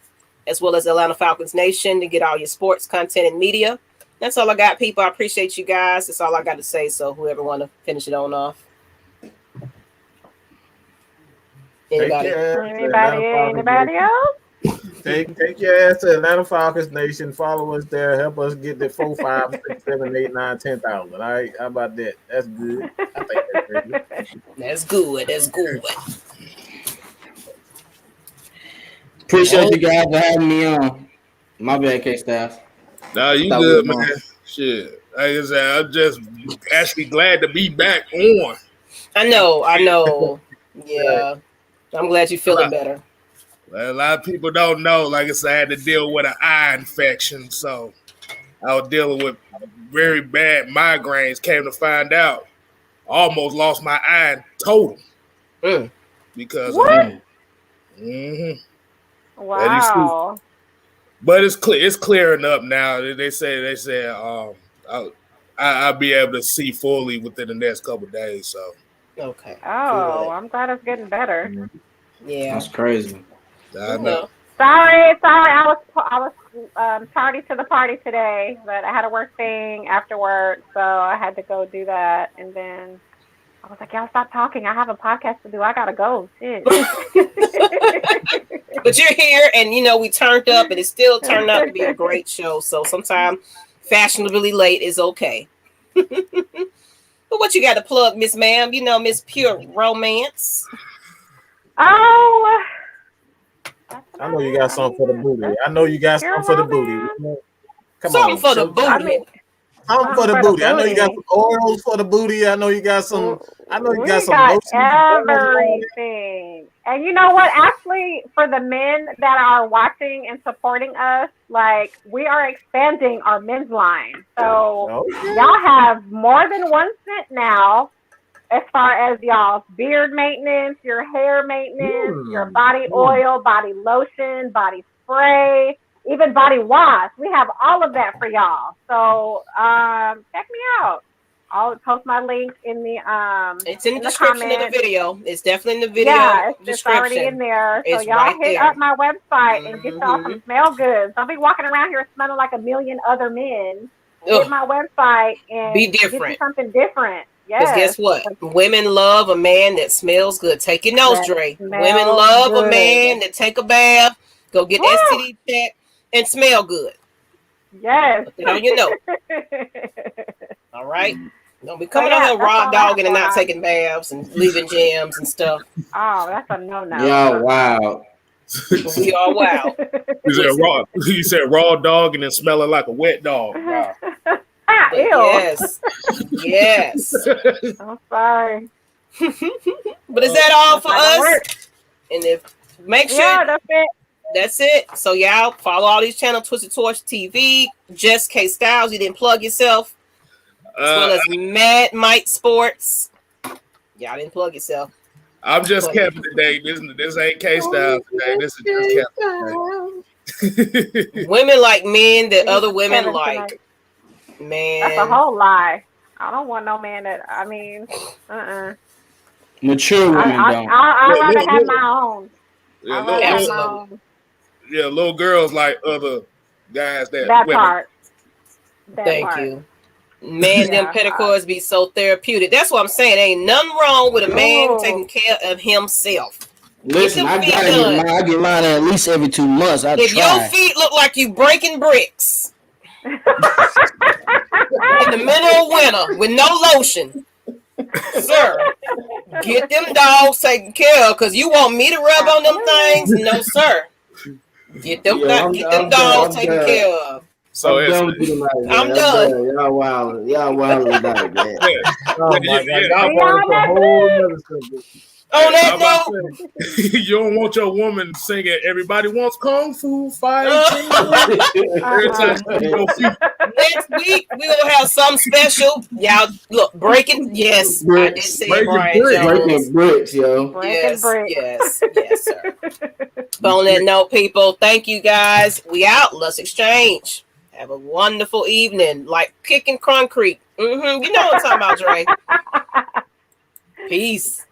as well as Atlanta Falcons Nation, to get all your sports content and media. That's all I got, people. I appreciate you guys. That's all I got to say. So whoever want to finish it on off. Anybody else? Take your ass to Atlanta Falcons Nation. Follow us there. Help us get the 4, 5, 6, 7, 8, 9, 10,000. All right, how about that? That's good. I think that's very good. That's good. That's good. Appreciate you guys for having me on. My bad, K-Styles. Nah, you good, man. Shit. Like I said, I'm just actually glad to be back on. I know. Yeah. I'm glad you're feeling better. Well, a lot of people don't know. Like I said, I had to deal with an eye infection. So I was dealing with very bad migraines. Came to find out, almost lost my eye in total. Because of that. Wow. But it's clear. It's clearing up now. They say I'll be able to see fully within the next couple of days. So okay. Oh, good. I'm glad it's getting better. Yeah, that's crazy. I know. Sorry. I was tardy to the party today, but I had a work thing after work, so I had to go do that, and then I was like, y'all stop talking. I have a podcast to do. I gotta go. Shit. But you're here, and we turned up, and it still turned out to be a great show. So sometimes fashionably late is okay. But what you got to plug, Miss Ma'am? Miss Pure Romance. Oh, I know you got something for the booty. I know you got something for the booty. Come something on, for the booty. Something for the booty. I know you got some oils for the booty. I know you got some. I know you got some everything. And you know what? Actually, for the men that are watching and supporting us, like, we are expanding our men's line. So y'all have more than one scent now, as far as y'all's beard maintenance, your hair maintenance, your body oil, body lotion, body spray, even body wash. We have all of that for y'all. So check me out. I'll post my link in the it's in the description of the video. It's definitely in the video. Yeah, it's description. already in there. So it's y'all right hit there. up my website and get y'all some smell goods. Don't be walking around here smelling like a million other men. Hit my website and be different. Get you something different. Because guess what? Women love a man that smells good. Take your nose, Dre. Women love a man that take a bath, go get STD check, and smell good. Yes. Put it on your nose. All right? Don't be coming on here raw dogging and not taking baths and leaving jams and stuff. Oh, that's a no-no. Yo, wow. We are wild. You said raw dog and then smelling like a wet dog. Wow. Ah, But ew. yes. Yes. I'm sorry. But is that all for That's us? work. And if make sure Yeah, that's it. that's it. So y'all follow all these channels, Twisted Torch TV, Just K Styles. You didn't plug yourself. As well as Mad Mike Sports. Y'all didn't plug yourself. I'm just Kevin today. This ain't K Styles today. This is just Kevin. Women like men that other women Kevin like. tonight. Man. That's a whole lie. I don't want no man that, Mature women don't. I'd rather have my own. Yeah, I'd rather have my absolutely. own. Yeah, little girls like other guys that That women. part. That Thank part. you. Man, them Yeah. pedicures be so therapeutic. That's what I'm saying. Ain't nothing wrong with a man Ooh. taking care of himself. Listen, them I feet gotta done. get mine. I get mine at least every 2 months. I If your try. feet look like you breaking bricks in the middle of winter with no lotion, sir, get them dogs taken care of. Because you want me to rub on them things? No, sir. Get them dogs taken care of. So I'm it's done with you tonight, man. I'm done. Y'all wild. Y'all wild tonight, man. Oh my God, yeah. y'all brought up a whole other subject. On that I'm about note, to say, you don't want your woman singing "Everybody Wants Kung Fu Fighting." Every time you go feet. next week we will have something special. Y'all look breaking. Yes, I did say it, Breaking Brian bricks. Jones. Breaking bricks, yo. Yes, bricks. yes, sir. But on that note, people, thank you guys. We out. Let's exchange. Have a wonderful evening, like kicking concrete. You know what I'm talking about, Dre. Peace.